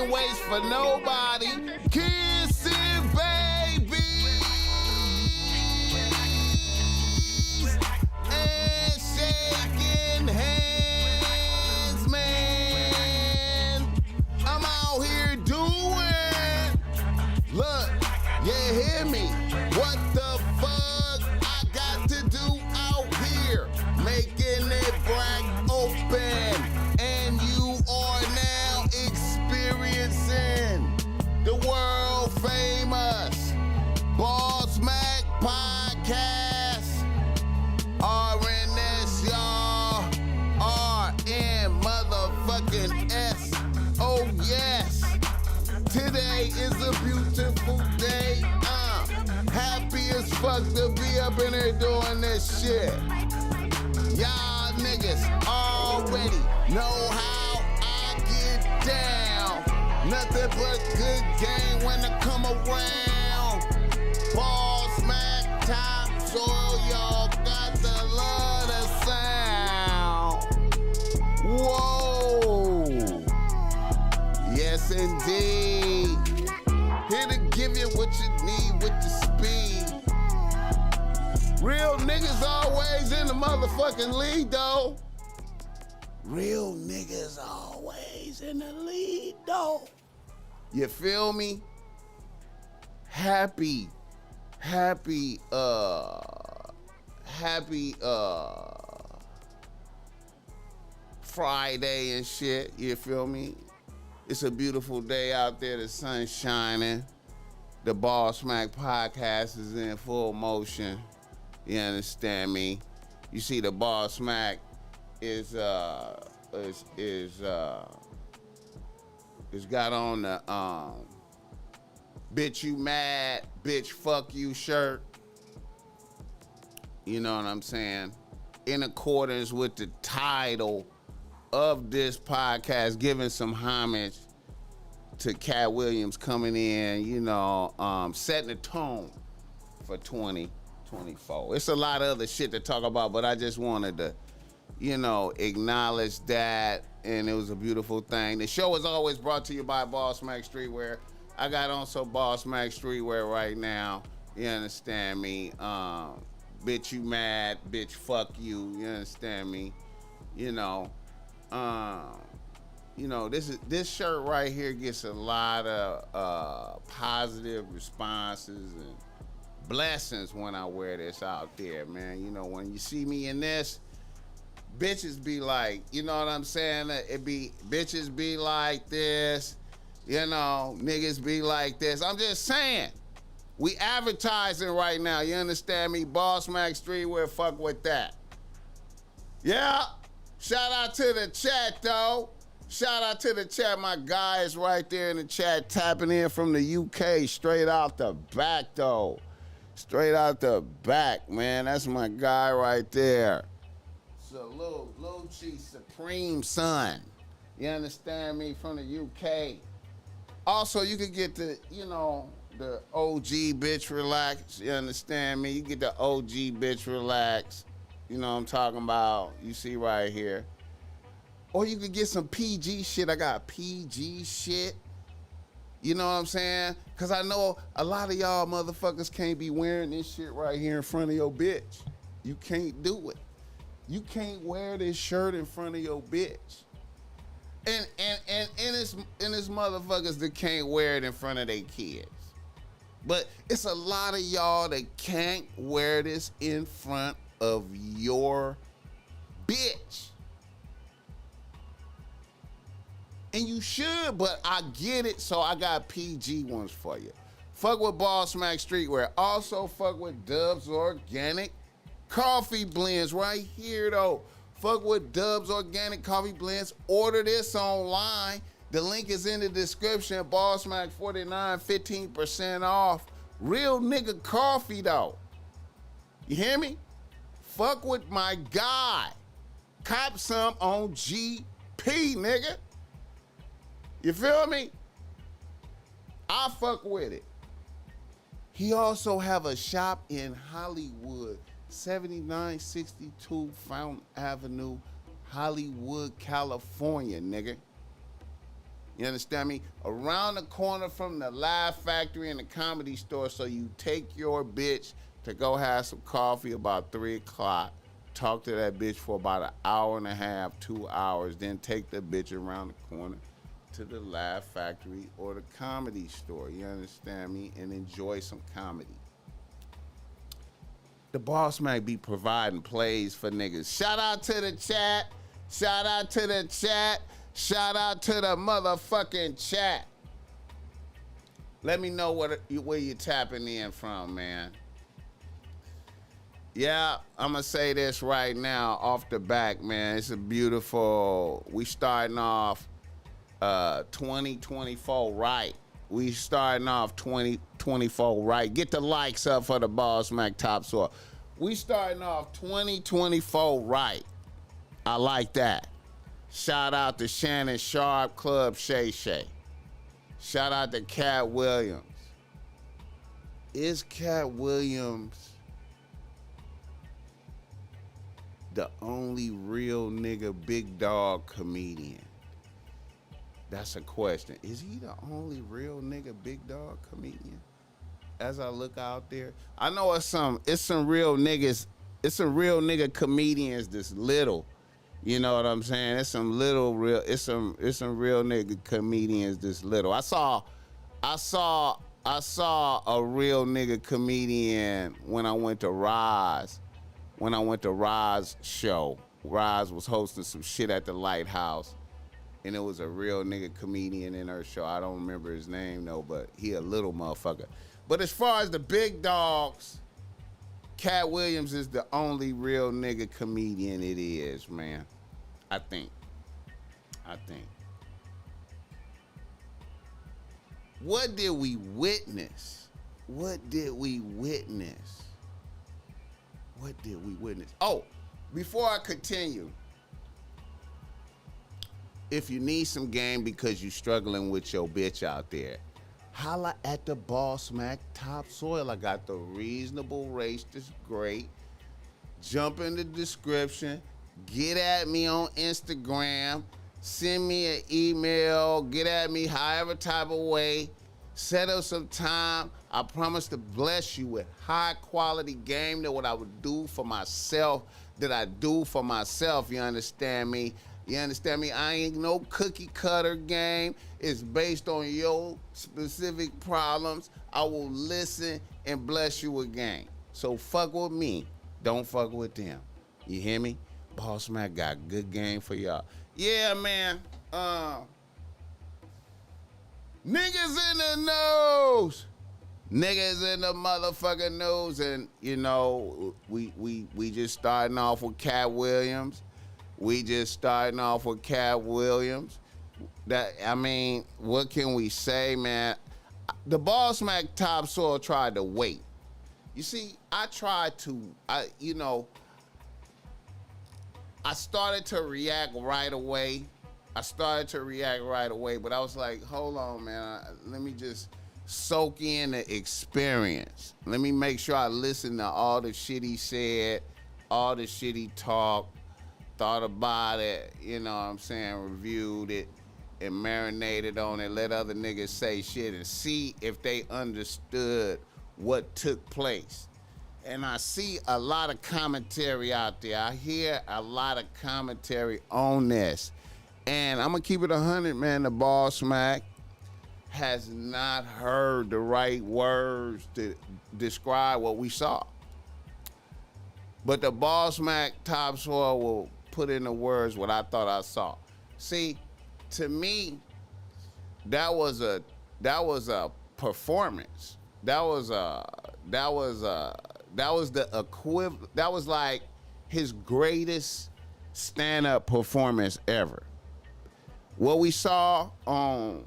can't wait for nobody. Kissing babies and shaking hands, man. I'm out here doing. Look, you hear me? What the fuck I got to do out here? Making it black open. And you are now experiencing the world famous Bossmack podcast. RNS, y'all. RN motherfucking S. Oh, yes. Today is a beautiful day. Happy as fuck to be up in here doing this shit. Y'all niggas already know how I get down. Nothing but good game when I come around. Bossmack top soil, y'all got to love the sound. Whoa. Yes, indeed. Here to give you what you need with the speed. Real niggas always in the motherfucking lead, though. Real niggas always in the lead, though. You feel me? Happy Friday and shit, you feel me? It's a beautiful day out there, the sun's shining. The Bossmack podcast is in full motion. You understand me? You see the Bossmack is got on the bitch you mad, bitch fuck you shirt. You know what I'm saying? In accordance with the title of this podcast, giving some homage to Katt Williams coming in, you know, setting the tone for 2024. It's a lot of other shit to talk about, but I just wanted to, you know, acknowledge that, and it was a beautiful thing. The show is always brought to you by Bossmack Streetwear. I got on some Bossmack Streetwear right now. You understand me? Bitch you mad, bitch fuck you. You understand me? You know, this shirt right here gets a lot of positive responses and blessings when I wear this out there, man. You know, when you see me in this, bitches be like, you know what I'm saying? Bitches be like this, you know, niggas be like this. I'm just saying, we advertising right now, you understand me? Bossmack Streetwear, fuck with that. Yeah, shout out to the chat, though. Shout out to the chat. My guy is right there in the chat tapping in from the UK, straight out the back, though. Straight out the back, man. That's my guy right there. Salute, Lucci Supreme Son. You understand me? From the UK. Also, you could get the, you know, the OG bitch relax. You understand me? You get the OG bitch relax. You know what I'm talking about? You see right here. Or you could get some PG shit. I got PG shit. You know what I'm saying? Because I know a lot of y'all motherfuckers can't be wearing this shit right here in front of your bitch. You can't do it. You can't wear this shirt in front of your bitch. And it's motherfuckers that can't wear it in front of their kids. But it's a lot of y'all that can't wear this in front of your bitch. And you should, but I get it, so I got PG ones for you. Fuck with Bossmack Streetwear. Also fuck with Dubs Organic Coffee Blends right here, though. Fuck with Dubs Organic Coffee Blends. Order this online. The link is in the description. Bossmack 49, 15% off. Real nigga coffee, though. You hear me? Fuck with my guy. Cop some on GP, nigga. You feel me? I fuck with it. He also have a shop in Hollywood, 7962 Fountain Avenue, Hollywood, California, nigga. You understand me? Around the corner from the Laugh Factory and the Comedy Store, so you take your bitch to go have some coffee about 3 o'clock, talk to that bitch for about an hour and a half, 2 hours, then take the bitch around the corner to the Laugh Factory or the Comedy Store, you understand me, and enjoy some comedy. The boss might be providing plays for niggas. Shout out to the chat. Shout out to the chat. Shout out to the motherfucking chat. Let me know where you're tapping in from, man. Yeah, I'm going to say this right now off the back, man. It's a beautiful, we starting off 2024 right. We starting off 2024 right. Get the likes up for the Bossmack Top Soil. We starting off 2024 right. I like that. Shout out to Shannon Sharp, Club Shay Shay. Shout out to Katt Williams. Is Katt Williams the only real nigga big dog comedian? That's a question. Is he the only real nigga big dog comedian? As I look out there, I know it's some real niggas, it's some real nigga comedians that's little. You know what I'm saying? It's some real nigga comedians that's little. I saw a real nigga comedian when I went to Roz. When I went to Roz show. Roz was hosting some shit at the Lighthouse. And it was a real nigga comedian in her show. I don't remember his name though, but he a little motherfucker. But as far as the big dogs, Katt Williams is the only real nigga comedian it is, man. I think. What did we witness? Oh, before I continue, if you need some game because you struggling with your bitch out there, holla at the Bossmack Top Soil. I got the reasonable race that's great. Jump in the description. Get at me on Instagram. Send me an email. Get at me however type of way. Set up some time. I promise to bless you with high quality game that what I would do for myself, that I do for myself. You understand me? I ain't no cookie cutter game. It's based on your specific problems. I will listen and bless you with game. So fuck with me. Don't fuck with them. You hear me? Bossmack got good game for y'all. Yeah, man. Niggas in the news. Niggas in the motherfucking news. And, you know, we just starting off with Katt Williams. That, I mean, what can we say, man? The Bossmack Top Soil tried to wait. You see, I started to react right away. But I was like, hold on, man. Let me just soak in the experience. Let me make sure I listen to all the shit he said, all the shit he talked, thought about it, you know what I'm saying, reviewed it, and marinated on it, let other niggas say shit and see if they understood what took place. And I see a lot of commentary out there. I hear a lot of commentary on this. And I'm gonna keep it 100, man. The Bossmack has not heard the right words to describe what we saw. But the Bossmack Top Soil will put in the words what I thought I saw. See, to me, that was a performance. That was the equivalent. That was like his greatest stand-up performance ever. What we saw on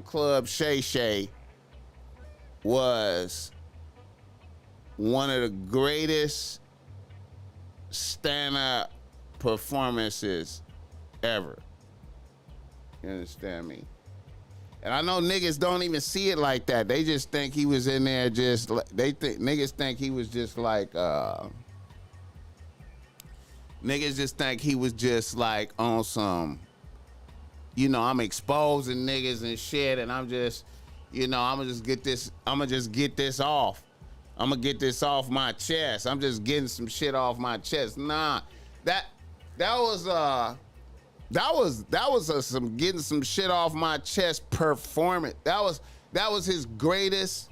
Club Shay Shay was one of the greatest stand-up performances ever. You understand me? And I know niggas don't even see it like that. They just think he was in there niggas think he was just like, Niggas just think he was just like on some, you know, I'm exposing niggas and shit, and I'm just, you know, I'm gonna just get this off. I'm gonna get this off my chest. I'm just getting some shit off my chest. Nah, that was some getting some shit off my chest performance. That was his greatest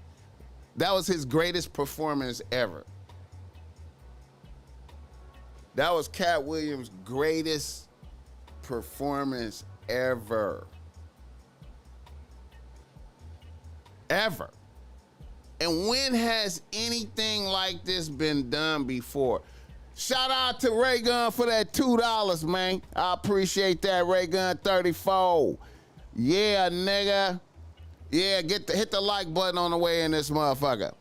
performance ever. That was Katt Williams' greatest performance ever. Ever. And when has anything like this been done before? Shout out to Ray Gun for that $2, man. I appreciate that, Ray Gun 34. Yeah, nigga. Yeah, hit the like button on the way in this motherfucker.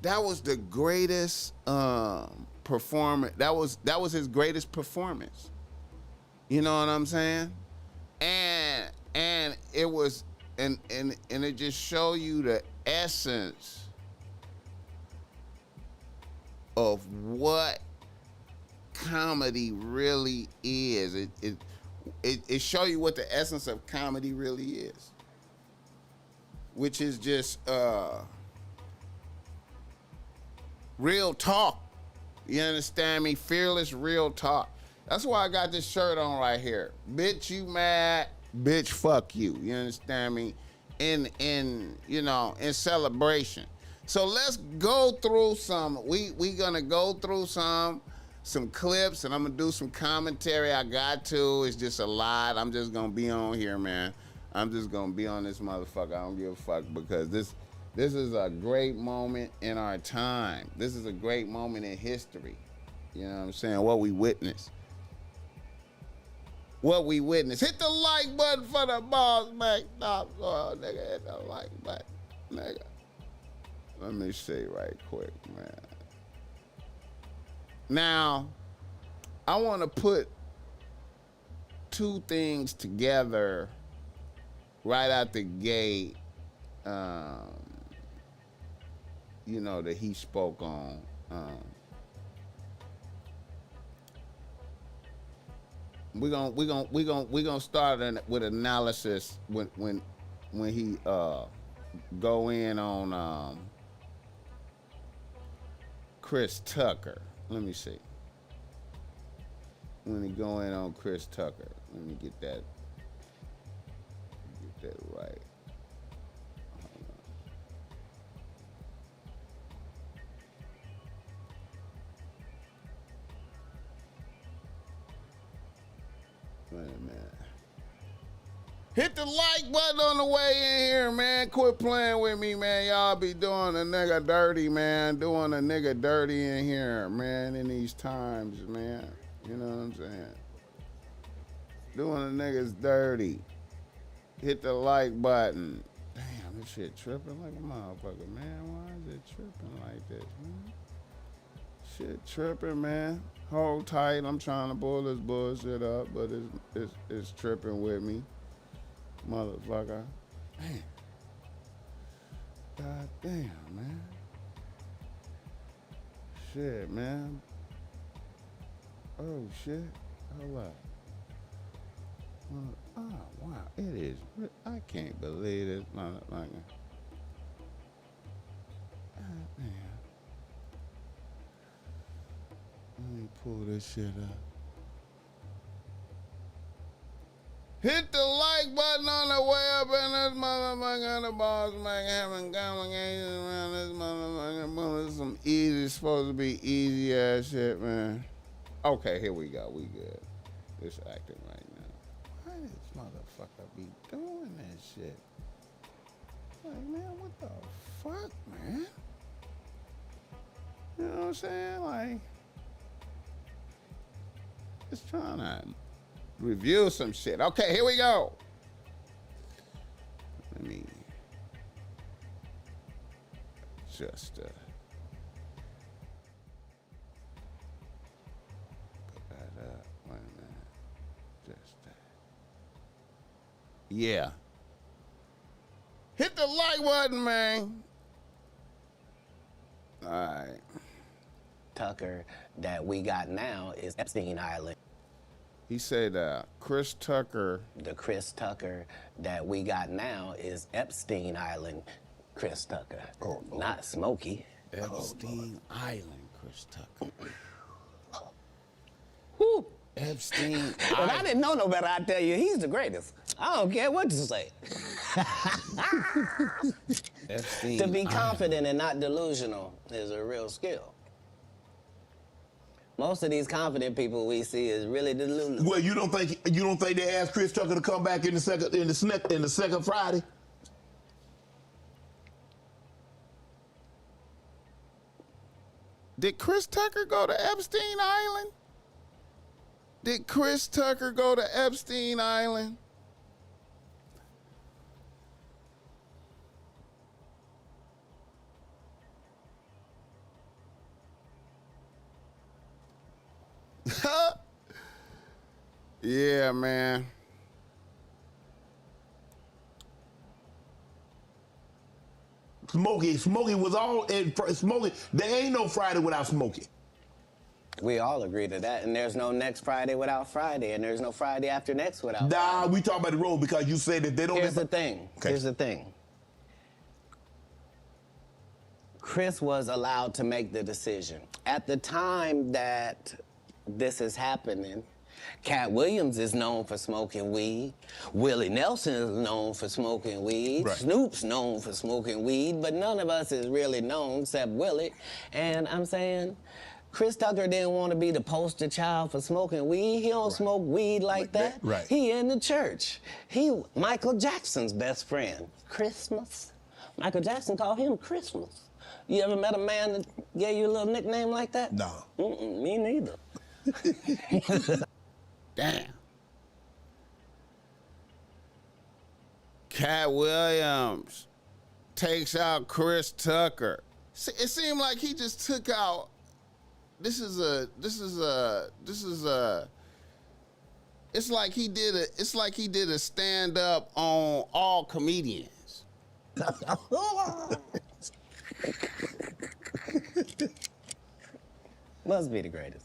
That was the greatest performance. That was his greatest performance. You know what I'm saying? And it was and it just show you the essence of what comedy really is. It show you what the essence of comedy really is, which is just real talk. You understand me? Fearless real talk. That's why I got this shirt on right here. Bitch, you mad? Bitch, fuck you. You understand me? In you know, in celebration. So let's go through some. We gonna go through some clips, and I'm gonna do some commentary. I got to. It's just a lot. I'm just gonna be on here, man. I'm just gonna be on this motherfucker. I don't give a fuck, because this is a great moment in our time. This is a great moment in history. You know what I'm saying? What we witnessed. Hit the like button for the Bossmack. Oh, nigga, hit the like button, nigga. Let me see right quick, man. Now, I want to put two things together right out the gate, you know, that he spoke on. We're gonna start with analysis when he go in on Chris Tucker. Let me see. When he go in on Chris Tucker, let me get that right. Wait a minute. Hit the like button on the way in here, man. Quit playing with me, man. Y'all be doing a nigga dirty, man. Doing a nigga dirty in here, man, in these times, man. You know what I'm saying? Doing a niggas dirty. Hit the like button. Damn, this shit tripping like a motherfucker, man. Why is it tripping like this, man? Shit tripping, man. Hold tight. I'm trying to pull this bullshit up, but it's tripping with me. Motherfucker. Man. God damn, man. Shit, man. Oh, shit. Hold up. Oh, wow. It is. I can't believe this motherfucker. God damn. Let me pull this shit up. Hit the like button on the way up in this motherfucker. The Bossmack having conversations around this motherfucker. This is some easy, supposed to be easy ass shit, man. Okay, here we go. We good. It's acting right now. Why this motherfucker be doing that shit? Like, man, what the fuck, man? You know what I'm saying? Like, just trying to review some shit. Okay, here we go. Let me just put that up. Wait a minute. Just yeah. Hit the like button, man. All right. Tucker that we got now is Epstein Island. He said Chris Tucker. The Chris Tucker that we got now is Epstein Island Chris Tucker, not Smokey. Epstein Island Chris Tucker. Whew. Epstein If Island. I didn't know no better, I'd tell you he's the greatest. I don't care what you say. Epstein To be Island. confident and not delusional is a real skill. Most of these confident people we see is really delusional. Well, you don't think they asked Chris Tucker to come back in the second Friday? Did Chris Tucker go to Epstein Island? Did Chris Tucker go to Epstein Island? Yeah, man. Smokey was all in Smokey. There ain't no Friday without Smokey. We all agree to that, and there's no next Friday without Friday, and there's no Friday after next without Nah, Friday. we talk about the road because you said that they don't. Here's the thing. Okay. Here's the thing. Chris was allowed to make the decision. At the time that this is happening, Katt Williams is known for smoking weed. Willie Nelson is known for smoking weed. Right. Snoop's known for smoking weed, but none of us is really known except Willie. And I'm saying, Chris Tucker didn't want to be the poster child for smoking weed. He don't smoke weed like that. Right. He in the church. He Michael Jackson's best friend. Christmas. Michael Jackson called him Christmas. You ever met a man that gave you a little nickname like that? No. Me neither. Damn. Katt Williams takes out Chris Tucker. It seemed like he just took out. It's like he did a stand up on all comedians. Must be the greatest.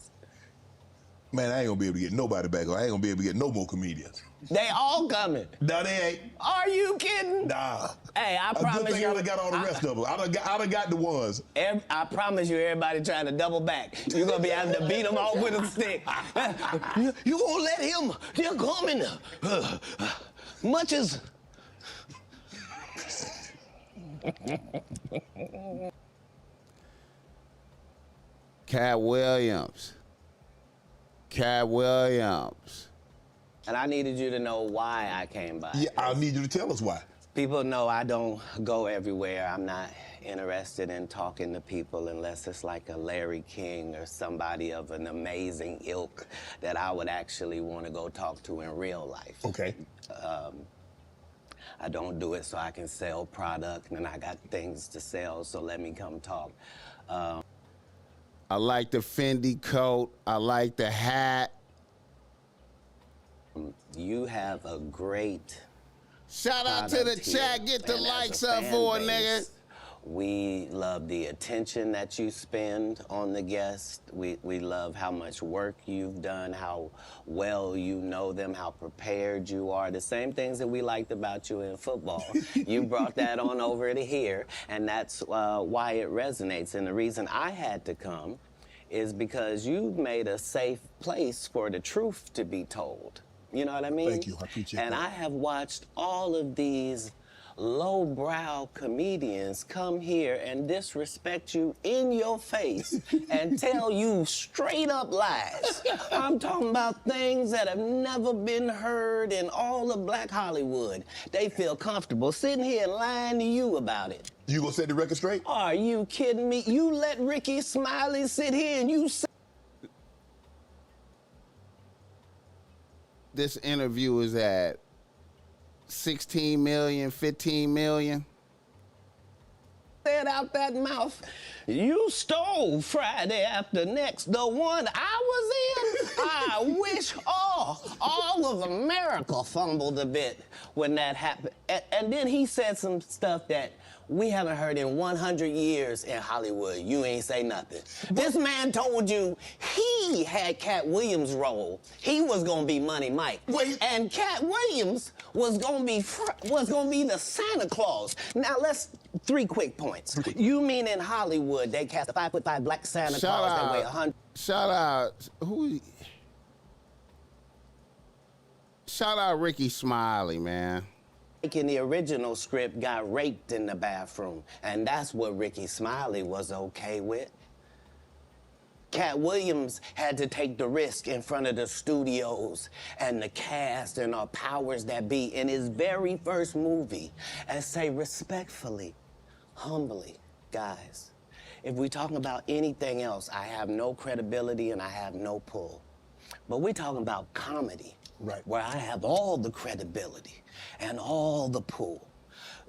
Man, I ain't gonna be able to get nobody back. I ain't gonna be able to get no more comedians. They all coming. No, they ain't. Are you kidding? Nah. Hey, I A good promise thing you. I done got all the rest of them. I done got the ones. I promise you, everybody trying to double back. You're gonna be having to beat them off with a stick. You gonna let him? They're coming. Much as. Katt Williams. Katt Williams. And I needed you to know why I came by. Yeah, I need you to tell us why. People know I don't go everywhere. I'm not interested in talking to people unless it's like a Larry King or somebody of an amazing ilk that I would actually want to go talk to in real life. Okay. I don't do it so I can sell product, and I got things to sell, so let me come talk. I like the Fendi coat. I like the hat. You have a great Shout out to the product here, chat. Get the and as likes a up fan for a base, nigga. We love the attention that you spend on the guests. We love how much work you've done, how well you know them, how prepared you are. The same things that we liked about you in football. You brought that on over to here, and that's why it resonates. And the reason I had to come is because you've made a safe place for the truth to be told. You know what I mean? Thank you. I appreciate and that. I have watched all of these lowbrow comedians come here and disrespect you in your face and tell you straight up lies. I'm talking about things that have never been heard in all of Black Hollywood. They feel comfortable sitting here and lying to you about it. You gonna set the record straight? Are you kidding me? You let Ricky Smiley sit here and you say This interview is at 16 million, 15 million. said out that mouth, you stole Friday after next, the one I was in. I wish all of America fumbled a bit when that happened. And then he said some stuff that we haven't heard in 100 years in Hollywood, you ain't say nothing. This man told you he had Katt Williams' role. He was gonna be Money Mike. Wait. And Katt Williams was gonna be the Santa Claus. Now let's, 3 quick points. You mean in Hollywood they cast a 5'5" black Santa Claus that weigh 100? Shout out Ricky Smiley, man. In the original script got raped in the bathroom, and that's what Ricky Smiley was okay with. Katt Williams had to take the risk in front of the studios and the cast and our powers that be in his very first movie and say respectfully, humbly, guys, if we're talking about anything else, I have no credibility and I have no pull. But we're talking about comedy, right, where I have all the credibility and all the pull.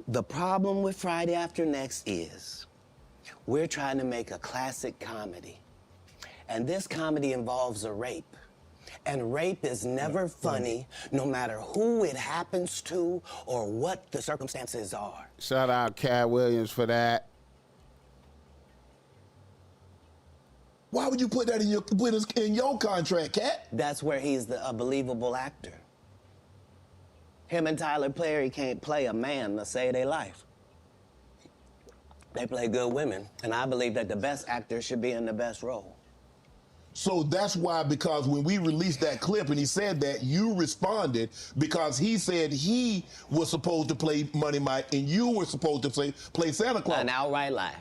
The problem with Friday After Next is we're trying to make a classic comedy. And this comedy involves a rape. And rape is never funny, no matter who it happens to or what the circumstances are. Shout out Katt Williams for that. Why would you put that in your contract, Katt? That's where he's a believable actor. Him and Tyler Perry can't play a man to save their life. They play good women, and I believe that the best actor should be in the best role. So that's why, because when we released that clip and he said that, you responded because he said he was supposed to play Money Mike and you were supposed to play Santa Claus. An outright lie.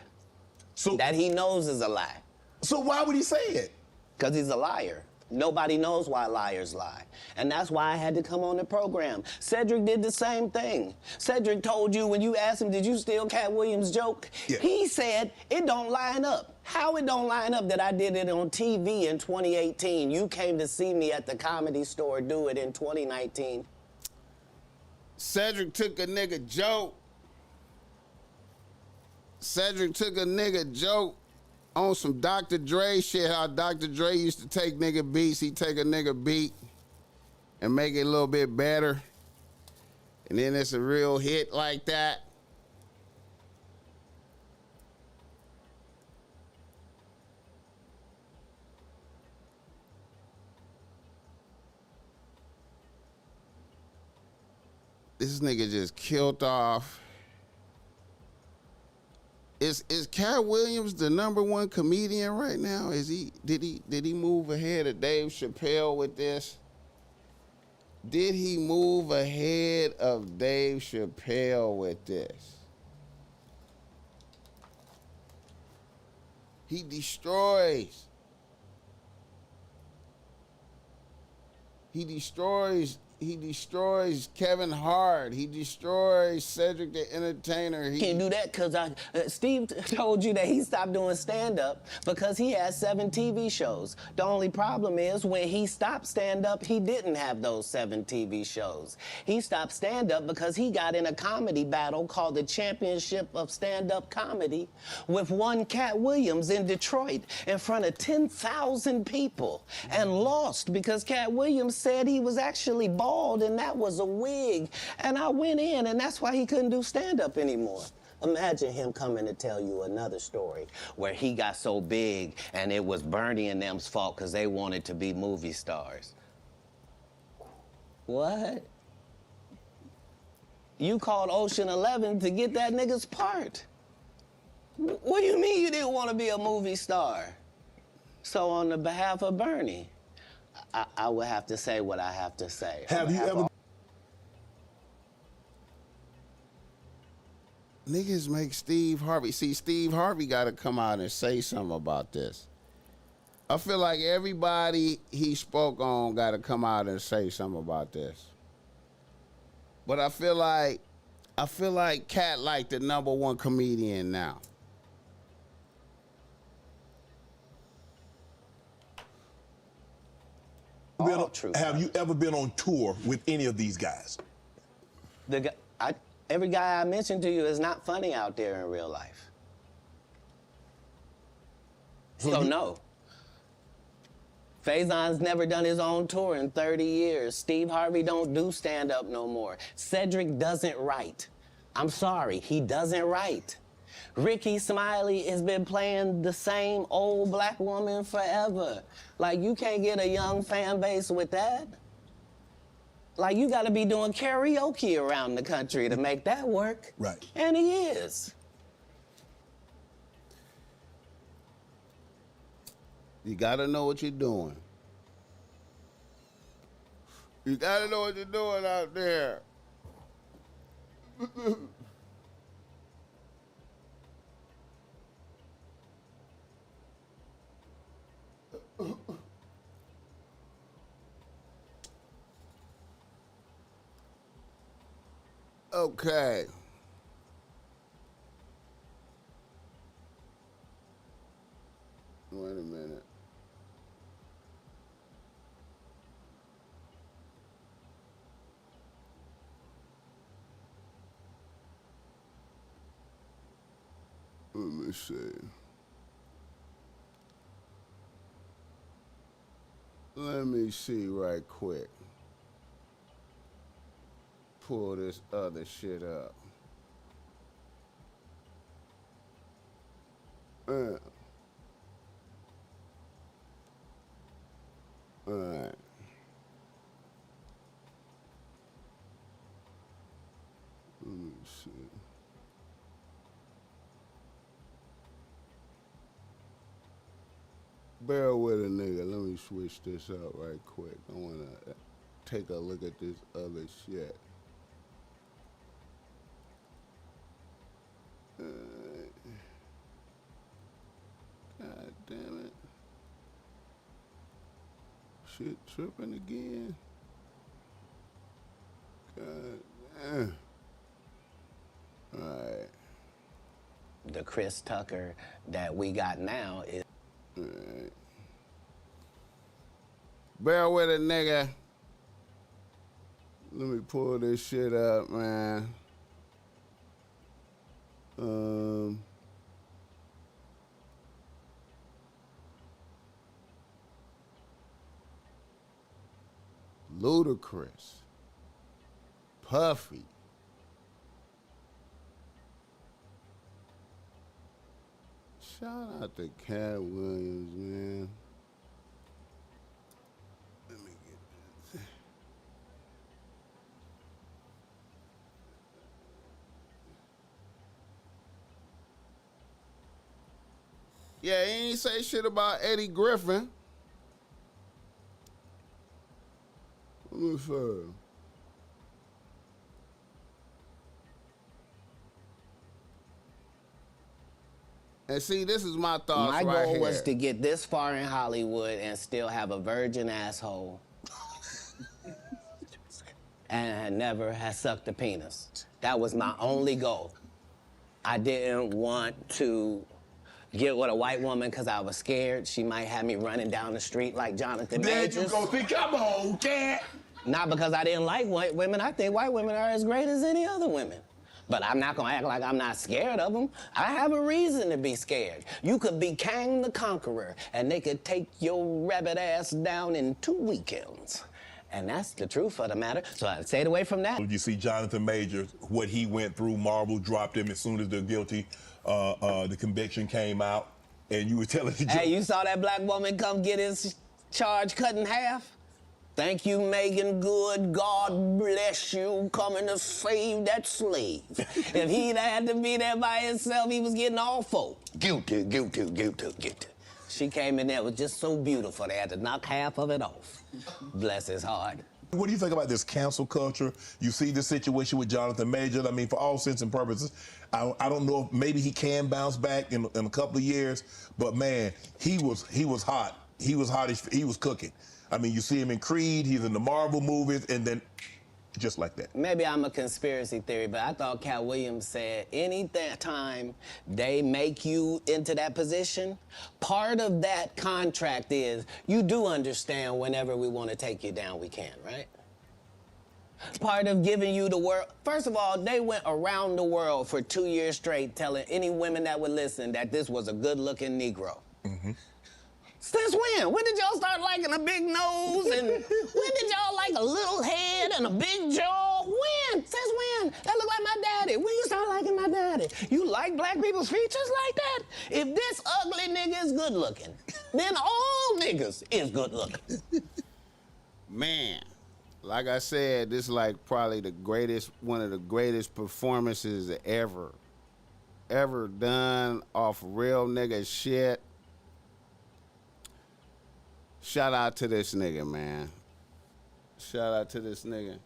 So that he knows is a lie. So why would he say it? Because he's a liar. Nobody knows why liars lie. And that's why I had to come on the program. Cedric did the same thing. Cedric told you when you asked him, did you steal Katt Williams' joke? Yeah. He said, it don't line up. How it don't line up that I did it on TV in 2018? You came to see me at the Comedy Store do it in 2019. Cedric took a nigga joke. Cedric took a nigga joke on some Dr. Dre shit, how Dr. Dre used to take nigga beats. He'd take a nigga beat and make it a little bit better. And then it's a real hit like that. This nigga just killed off. Is Katt Williams the #1 comedian right now? Did he move ahead of Dave Chappelle with this? Did he move ahead of Dave Chappelle with this? He destroys. He destroys Kevin Hart. He destroys Cedric the Entertainer. Can't do that because Steve told you that he stopped doing stand-up because he had 7 TV shows. The only problem is when he stopped stand-up, he didn't have those 7 TV shows. He stopped stand-up because he got in a comedy battle called the Championship of Stand-Up Comedy with one Katt Williams in Detroit in front of 10,000 people and lost because Katt Williams said he was actually bald and that was a wig. And I went in and that's why he couldn't do stand-up anymore. Imagine him coming to tell you another story where he got so big and it was Bernie and them's fault because they wanted to be movie stars. What? You called Ocean 11 to get that nigga's part. What do you mean you didn't want to be a movie star? So on the behalf of Bernie, I would have to say what I have to say. Have you ever... Niggas make Steve Harvey. See, Steve Harvey got to come out and say something about this. I feel like everybody he spoke on got to come out and say something about this. But I feel like Katt like the #1 comedian now. Have you ever been on tour with any of these guys? Every guy I mentioned to you is not funny out there in real life. So no. Faison's never done his own tour in 30 years. Steve Harvey don't do stand-up no more. Cedric doesn't write. I'm sorry, he doesn't write. Ricky Smiley has been playing the same old black woman forever. Like, you can't get a young fan base with that. Like, you gotta be doing karaoke around the country to make that work. Right. And he is. You gotta know what you're doing. You gotta know what you're doing out there. Okay. Wait a minute. Let me see. Let me see right quick. Pull this other shit up. All right. Let me see. Bear with a nigga. Let me switch this up right quick. I want to take a look at this other shit. God damn it. Shit tripping again. God damn. All right. The Chris Tucker that we got now is... All right. Bear with a nigga. Let me pull this shit up, man. Ludacris. Puffy. Shout out to Katt Williams, man. Let me get this. Yeah, he ain't say shit about Eddie Griffin. Let me see. And see, this is my thoughts My right goal here. was to get this far in Hollywood and still have a virgin asshole. And never have sucked a penis. That was my only goal. I didn't want to get with a white woman because I was scared she might have me running down the street like Jonathan Majors. There you go. See, come on, Katt. Not because I didn't like white women. I think white women are as great as any other women. But I'm not gonna act like I'm not scared of them. I have a reason to be scared. You could be Kang the Conqueror, and they could take your rabbit ass down in 2 weekends. And that's the truth of the matter, so I stayed away from that. You see Jonathan Majors, what he went through, Marvel dropped him as soon as the conviction came out, and you were telling the Hey, you saw that black woman come get his charge cut in half? Thank you, Megan Good. God bless you, coming to save that slave. If he'd had to be there by himself, he was getting all four. Guilty, guilty, guilty, guilty. She came in there, was just so beautiful, they had to knock half of it off. Bless his heart. What do you think about this cancel culture? You see the situation with Jonathan Majors. I mean, for all intents and purposes, I don't know if maybe he can bounce back in a couple of years, but man, he was hot. He was hot. He was cooking. I mean, you see him in Creed, he's in the Marvel movies, and then just like that. Maybe I'm a conspiracy theory, but I thought Katt Williams said any time they make you into that position, part of that contract is you do understand whenever we want to take you down, we can, right? Part of giving you the world. First of all, they went around the world for 2 years straight telling any women that would listen that this was a good-looking Negro. Mm-hmm. Since when? When did y'all start liking a big nose? And when did y'all like a little head and a big jaw? When? Since when? That look like my daddy. When you You like black people's features like that? If this ugly nigga is good looking, then all niggas is good looking. Man, like I said, this is like probably one of the greatest performances ever done off real nigga shit. Shout out to this nigga, man. Shout out to this nigga.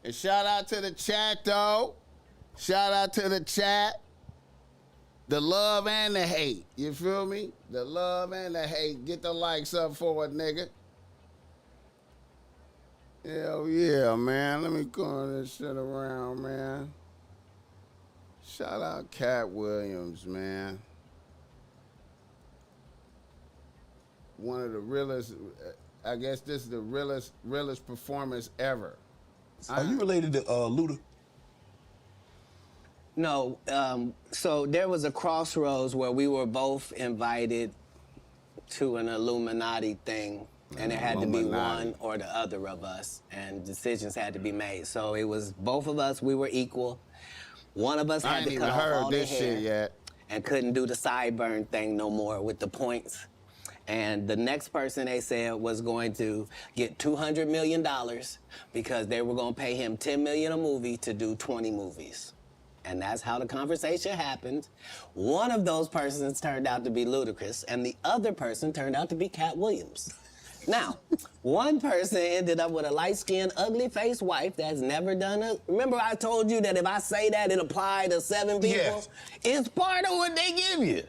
And shout out to the chat, though. Shout out to the chat. The love and the hate. You feel me? The love and the hate. Get the likes up for it, nigga. Hell yeah, man. Let me turn this shit around, man. Shout out Katt Williams, man. One of the realest, I guess this is the realest performance ever. Are you related to Luda? No, so there was a crossroads where we were both invited to an Illuminati thing, and it had to be one or the other of us, and decisions had to be made. So it was both of us, we were equal. One of us had to cut off all the hair and couldn't do the sideburn thing no more with the points. And the next person they said was going to get $200 million because they were going to pay him $10 million a movie to do 20 movies. And that's how the conversation happened. One of those persons turned out to be Ludacris, and the other person turned out to be Katt Williams. Now, one person ended up with a light-skinned, ugly-faced wife that's never done it. Remember I told you that if I say that, it applied to 7 people? Yes. It's part of what they give you.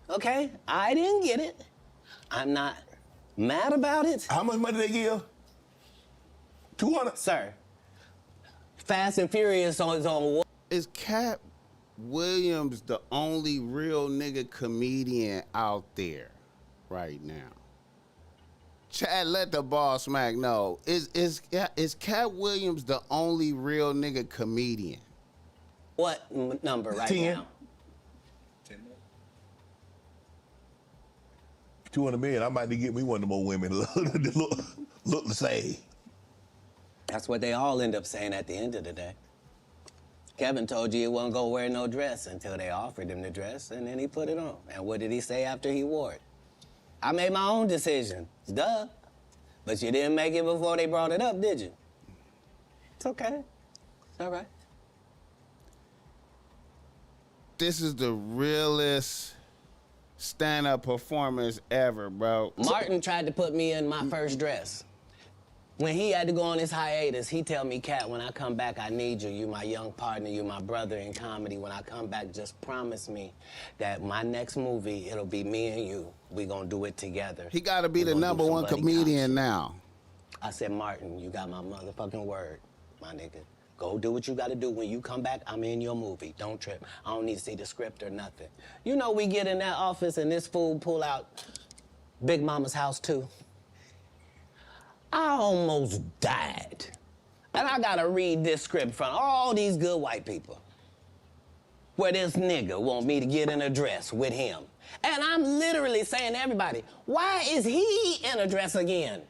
Okay? I didn't get it. I'm not mad about it. How much money they give? 200? Sir, Fast and Furious on its own. Is Katt Williams the only real nigga comedian out there right now? Chad, let the Bossmack know. Is Katt Williams the only real nigga comedian? What number right 10. now? 200 million. I might need to get me one of them more women look the same. That's what they all end up saying at the end of the day. Kevin told you he wasn't gonna wear no dress until they offered him the dress, and then he put it on. And what did he say after he wore it? I made my own decision. Duh. But you didn't make it before they brought it up, did you? It's okay. It's all right. This is the realest stand-up performance ever, bro. Martin tried to put me in my first dress. When he had to go on his hiatus, he tell me, Katt, when I come back, I need you. You my young partner, you my brother in comedy. When I come back, just promise me that my next movie, it'll be me and you. We gonna do it together. He gotta be the number one comedian now. I said, Martin, you got my motherfucking word, my nigga. Go do what you gotta do. When you come back, I'm in your movie. Don't trip. I don't need to see the script or nothing. You know, we get in that office and this fool pull out Big Mama's House 2. I almost died. And I gotta read this script from all these good white people where this nigga want me to get in a dress with him. And I'm literally saying to everybody, why is he in a dress again?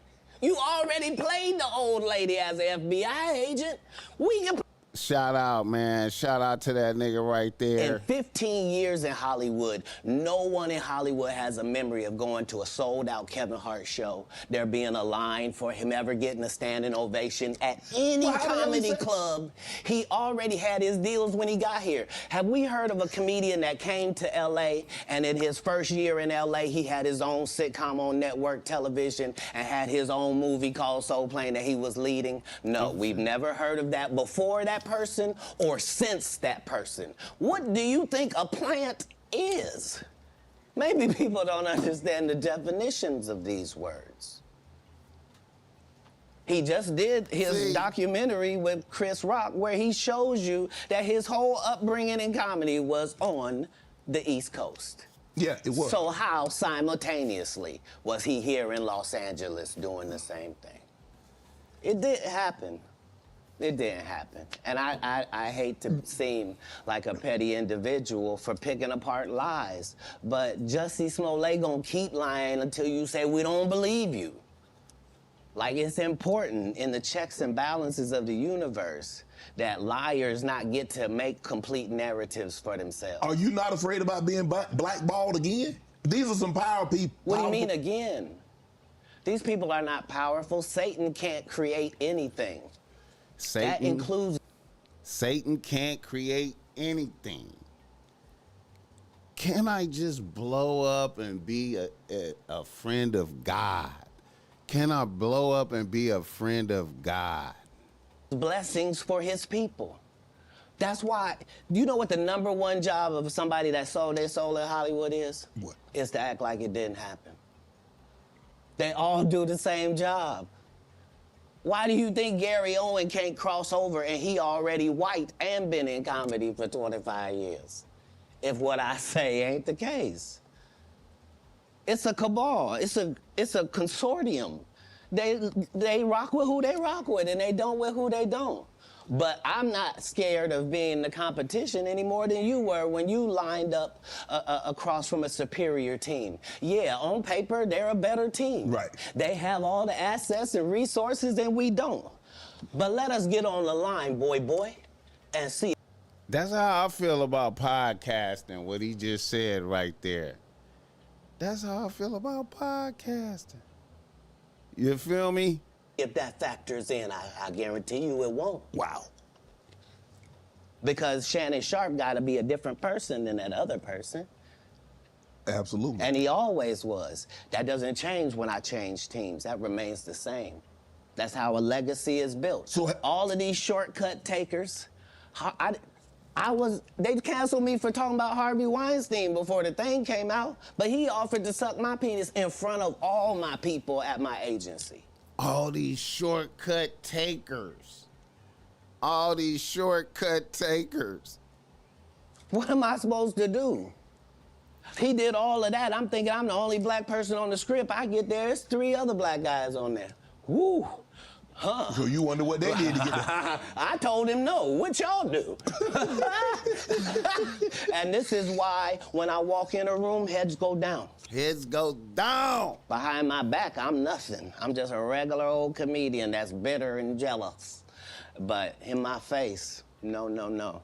You already played the old lady as an FBI agent. We can... Shout out, man. Shout out to that nigga right there. In 15 years in Hollywood, no one in Hollywood has a memory of going to a sold-out Kevin Hart show, there being a line for him ever getting a standing ovation at any comedy club. He already had his deals when he got here. Have we heard of a comedian that came to L.A. and in his first year in L.A. he had his own sitcom on network television and had his own movie called Soul Plane that he was leading? No, we've never heard of that before that person or since that person. What do you think a plant is? Maybe people don't understand the definitions of these words. He just did his documentary with Chris Rock where he shows you that his whole upbringing in comedy was on the East Coast. Yeah, it was. So how simultaneously was he here in Los Angeles doing the same thing? It didn't happen. It didn't happen. And I hate to seem like a petty individual for picking apart lies, but Jussie Smollett gonna keep lying until you say we don't believe you. Like, it's important in the checks and balances of the universe that liars not get to make complete narratives for themselves. Are you not afraid about being blackballed again? These are some power people. What do you mean again? These people are not powerful. Satan can't create anything. That includes... Satan can't create anything. Can I just blow up and be a friend of God? Can I blow up and be a friend of God? Blessings for his people. That's why, you know what the #1 job of somebody that sold their soul in Hollywood is? What? Is to act like it didn't happen. They all do the same job. Why do you think Gary Owen can't cross over and he already white and been in comedy for 25 years? If what I say ain't the case. It's a cabal. It's a consortium. They rock with who they rock with and they don't with who they don't. But I'm not scared of being the competition any more than you were when you lined up across from a superior team. Yeah, on paper, they're a better team. Right. They have all the assets and resources and we don't. But let us get on the line, boy, and see. That's how I feel about podcasting, what he just said right there. That's how I feel about podcasting. You feel me? If that factors in, I guarantee you it won't. Wow. Because Shannon Sharp got to be a different person than that other person. Absolutely. And he always was. That doesn't change when I change teams. That remains the same. That's how a legacy is built. So all of these shortcut takers, they canceled me for talking about Harvey Weinstein before the thing came out, but he offered to suck my penis in front of all my people at my agency. All these shortcut takers. All these shortcut takers. What am I supposed to do? He did all of that. I'm thinking I'm the only black person on the script. I get there, it's 3 other black guys on there. Woo. Huh. So you wonder what they did to get there. I told him no. What y'all do? And this is why when I walk in a room, heads go down. Heads go down. Behind my back, I'm nothing. I'm just a regular old comedian that's bitter and jealous. But in my face, no.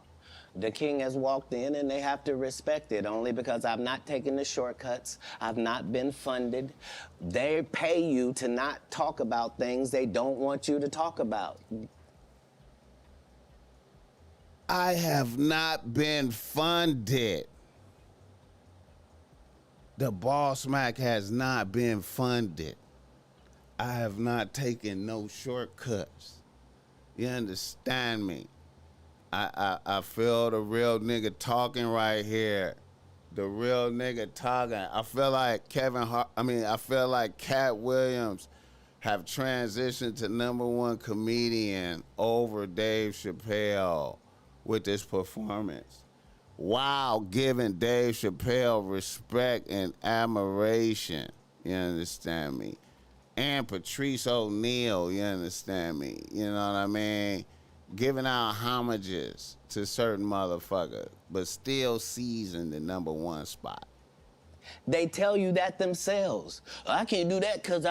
The king has walked in and they have to respect it only because I've not taken the shortcuts. I've not been funded. They pay you to not talk about things they don't want you to talk about. I have not been funded. The Bossmack has not been funded. I have not taken no shortcuts. You understand me? I feel the real nigga talking right here. The real nigga talking. I feel like I feel like Katt Williams have transitioned to #1 comedian over Dave Chappelle with this performance. While giving Dave Chappelle respect and admiration. You understand me? And Patrice O'Neal, you understand me? You know what I mean? Giving out homages to certain motherfuckers, but still seizing the #1 spot. They tell you that themselves. I can't do that because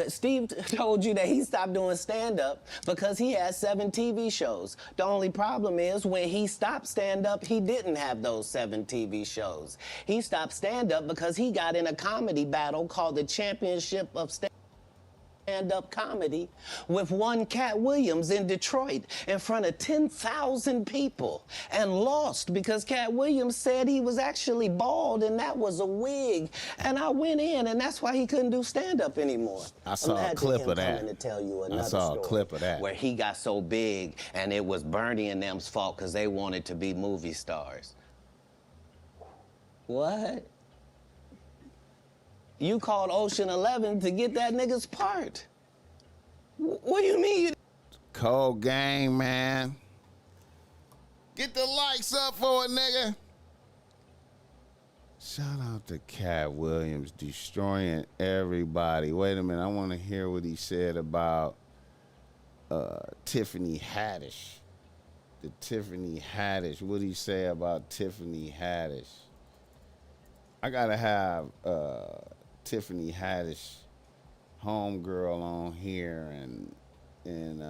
Steve told you that he stopped doing stand-up because he had 7 TV shows. The only problem is when he stopped stand-up, he didn't have those 7 TV shows. He stopped stand-up because he got in a comedy battle called the Championship of Stand-Up Comedy with one Katt Williams in Detroit in front of 10,000 people and lost because Katt Williams said he was actually bald and that was a wig. And I went in and that's why he couldn't do stand-up anymore. I saw a clip of that. To tell you another I saw story a clip of that. where he got so big and it was Bernie and them's fault because they wanted to be movie stars. What? You called Ocean 11 to get that nigga's part. What do you mean? Cold game, man. Get the likes up for it, nigga. Shout out to Katt Williams destroying everybody. Wait a minute, I want to hear what he said about Tiffany Haddish. The Tiffany Haddish. What did he say about Tiffany Haddish? I gotta have Tiffany Haddish homegirl on here and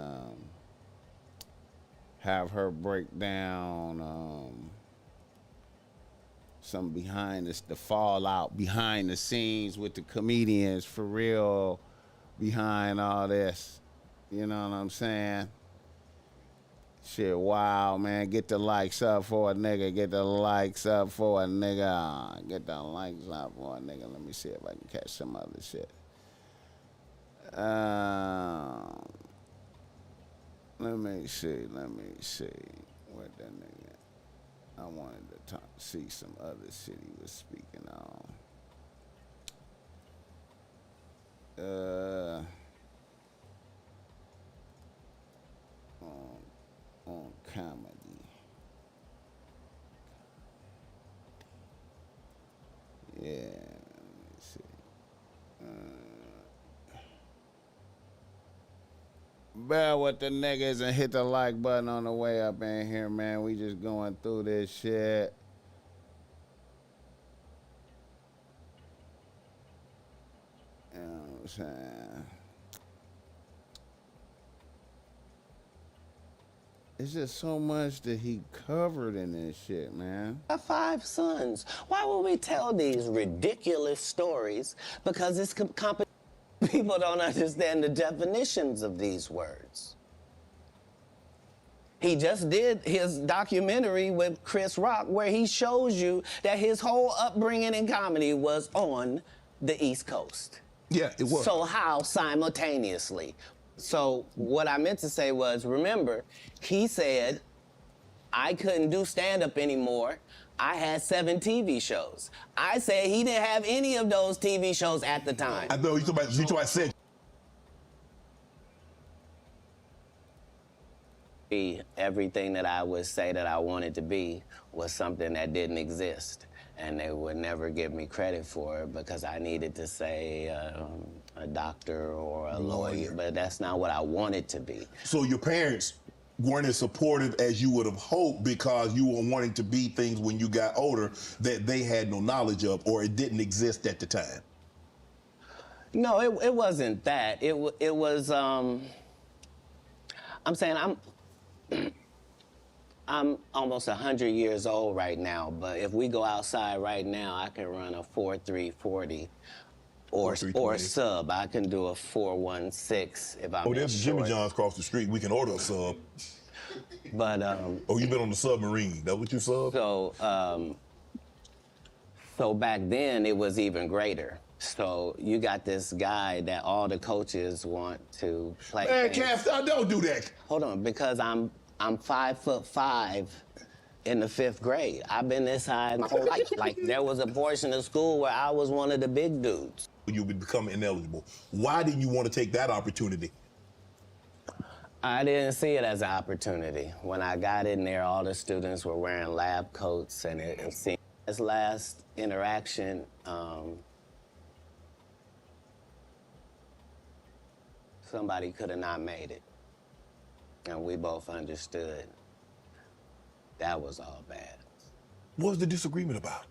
have her break down some the fallout behind the scenes with the comedians for real behind all this. You know what I'm saying? Shit, wow, man. Get the likes up for a nigga. Get the likes up for a nigga. Get the likes up for a nigga. Let me see if I can catch some other shit. Let me see. What that nigga? I wanted to see some other shit he was speaking on. On comedy. Yeah, let me see. Bear with the niggas and hit the like button on the way up in here, man. We just going through this shit. You know what I'm saying? It's just so much that he covered in this shit, man. I have 5 sons. Why would we tell these ridiculous stories? Because it's people don't understand the definitions of these words. He just did his documentary with Chris Rock where he shows you that his whole upbringing in comedy was on the East Coast. Yeah, it was. So how simultaneously? So what I meant to say was, remember, he said, I couldn't do stand-up anymore. I had 7 TV shows. I said he didn't have any of those TV shows at the time. I know, you talking about said. Everything that I would say that I wanted to be was something that didn't exist. And they would never give me credit for it because I needed to say a doctor or a lawyer, but that's not what I wanted to be. So your parents weren't as supportive as you would have hoped because you were wanting to be things when you got older that they had no knowledge of or it didn't exist at the time? No, it wasn't that. It was, I'm saying I'm almost 100 years old right now, but if we go outside right now, I can run a 4.340 or sub. I can do a 4.16 if I'm Oh, there's short. Jimmy John's across the street. We can order a sub. But oh, you've been on the submarine. That what you sub? So back then it was even greater. So you got this guy that all the coaches want to play. Man, Cass, don't do that. Hold on, because I'm 5'5" in the 5th grade. I've been this high my whole life. Like there was a portion of school where I was one of the big dudes. You would become ineligible. Why didn't you want to take that opportunity? I didn't see it as an opportunity. When I got in there, all the students were wearing lab coats, and it seemed this last interaction, somebody could have not made it. And we both understood that was all bad. What was the disagreement about?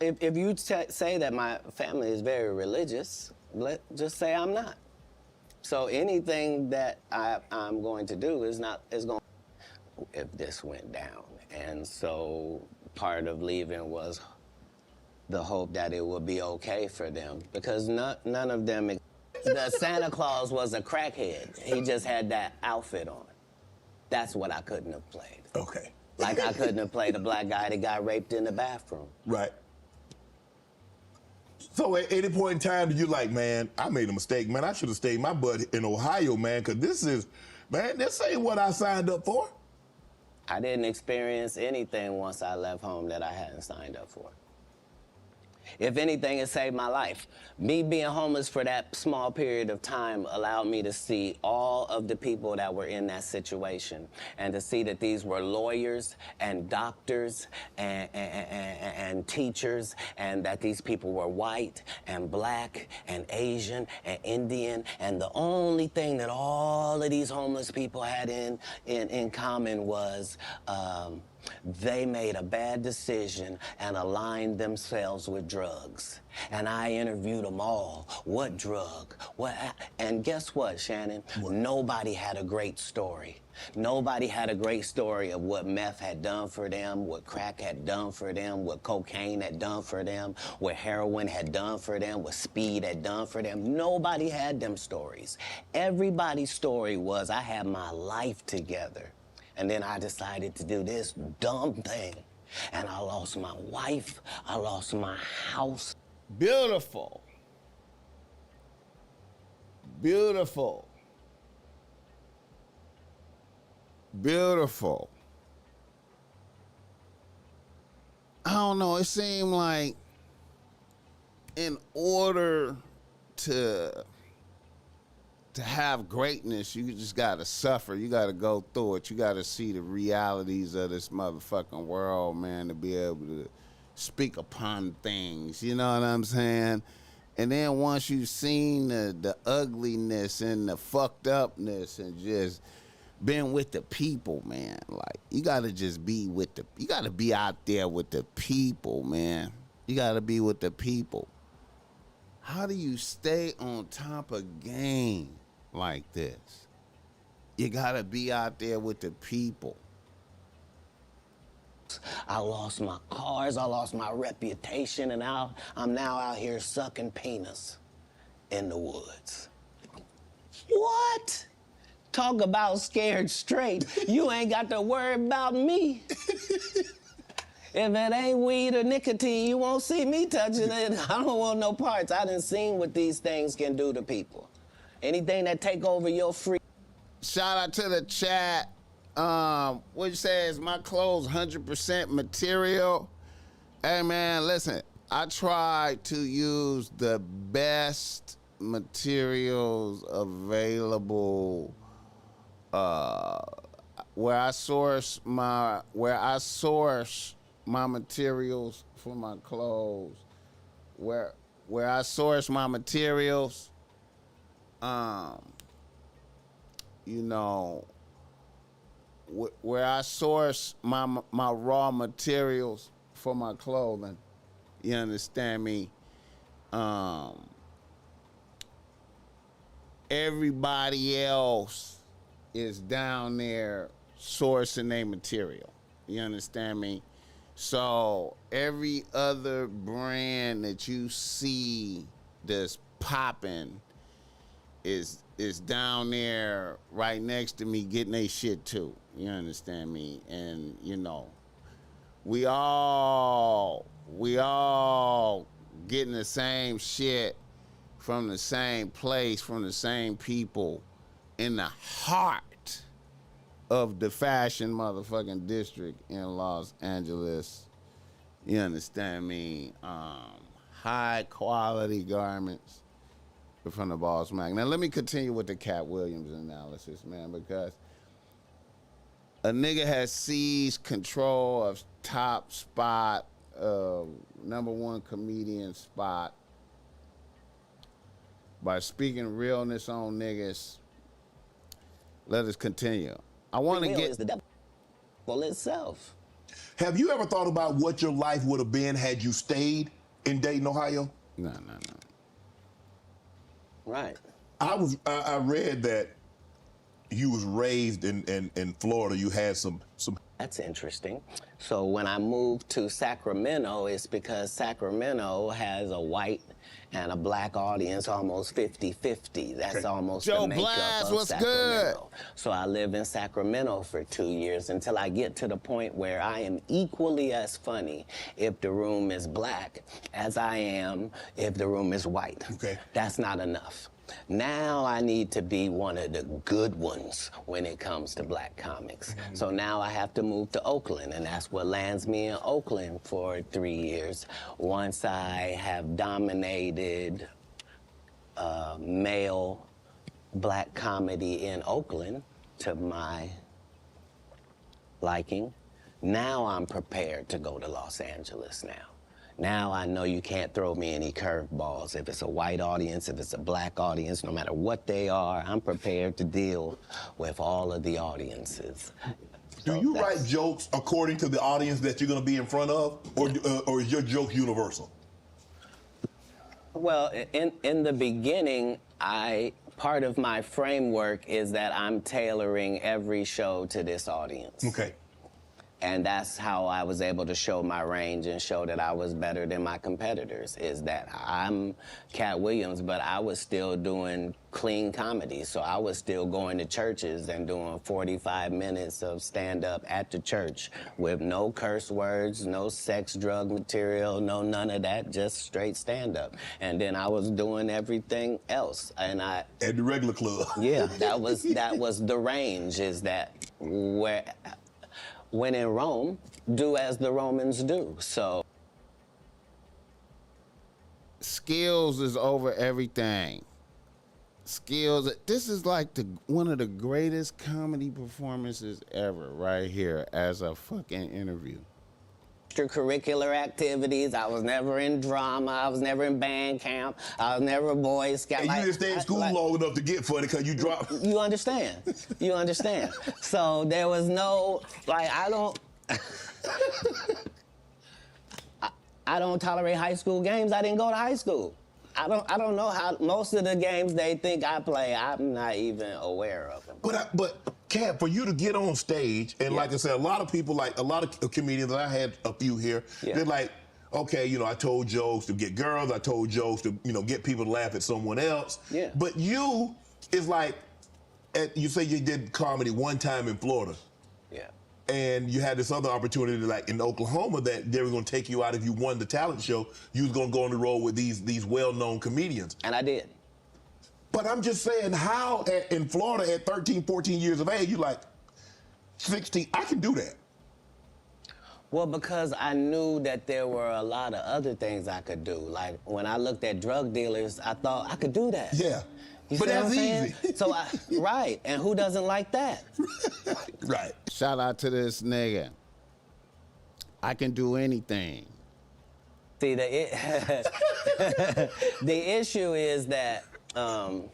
If you say that my family is very religious, just say I'm not. So anything that I'm going to do is going if this went down. And so part of leaving was the hope that it would be okay for them because none of them. The Santa Claus was a crackhead. He just had that outfit on. That's what I couldn't have played. Okay. Like I couldn't have played a black guy that got raped in the bathroom. Right. So at any point in time, did you like, man, I made a mistake, man. I should have stayed my butt in Ohio, man, because this ain't what I signed up for. I didn't experience anything once I left home that I hadn't signed up for. If anything, it saved my life. Me being homeless for that small period of time allowed me to see all of the people that were in that situation and to see that these were lawyers and doctors and teachers and that these people were white and black and Asian and Indian. And the only thing that all of these homeless people had in common was They made a bad decision and aligned themselves with drugs. And I interviewed them all. What drug? What? And guess what, Shannon? What? Nobody had a great story. Nobody had a great story of what meth had done for them, what crack had done for them, what cocaine had done for them, what heroin had done for them, what speed had done for them. Nobody had them stories. Everybody's story was, I had my life together. And then I decided to do this dumb thing. And I lost my wife, I lost my house. Beautiful. Beautiful. Beautiful. I don't know, it seemed like in order to have greatness, you just gotta suffer. You gotta go through it. You gotta see the realities of this motherfucking world, man, to be able to speak upon things. You know what I'm saying? And then once you've seen the ugliness and the fucked upness and just been with the people, man, like you gotta just be with you gotta be out there with the people, man. You gotta be with the people. How do you stay on top of game like this? You gotta be out there with the people. I lost my cars, I lost my reputation, and I'm now out here sucking penis in the woods. What? Talk about scared straight. You ain't got to worry about me. If it ain't weed or nicotine, you won't see me touching it. I don't want no parts. I done seen what these things can do to people. Anything that take over your free. Shout out to the chat. What you say is my clothes 100% material? Hey man, listen, I try to use the best materials available where I source my materials for my clothes, where I source my materials, you know, where I source my raw materials for my clothing, you understand me? Everybody else is down there sourcing their material. You understand me? So every other brand that you see that's popping is down there right next to me getting their shit too. You understand me? And you know, we all getting the same shit from the same place, from the same people in the heart of the fashion motherfucking district in Los Angeles. You understand me? High quality garments from the Bossmack. Now let me continue with the Katt Williams analysis, man, because a nigga has seized control of top spot, #1 comedian spot by speaking realness on niggas. Let us continue. I want to get is the devil itself. Have you ever thought about what your life would have been had you stayed in Dayton, Ohio? No. Right. I read that you was raised in Florida. You had some. That's interesting. So when I moved to Sacramento, it's because Sacramento has a white and a black audience almost 50-50. That's almost Joe the makeup Blast, of what's Sacramento. So I lived in Sacramento for 2 years until I get to the point where I am equally as funny if the room is black as I am if the room is white. Okay. That's not enough. Now I need to be one of the good ones when it comes to black comics. Mm-hmm. So now I have to move to Oakland, and that's what lands me in Oakland for 3 years. Once I have dominated male black comedy in Oakland to my liking, now I'm prepared to go to Los Angeles now. Now I know you can't throw me any curveballs. If it's a white audience, if it's a black audience, no matter what they are, I'm prepared to deal with all of the audiences. Do you write jokes according to the audience that you're going to be in front of, or is your joke universal? Well, in the beginning, part of my framework is that I'm tailoring every show to this audience. Okay. And that's how I was able to show my range and show that I was better than my competitors, is that I'm Katt Williams, but I was still doing clean comedy. So I was still going to churches and doing 45 minutes of stand-up at the church with no curse words, no sex, drug material, no none of that, just straight stand-up. And then I was doing everything else. And at the regular club. Yeah, that was the range, is that when in Rome, do as the Romans do. So skills is over everything. Skills. This is like one of the greatest comedy performances ever, right here, as a fucking interview. Extracurricular activities. I was never in drama. I was never in band camp. I was never a Boy Scout. And you didn't stay in school long enough to get funny because you dropped. You understand? You understand? So there was no, I don't tolerate high school games. I didn't go to high school. I don't know how most of the games they think I play, I'm not even aware of them. But Katt, for you to get on stage, and like I said, a lot of people, like a lot of comedians, I had a few here, they're like, okay, I told jokes to get girls, I told jokes to, get people to laugh at someone else. Yeah. But you is like, you say you did comedy one time in Florida. Yeah. And you had this other opportunity, like in Oklahoma, that they were going to take you out if you won the talent show. You was going to go on the road with these well-known comedians. And I did. But I'm just saying, how in Florida at 13, 14 years of age, you like, 16, I can do that. Well, because I knew that there were a lot of other things I could do. Like, when I looked at drug dealers, I thought I could do that. Yeah. You but see that's what I'm saying? easy. So, right, and who doesn't like that? Right. Shout out to this nigga. I can do anything. See, the issue is that all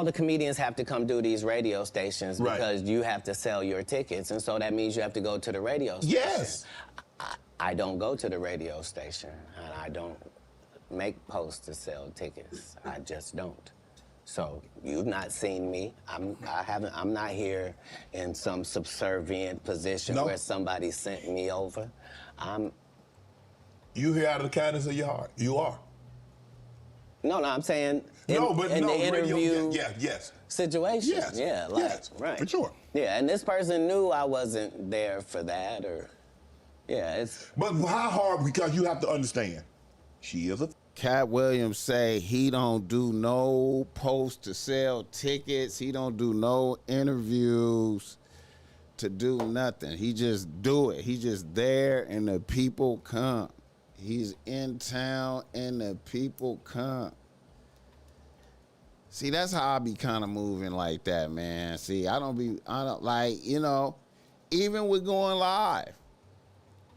the comedians have to come do these radio stations because you have to sell your tickets, and so that means you have to go to the radio station. Yes. I don't go to the radio station, and I don't make posts to sell tickets. I just don't. So you've not seen me. I'm not here in some subservient position where somebody sent me over. You here out of the kindness of your heart. You are. No, I'm saying in the interview situation. Yes. Yeah, right. For sure. Yeah, and this person knew I wasn't there for that, or it's. But how hard? Because you have to understand, she is a. Katt Williams say he don't do no posts to sell tickets. He don't do no interviews to do nothing. He just do it. He just there and the people come. He's in town and the people come. See, that's how I be kind of moving like that, man. See, I don't like, even with going live.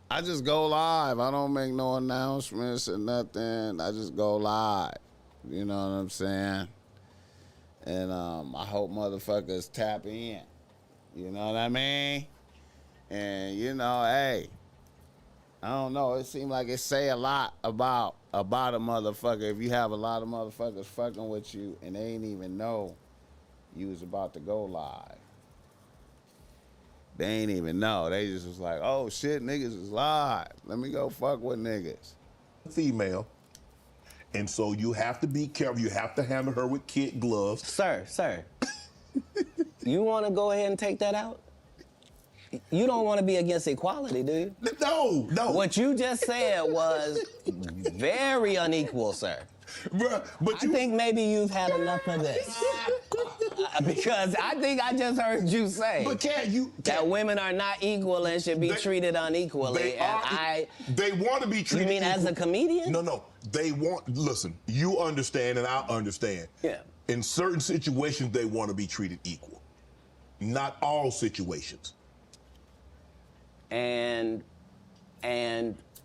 I just go live. I don't make no announcements or nothing. I just go live. You know what I'm saying? And I hope motherfuckers tap in. You know what I mean? And, hey, I don't know. It seems like it say a lot about a motherfucker. If you have a lot of motherfuckers fucking with you and they ain't even know you was about to go live. They ain't even know. They just was like, oh shit, niggas is live. Let me go fuck with niggas. Female. And so you have to be careful. You have to handle her with kid gloves. Sir. You want to go ahead and take that out? You don't want to be against equality, do you? No. What you just said was very unequal, sir. Bruh, but I think maybe you've had enough of this. Because I think I just heard you say that women are not equal and should be treated unequally. They want to be treated. You mean equal. as a comedian? No. Listen, you understand and I understand. Yeah. In certain situations, they want to be treated equal. Not all situations. And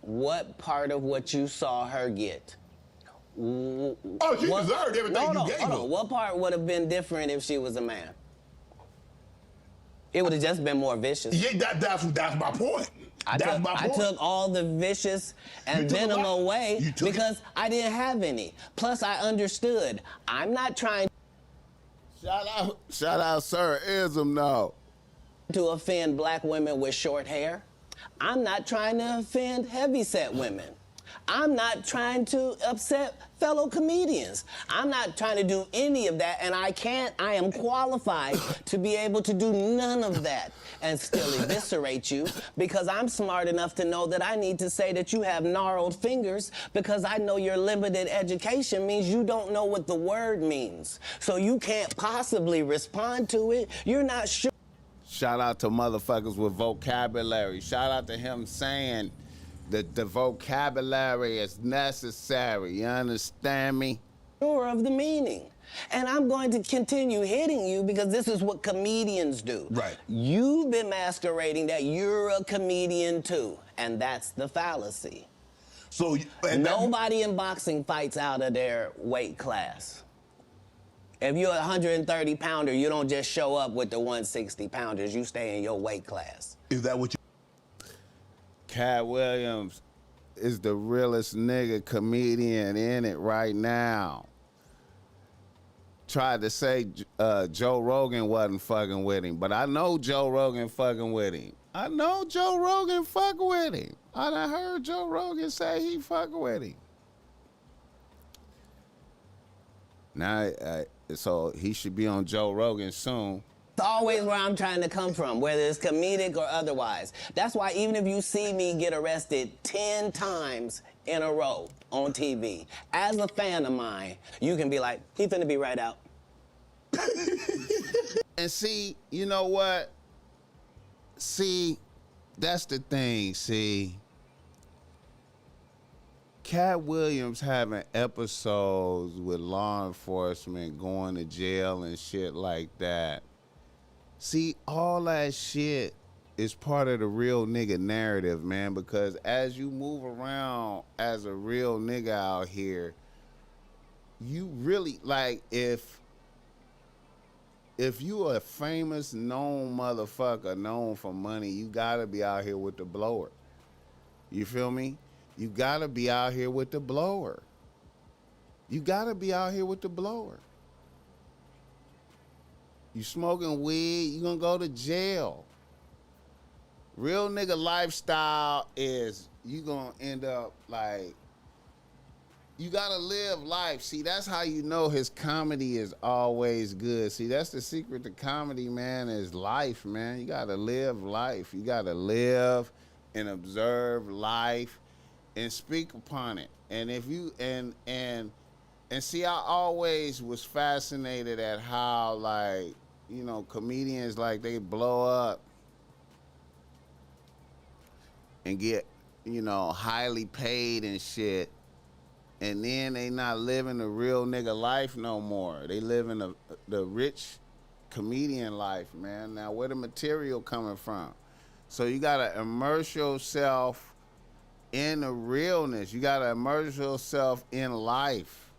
what part of what you saw her get? She deserved everything you gave her. What part would have been different if she was a man? It would have just been more vicious. Yeah, that's my point. I took all the vicious and venom away because I didn't have any. Plus, I understood. I'm not trying Shout out, Sir Ism, no. to offend black women with short hair. I'm not trying to offend heavyset women. I'm not trying to upset fellow comedians. I'm not trying to do any of that, and I am qualified to be able to do none of that and still eviscerate you because I'm smart enough to know that I need to say that you have gnarled fingers because I know your limited education means you don't know what the word means. So you can't possibly respond to it. You're not sure. Shout out to motherfuckers with vocabulary. Shout out to him saying that the vocabulary is necessary. You understand me? Sure of the meaning. And I'm going to continue hitting you because this is what comedians do. Right. You've been masquerading that you're a comedian too, and that's the fallacy. So nobody in boxing fights out of their weight class. If you're a 130 pounder, you don't just show up with the 160 pounders. You stay in your weight class. Is that what you? Katt Williams is the realest nigga comedian in it right now. Tried to say Joe Rogan wasn't fucking with him, but I know Joe Rogan fucking with him. I know Joe Rogan fucking with him. I done heard Joe Rogan say he fucking with him. Now, so he should be on Joe Rogan soon. It's always where I'm trying to come from, whether it's comedic or otherwise. That's why even if you see me get arrested 10 times in a row on TV, as a fan of mine, you can be like, he finna be right out. And see, you know what? See, that's the thing, see. Katt Williams having episodes with law enforcement going to jail and shit like that. See, all that shit is part of the real nigga narrative, man, because as you move around as a real nigga out here, you really, like, if you a famous, known motherfucker, known for money, you gotta be out here with the blower. You feel me? You gotta be out here with the blower. You gotta be out here with the blower. You smoking weed, you gonna go to jail. Real nigga lifestyle is you gonna end up like, you gotta live life. See, that's how you know his comedy is always good. See, that's the secret to comedy, man, is life, man. You gotta live life. You gotta live and observe life and speak upon it. And if you, and see, I always was fascinated at how, like, you know, comedians, like, they blow up and get, you know, highly paid and shit, and then they not living the real nigga life no more. They living the rich comedian life, man. Now, where the material coming from? So you gotta immerse yourself in the realness. You gotta immerse yourself in life.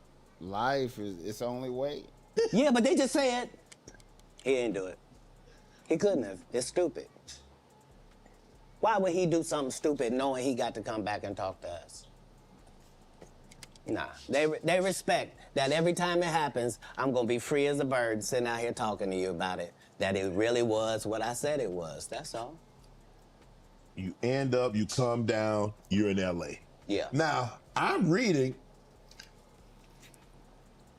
Life is its only way. Yeah, but they just said he didn't do it. He couldn't have. It's stupid. Why would he do something stupid knowing he got to come back and talk to us? Nah, they respect that every time it happens, I'm gonna be free as a bird sitting out here talking to you about it. That it really was what I said it was. That's all. You end up, you come down, you're in LA. Yeah. Now, I'm reading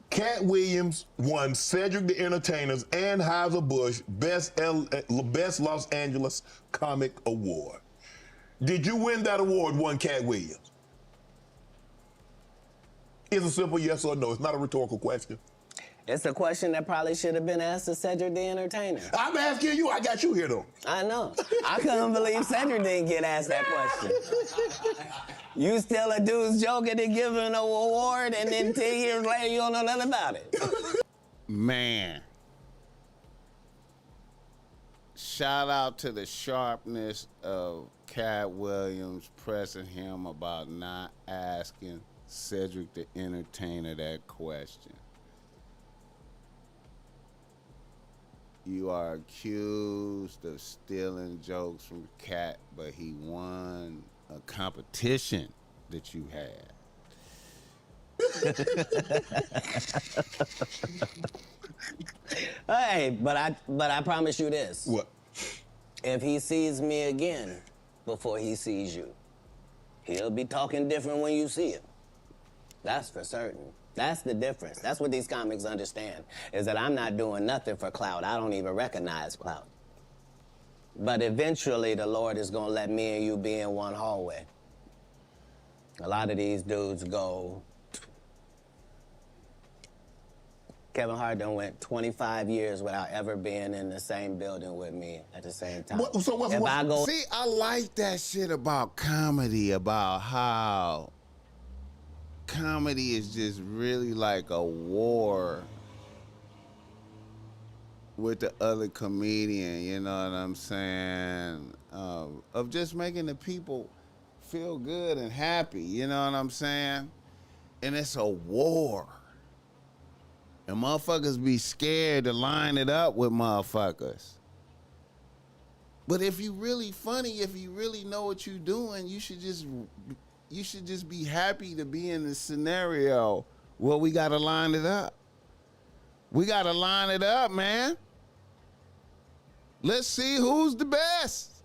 Katt Williams won Cedric the Entertainer's and Anheuser-Busch Best Los Angeles Comic Award. Did you win that award, won Katt Williams? It's a simple yes or no. It's not a rhetorical question. It's a question that probably should have been asked to Cedric the Entertainer. I'm asking you. I got you here, though. I know. I couldn't believe Cedric didn't get asked that question. You still a dude's joking and giving an award, and then 10 years later, you don't know nothing about it. Man. Shout out to the sharpness of Katt Williams pressing him about not asking Cedric the Entertainer that question. You are accused of stealing jokes from Katt, but he won a competition that you had. Hey, but I promise you this. What? If he sees me again before he sees you, he'll be talking different when you see him. That's for certain. That's the difference. That's what these comics understand, is that I'm not doing nothing for clout. I don't even recognize clout. But eventually the Lord is gonna let me and you be in one hallway. A lot of these dudes go, Kevin Hart done went 25 years without ever being in the same building with me at the same time. See, I like that shit about comedy, about how comedy is just really like a war with the other comedian, you know what I'm saying? Of just making the people feel good and happy, you know what I'm saying? And it's a war. And motherfuckers be scared to line it up with motherfuckers. But if you really funny, if you really know what you're doing, you should just be happy to be in the scenario where we gotta line it up. We gotta line it up, man. Let's see who's the best.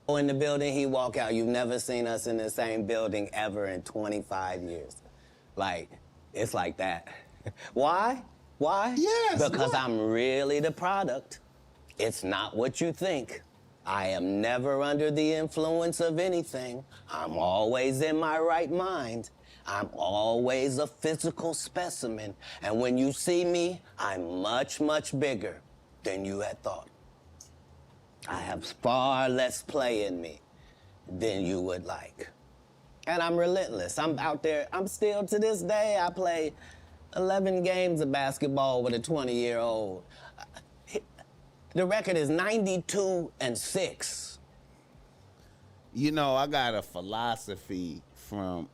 In the building, he walk out. You've never seen us in the same building ever in 25 years. Like, it's like that. Why? Why? Yes. Because I'm really the product. It's not what you think. I am never under the influence of anything. I'm always in my right mind. I'm always a physical specimen. And when you see me, I'm much, much bigger than you had thought. I have far less play in me than you would like. And I'm relentless. I'm out there. I'm still, to this day, I play 11 games of basketball with a 20-year-old. The record is 92-6. You know, I got a philosophy from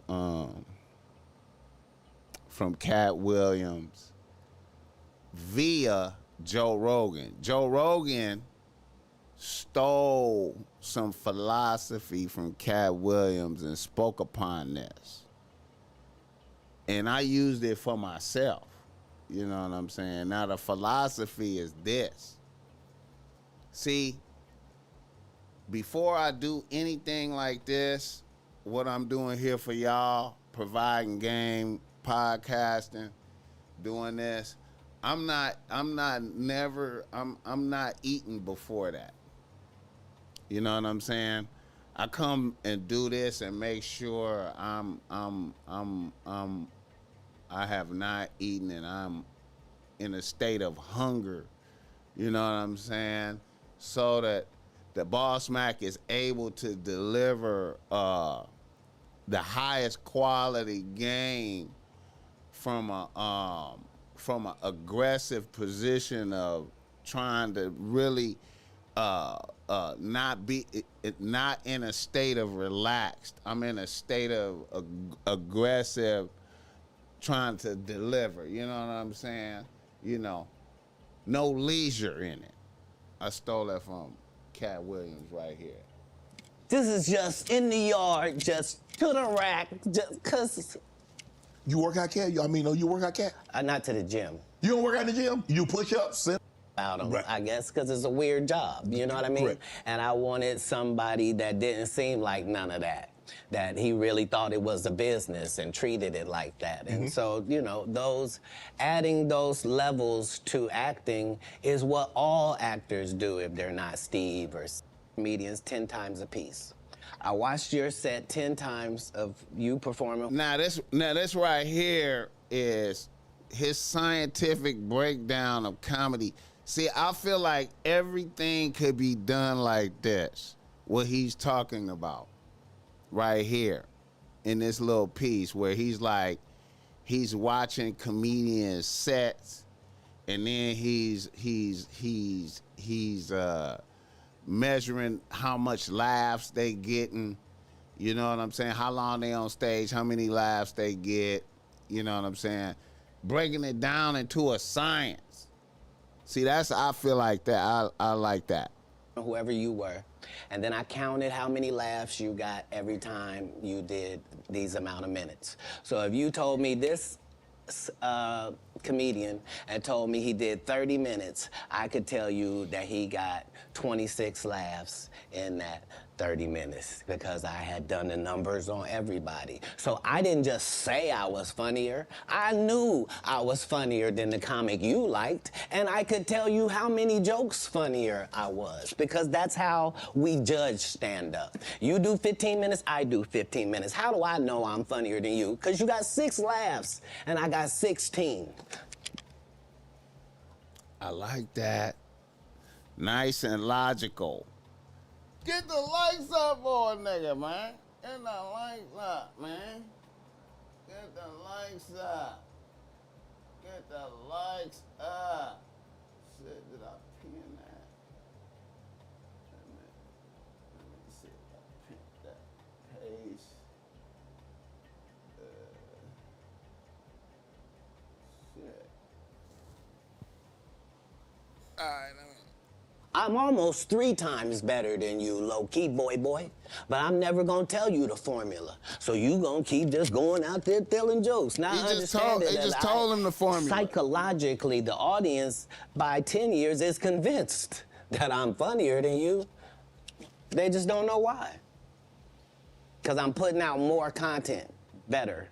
Katt Williams via Joe Rogan. Joe Rogan stole some philosophy from Katt Williams and spoke upon this. And I used it for myself. You know what I'm saying? Now the philosophy is this. See, before I do anything like this, what I'm doing here for y'all, providing game, podcasting, doing this, I'm not eating before that. You know what I'm saying? I come and do this and make sure I have not eaten and I'm in a state of hunger. You know what I'm saying? So that the Bossmack is able to deliver the highest quality game from a aggressive position of trying to really not in a state of relaxed. I'm in a state of aggressive, trying to deliver. You know what I'm saying? You know, no leisure in it. I stole that from Katt Williams right here. This is just in the yard, just to the rack, just cause. You work out, Katt? You work out, Katt? Not to the gym. You don't work out in the gym? You push ups, sit About him, right. I guess, because it's a weird job, you know what I mean? Correct. And I wanted somebody that didn't seem like none of that he really thought it was a business and treated it like that. And so, you know, adding those levels to acting is what all actors do if they're not Steve or comedians 10 times a piece. I watched your set 10 times of you performing. Now this right here is his scientific breakdown of comedy. See, I feel like everything could be done like this, what he's talking about right here in this little piece where he's watching comedians sets and then he's measuring how much laughs they getting, you know what I'm saying? How long they on stage, how many laughs they get, you know what I'm saying? Breaking it down into a science. See, I feel like that. I like that. Whoever you were. And then I counted how many laughs you got every time you did these amount of minutes. So if you told me this comedian and told me he did 30 minutes, I could tell you that he got 26 laughs in that 30 minutes because I had done the numbers on everybody. So I didn't just say I was funnier. I knew I was funnier than the comic you liked, and I could tell you how many jokes funnier I was because that's how we judge stand-up. You do 15 minutes, I do 15 minutes. How do I know I'm funnier than you? Because you got 6 laughs, and I got 16. I like that. Nice and logical. Get the likes up for a nigga, man. Get the likes up, man. Get the likes up. Get the likes up. Shit, did I pin that? Let me see if I pinned that page. Shit. All right, let me. I'm almost 3 times better than you, low-key, boy. But I'm never gonna tell you the formula. So you gonna keep just going out there telling jokes. Now He just told him the formula. Psychologically, the audience, by 10 years, is convinced that I'm funnier than you. They just don't know why. Because I'm putting out more content, better.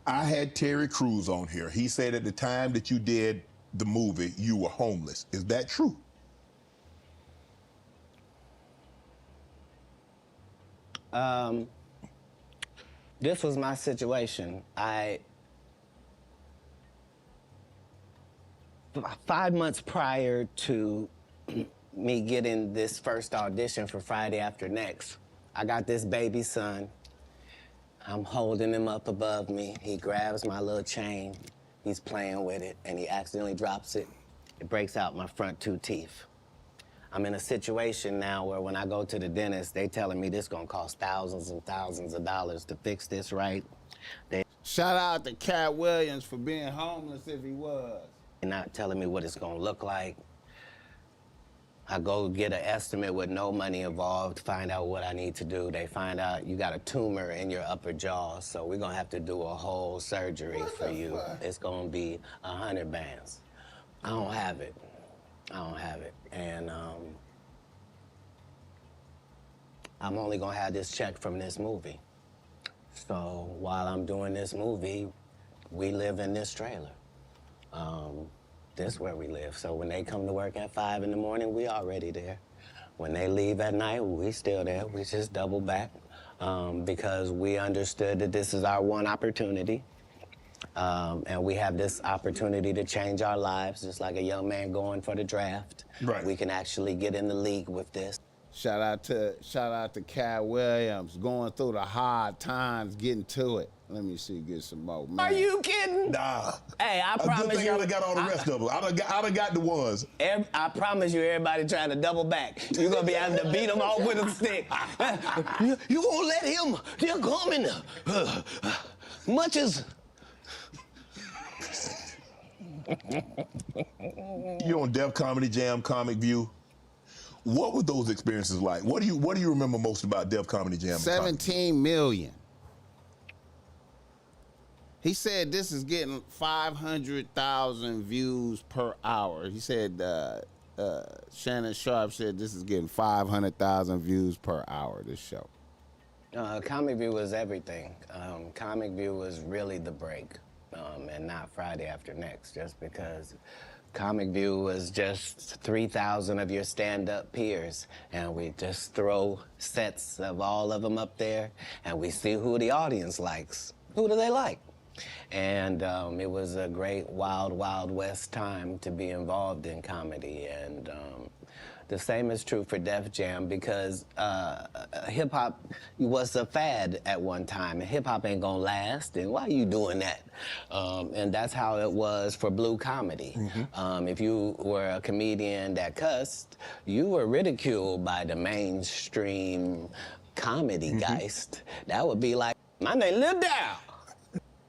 I had Terry Crews on here. He said at the time that you did the movie, you were homeless. Is that true? This was my situation. 5 months prior to me getting this first audition for Friday After Next, I got this baby son. I'm holding him up above me. He grabs my little chain. He's playing with it, and he accidentally drops it. It breaks out my front 2 teeth. I'm in a situation now where when I go to the dentist, they telling me this gonna cost thousands and thousands of dollars to fix this right. Shout out to Katt Williams for being homeless if he was. They're not telling me what it's gonna look like. I go get an estimate with no money involved, find out what I need to do. They find out you got a tumor in your upper jaw, so we're gonna have to do a whole surgery for you. It's gonna be 100 bands. I don't have it. And I'm only gonna have this check from this movie. So while I'm doing this movie, we live in this trailer. This is where we live. So when they come to work at 5 in the morning, we already there. When they leave at night, we still there. We just double back because we understood that this is our one opportunity. And we have this opportunity to change our lives, just like a young man going for the draft. Right. We can actually get in the league with this. Shout out to Katt Williams going through the hard times, getting to it. Let me see, get some more. Man. Are you kidding? Nah. Hey, I Good promise thing you. I done got all the rest of them. I done got the ones. I promise you, everybody trying to double back. You're gonna be having to beat them off with a stick. You won't let him. They're coming. Much as. You're on Def Comedy Jam, Comic View. What were those experiences like? What do you remember most about Def Comedy Jam? 17 million. He said this is getting 500,000 views per hour. He said Shannon Sharp said this is getting 500,000 views per hour, this show. Comic View was everything. Comic View was really the break, and not Friday After Next, just because Comic View was just 3,000 of your stand-up peers, and we just throw sets of all of them up there, and we see who the audience likes. Who do they like? And it was a great wild, wild west time to be involved in comedy, and the same is true for Def Jam because hip-hop was a fad at one time, and hip-hop ain't gonna last, and why are you doing that? And that's how it was for blue comedy. Mm-hmm. If you were a comedian that cussed, you were ridiculed by the mainstream comedy geist. That would be like, my name Lil Dow.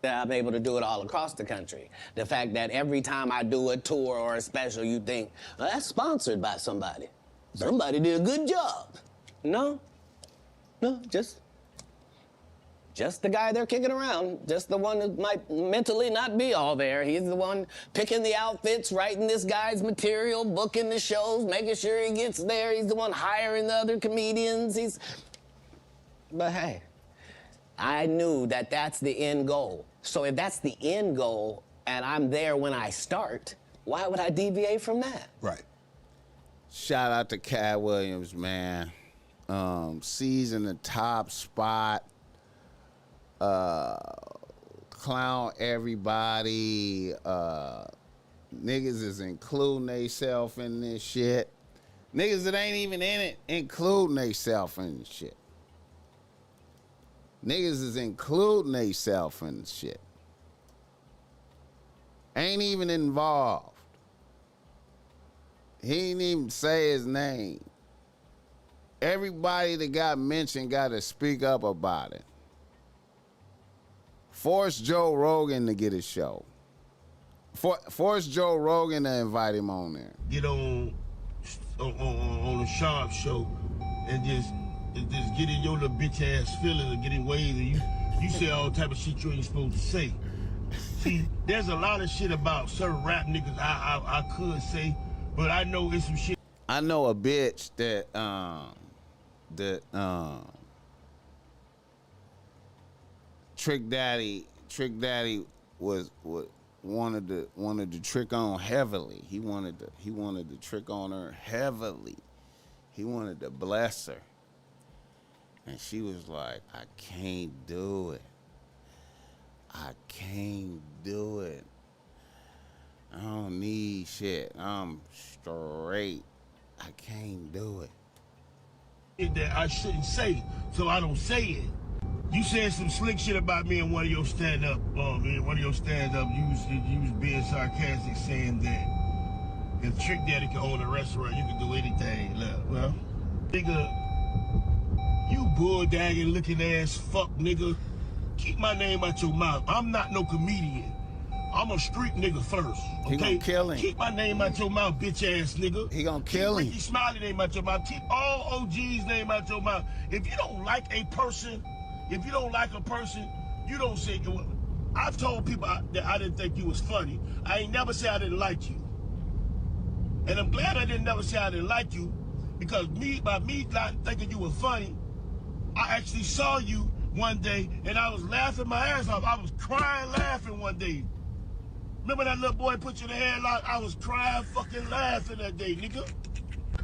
that I'm able to do it all across the country. The fact that every time I do a tour or a special, you think, well, that's sponsored by somebody. Somebody did a good job. No, just the guy there kicking around, just the one that might mentally not be all there. He's the one picking the outfits, writing this guy's material, booking the shows, making sure he gets there. He's the one hiring the other comedians. But hey, I knew that that's the end goal. So if that's the end goal and I'm there when I start, why would I deviate from that? Right. Shout out to Katt Williams, man. Season the top spot. Clown everybody. Niggas is including theyself in this shit. Niggas that ain't even in it including theyself in this shit. Niggas is including theyself in the shit. Ain't even involved. He ain't even say his name. Everybody that got mentioned got to speak up about it. Force Joe Rogan to get his show. Force Joe Rogan to invite him on there. Get on a Sharp show and just get in your little bitch ass feelings and get in ways and you say all type of shit you ain't supposed to say. See, there's a lot of shit about certain rap niggas I could say, but I know it's some shit. I know a bitch that Trick Daddy was wanted to trick on heavily. He wanted to trick on her heavily. He wanted to bless her. And she was like, I can't do it. I can't do it. I don't need shit. I'm straight. I can't do it. That I shouldn't say, so I don't say it. You said some slick shit about me in one of your stand-up, you was being sarcastic, saying that if Trick Daddy can own a restaurant, you can do anything. Look, well, nigga, you bulldagging looking ass fuck nigga, keep my name out your mouth. I'm not no comedian. I'm a street nigga first. Okay? He gonna kill him. Keep my name out your mouth, bitch ass nigga. He gonna kill him. Keep Ricky Smiley name out your mouth. Keep all OG's name out your mouth. If you don't like a person, you don't say it. I've told people that I didn't think you was funny. I ain't never say I didn't like you. And I'm glad I didn't never say I didn't like you, because by me not thinking you were funny, I actually saw you one day and I was laughing my ass off. I was crying laughing one day. Remember that little boy put you in the headlock? I was crying fucking laughing that day, nigga.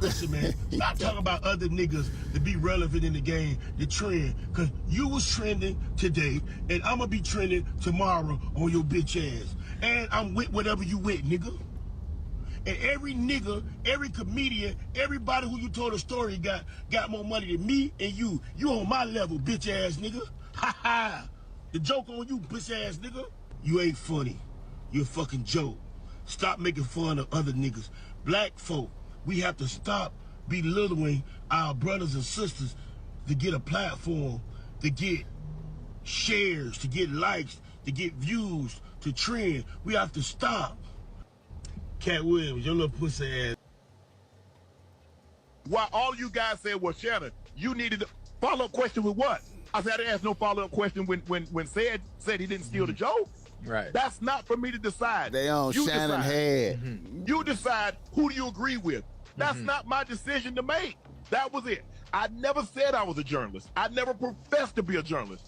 Listen, man, stop talking about other niggas to be relevant in the game, the trend. Because you was trending today, and I'm going to be trending tomorrow on your bitch ass. And I'm with whatever you with, nigga. And every nigga, every comedian, everybody who you told a story got more money than me and you. You on my level, bitch ass nigga. Ha ha. The joke on you, bitch ass nigga. You ain't funny. You're a fucking joke. Stop making fun of other niggas. Black folk, we have to stop belittling our brothers and sisters to get a platform, to get shares, to get likes, to get views, to trend. We have to stop. Katt Williams, your little pussy ass. Why all you guys said was, Shannon, you needed a follow-up question with what? I said I didn't ask no follow-up question when said he didn't steal the joke. Right. That's not for me to decide. They on You Shannon decide. head. You decide who do you agree with. That's not my decision to make. That was it. I never said I was a journalist. I never professed to be a journalist.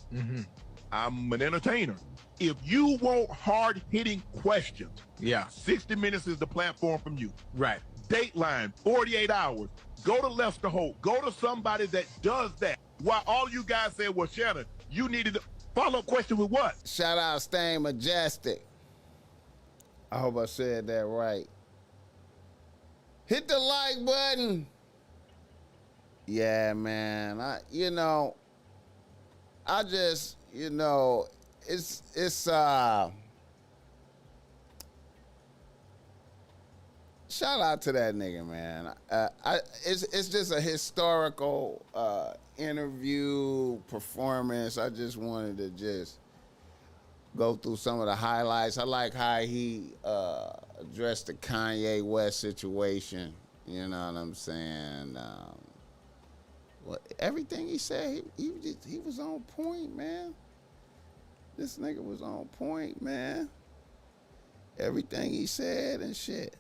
I'm an entertainer. If you want hard-hitting questions, 60 Minutes is the platform from you. Right. Dateline, 48 hours. Go to Lester Holt. Go to somebody that does that. Why all you guys said was, Shannon, you needed a follow-up question with what? Shout out Staying Majestic. I hope I said that right. Hit the like button. Yeah, man. It's shout out to that nigga, man. It's just a historical interview performance. I just wanted to go through some of the highlights. I like how he addressed the Kanye West situation. You know what I'm saying? Everything he said, he was on point, man. This nigga was on point, man. Everything he said and shit.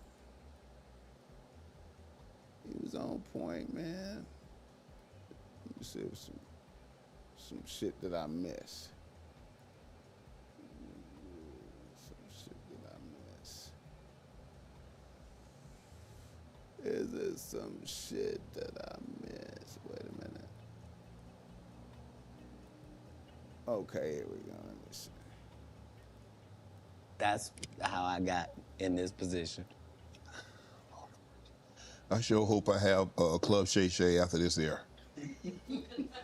He was on point, man. Let me see if some shit that I missed. Is there some shit that I missed? Wait a minute. Okay, here we go. Let me see. That's how I got in this position. I sure hope I have Club Shay Shay after this air.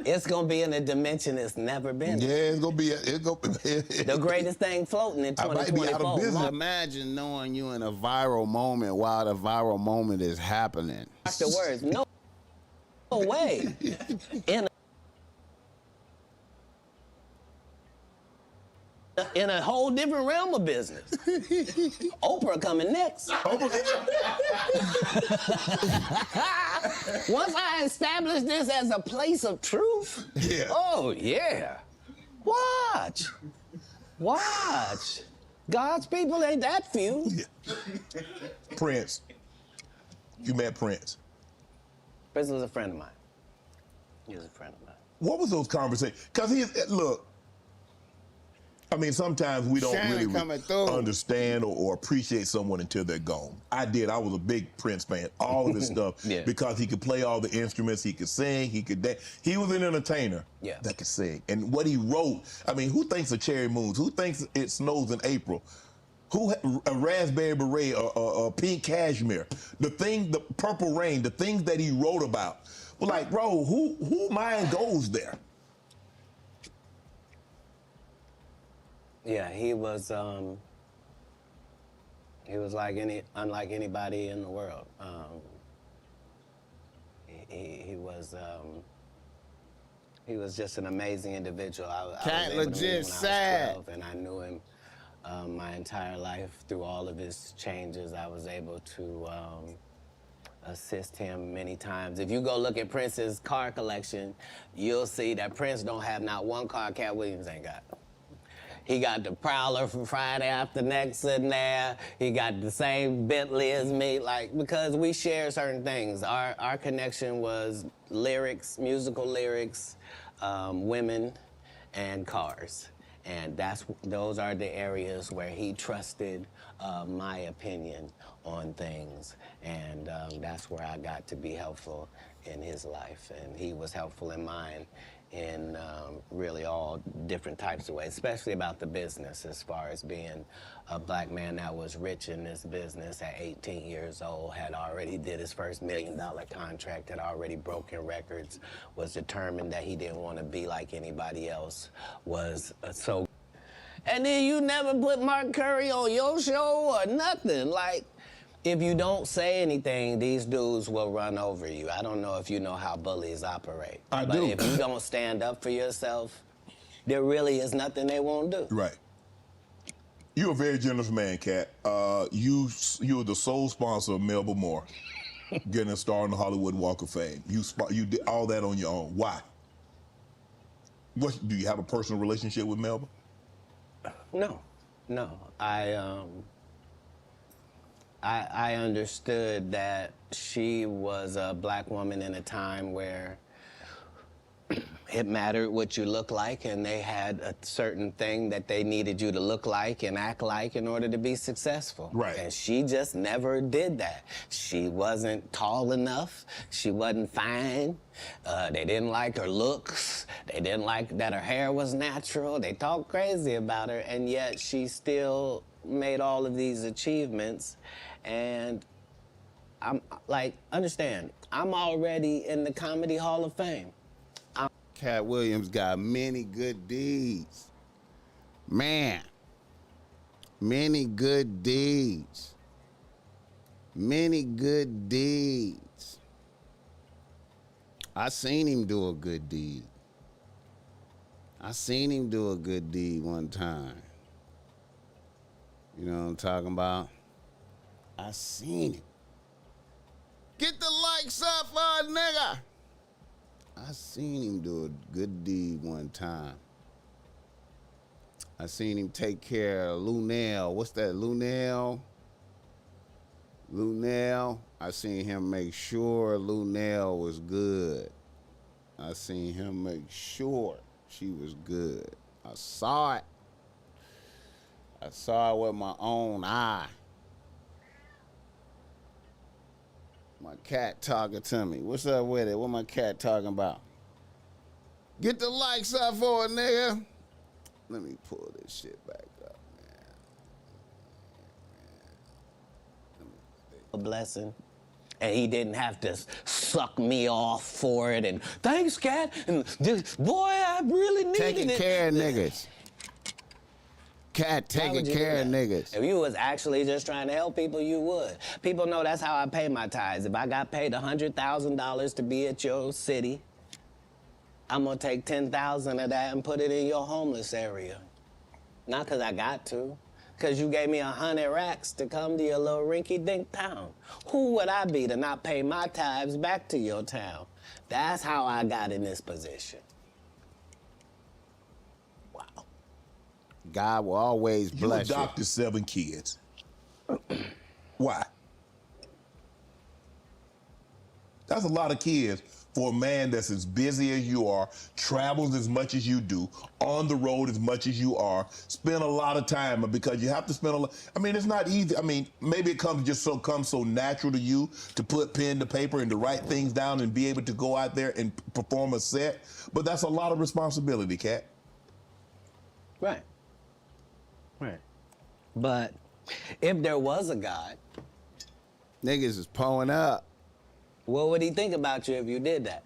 It's gonna be in a dimension it's never been. Yeah, it's gonna be. The greatest thing floating in I might be out of 2024. business. Imagine knowing you in a viral moment while the viral moment is happening. Afterwards, no way. In a whole different realm of business. Oprah coming next. Once I establish this as a place of truth, Yeah. oh yeah. Watch. God's people ain't that few. Prince. You met Prince. Prince was a friend of mine. He was a friend of mine. What was those conversations? Because look, I mean, sometimes we don't Shannon really coming through. understand or appreciate someone until they're gone. I did. I was a big Prince fan. All of his stuff. Yeah. Because he could play all the instruments. He could sing. He could dance. He was an entertainer that could sing. And what he wrote, I mean, who thinks of Cherry Moons? Who thinks it snows in April? Who a raspberry beret or pink cashmere? The purple rain, the things that he wrote about. Well, like, bro, who mind goes there? Yeah, he was unlike anybody in the world. He was just an amazing individual. I was Katt able to meet him when I legit was sad. 12, and I knew him my entire life through all of his changes. I was able to assist him many times. If you go look at Prince's car collection, you'll see that Prince don't have not one car Katt Williams ain't got. He got the Prowler from Friday After Next in there. He got the same Bentley as me, because we share certain things. Our connection was lyrics, musical lyrics, women, and cars. And those are the areas where he trusted my opinion on things. And that's where I got to be helpful in his life. And he was helpful in mine in really all different types of ways, especially about the business, as far as being a black man that was rich in this business at 18 years old, had already did his first $1 million contract, had already broken records, was determined that he didn't want to be like anybody else, was so. And then you never put Mark Curry on your show or nothing. If you don't say anything, these dudes will run over you. I don't know if you know how bullies operate. But if you don't stand up for yourself, there really is nothing they won't do. Right. You're a very generous man, Katt. You were the sole sponsor of Melba Moore getting a star on the Hollywood Walk of Fame. You did all that on your own. Why? Do you have a personal relationship with Melba? No. I understood that she was a black woman in a time where it mattered what you look like, and they had a certain thing that they needed you to look like and act like in order to be successful. Right. And she just never did that. She wasn't tall enough. She wasn't fine. They didn't like her looks. They didn't like that her hair was natural. They talked crazy about her, and yet she still made all of these achievements. And I'm understand, I'm already in the Comedy Hall of Fame. Katt Williams got many good deeds. Man, many good deeds. Many good deeds. I seen him do a good deed. I seen him do a good deed one time. You know what I'm talking about? I seen it. Get the likes up for a nigga. I seen him do a good deed one time. I seen him take care of Lunel. What's that, Lunel? Lunel. I seen him make sure Lunel was good. I seen him make sure she was good. I saw it. I saw it with my own eye. My cat talking to me. What's up with it? What my cat talking about? Get the likes up for it, nigga. Let me pull this shit back up, man. A blessing. And he didn't have to suck me off for it. And thanks, Cat. And this, boy, I really needed it. Taking care of niggas. Cat taking care of niggas. If you was actually just trying to help people, you would. People know that's how I pay my tithes. If I got paid $100,000 to be at your city, I'm gonna take 10,000 of that and put it in your homeless area. Not because I got to, because you gave me 100 racks to come to your little rinky-dink town. Who would I be to not pay my tithes back to your town? That's how I got in this position. Wow. God will always bless you. You adopted 7 kids. Why? That's a lot of kids for a man that's as busy as you are, travels as much as you do, on the road as much as you are, spend a lot of time, because you have to spend a lot. I mean, it's not easy. I mean, maybe it comes so natural to you to put pen to paper and to write things down and be able to go out there and perform a set, but that's a lot of responsibility, Kat. Right. Right. But if there was a God, niggas is pulling up. What would he think about you if you did that?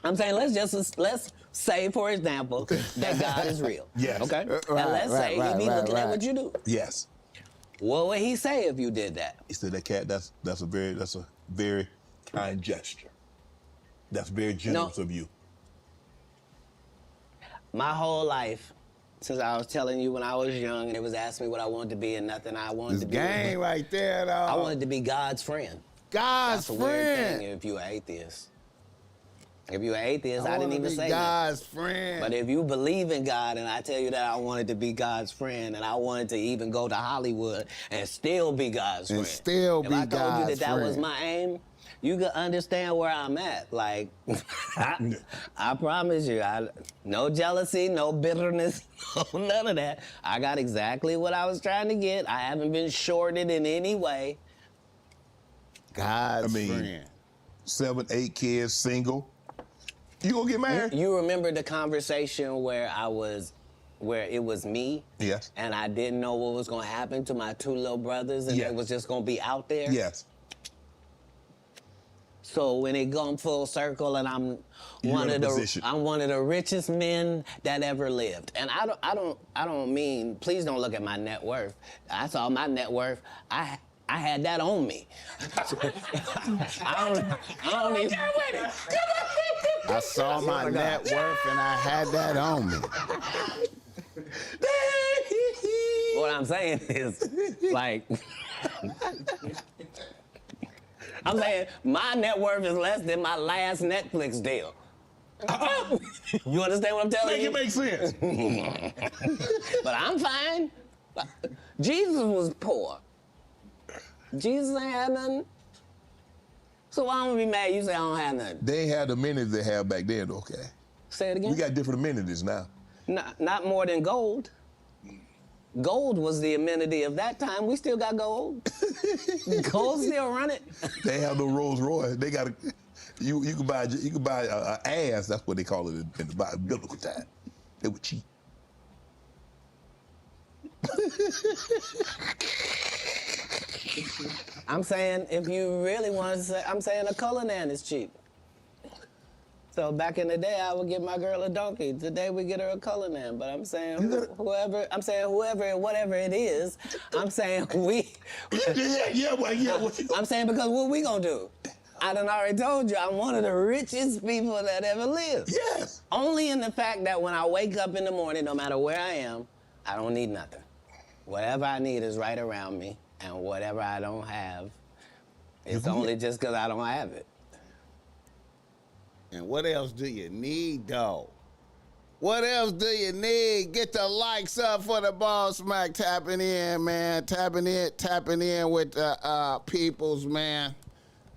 I'm saying let's say, for example, that God is real. Yes. Okay? Right, and let's say he be looking at what you do. Yes. What would he say if you did that? He said, that Cat, that's a very kind gesture. That's very generous of you. My whole life, since I was telling you when I was young and it was asking me what I wanted to be and nothing I wanted to be. Game right there, though. I wanted to be God's friend. God's That's friend. a weird thing if you're an atheist. If you're an atheist, I didn't even say God's that. friend. But if you believe in God and I tell you that I wanted to be God's friend and I wanted to even go to Hollywood and still be God's friend. If I told you that was my aim, you could understand where I'm at. Like, I promise you, no jealousy, no bitterness, none of that. I got exactly what I was trying to get. I haven't been shorted in any way. God's friend. 7, 8 kids, single. You gonna get married? You remember the conversation where it was me? Yes. And I didn't know what was gonna happen to my 2 little brothers and it was just gonna be out there? Yes. So when it gone full circle and I'm one of the richest men that ever lived. And I don't mean, please don't look at my net worth. I saw my net worth. I had that on me. I don't even. I saw my net worth and I had that on me. What I'm saying is, like, I'm saying my net worth is less than my last Netflix deal. You understand what I'm telling you? Make it make sense. But I'm fine. Jesus was poor. Jesus ain't had nothing. So why don't we be mad you say I don't have nothing? They ain't had the amenities they had back then, okay? Say it again? We got different amenities now. Not more than gold. Gold was the amenity of that time. We still got gold. Gold still running. They have no Rolls Royce. They got you can buy an ass. That's what they call it in the biblical time. They were cheap. I'm saying if you really want to say, I'm saying a Cullinan is cheap. So back in the day, I would get my girl a donkey. Today we get her a Cullinan. But I'm saying whoever, whatever it is, I'm saying we. I'm saying because what we gonna do? I done already told you I'm one of the richest people that ever lived. Yes. Only in the fact that when I wake up in the morning, no matter where I am, I don't need nothing. Whatever I need is right around me, and whatever I don't have, it's only just because I don't have it. And what else do you need, though? What else do you need? Get the likes up for the Bossmack tapping in, man. Tapping in with the peoples, man.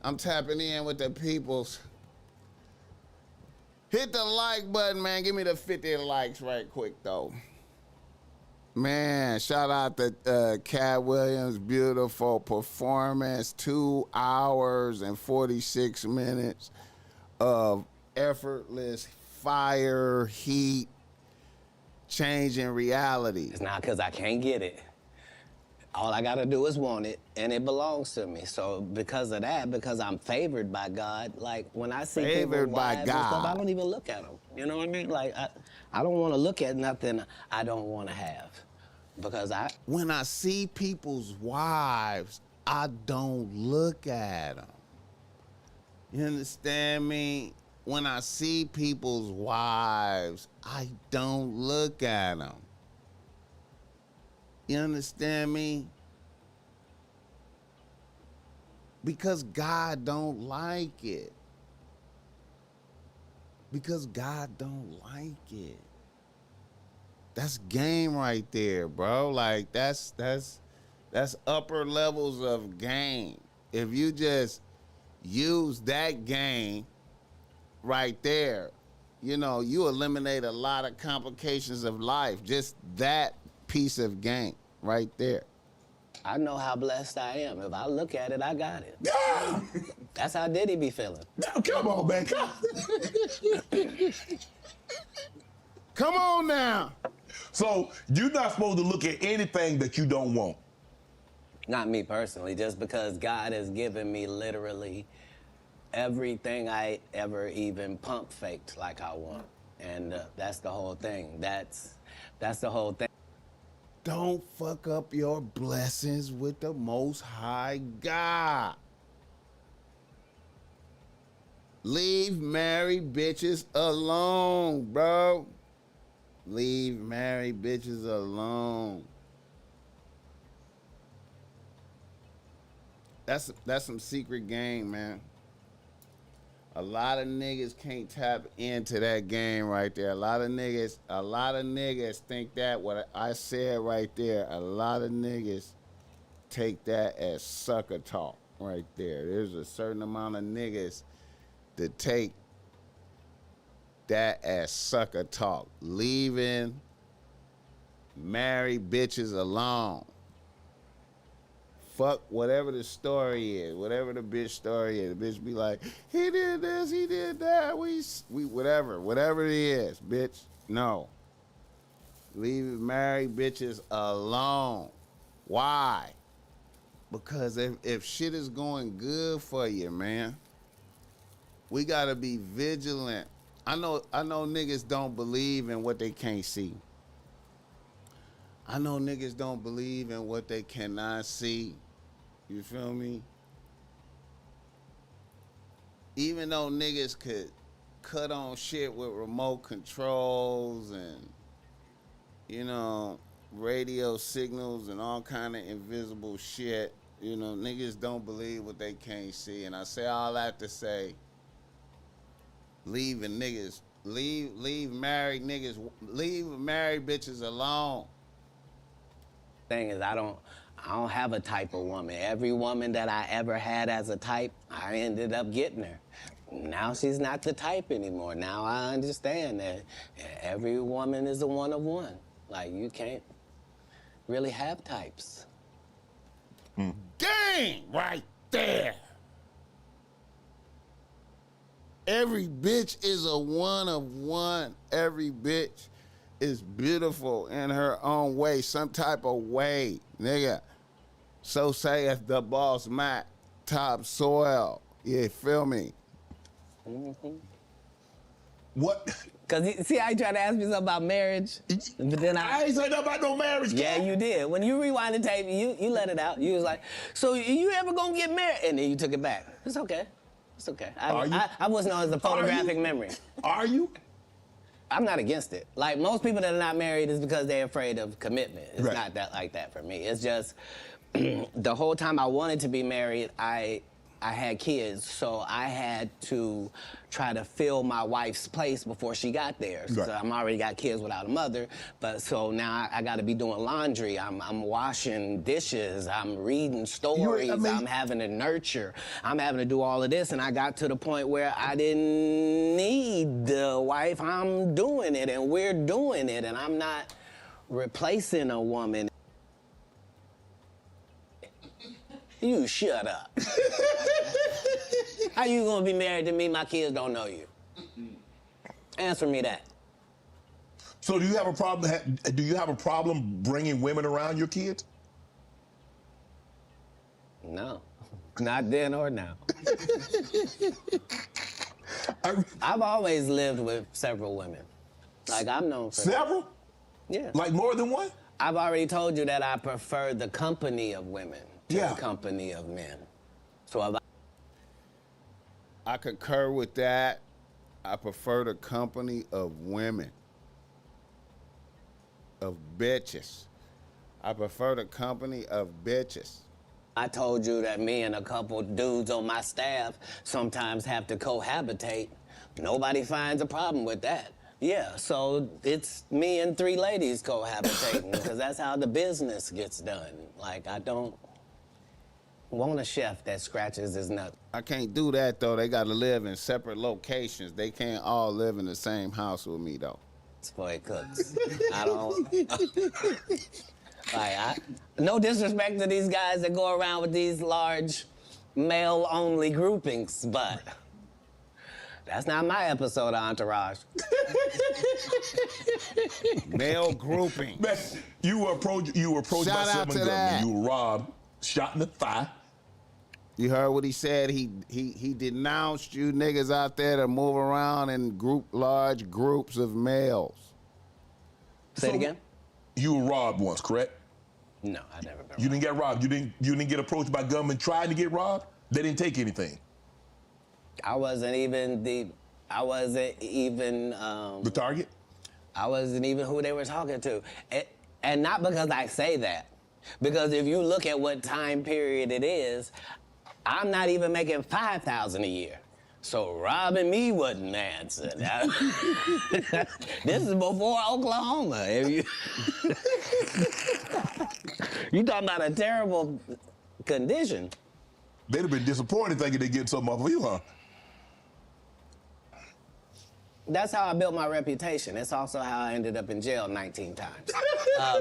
I'm tapping in with the peoples. Hit the like button, man. Give me the 50 likes right quick, though. Man, shout out to Katt Williams. Beautiful performance. 2 hours and 46 minutes of effortless fire, heat, changing reality. It's not because I can't get it. All I gotta do is want it, and it belongs to me. So because of that, because I'm favored by God, like when I see Favored by wives and stuff, God. I don't even look at them. You know what I mean? Like I don't want to look at nothing I don't want to have, because When I see people's wives, I don't look at them. You understand me? When I see people's wives, I don't look at them. You understand me? Because God don't like it. Because God don't like it. That's game right there, bro. Like that's upper levels of game. If you just use that game right there, you know, you eliminate a lot of complications of life. Just that piece of game right there. I know how blessed I am. If I look at it, I got it. Yeah. That's how Diddy be feeling. Now, come on, man. Come on now. So you're not supposed to look at anything that you don't want. Not me personally, just because God has given me literally everything I ever even pump faked like I want. And that's the whole thing. That's the whole thing. Don't fuck up your blessings with the Most High God. Leave married bitches alone, bro. Leave married bitches alone. That's some secret game, man. A lot of niggas can't tap into that game right there. A lot of niggas think that what I said right there, a lot of niggas take that as sucker talk right there. There's a certain amount of niggas that take that as sucker talk. Leaving married bitches alone. Fuck whatever the story is, whatever the bitch story is. The bitch be like, he did this, he did that, we whatever it is, bitch. No. Leave married bitches alone. Why? Because if shit is going good for you, man, we gotta be vigilant. I know niggas don't believe in what they can't see. I know niggas don't believe in what they cannot see. You feel me? Even though niggas could cut on shit with remote controls and, you know, radio signals and all kind of invisible shit, you know, niggas don't believe what they can't see. And I say all that to say, leave married bitches alone. Thing is, I don't have a type of woman. Every woman that I ever had as a type, I ended up getting her. Now she's not the type anymore. Now I understand that every woman is a one of one. Like, you can't really have types. Gang right there. Every bitch is a one of one. Every bitch is beautiful in her own way, some type of way, nigga. So saith the Bossmack, top soil. You feel me? Mm-hmm. What? Cause see how you tried to ask me something about marriage, but then I ain't say nothing about no marriage. Yeah, Cat. you did. When you rewind the tape, you let it out. You was like, so you ever gonna get married? And then you took it back. It's okay. It's okay. I was known as the photographic memory. Are you? I'm not against it. Like, most people that are not married is because they're afraid of commitment. It's Right. not that like that for me. It's just the whole time I wanted to be married, I had kids, so I had to try to fill my wife's place before she got there. Right. So I'm already got kids without a mother, but so now I got to be doing laundry. I'm washing dishes. I'm reading stories. I'm having to nurture. I'm having to do all of this, and I got to the point where I didn't need the wife. I'm doing it, and we're doing it, and I'm not replacing a woman. You shut up. How you gonna be married to me? My kids don't know you. Answer me that. So do you have a problem? Do you have a problem bringing women around your kids? No, not then or now. I've always lived with several women. Like, I'm known for Several? that. Yeah. Like more than one? I've already told you that I prefer the company of women to Yeah. the company of men. So I concur with that. I prefer the company of women, of bitches. I prefer the company of bitches. I told you that me and a couple dudes on my staff sometimes have to cohabitate. Nobody finds a problem with that. Yeah, so it's me and 3 ladies cohabitating because that's how the business gets done. Like, I don't want a chef that scratches his nut. I can't do that, though. They got to live in separate locations. They can't all live in the same house with me, though. That's why it cooks. I don't... no disrespect to these guys that go around with these large male-only groupings, but that's not my episode of Entourage. Male grouping. Man, you were approached by Shout out 7 to gunmen. that. You were robbed, shot in the thigh. You heard what he said? He denounced you niggas out there to move around in large groups of males. Say it again? You were robbed once, correct? No, I never been. You didn't get robbed. You didn't get approached by gunmen trying to get robbed. They didn't take anything. I wasn't even The target. I wasn't even who they were talking to. And not because I say that, because if you look at what time period it is, I'm not even making $5,000 a year. So robbing me wasn't the answer. This is before Oklahoma. You talking about a terrible condition. They'd have been disappointed thinking they'd get something off of you, huh? That's how I built my reputation. It's also how I ended up in jail 19 times.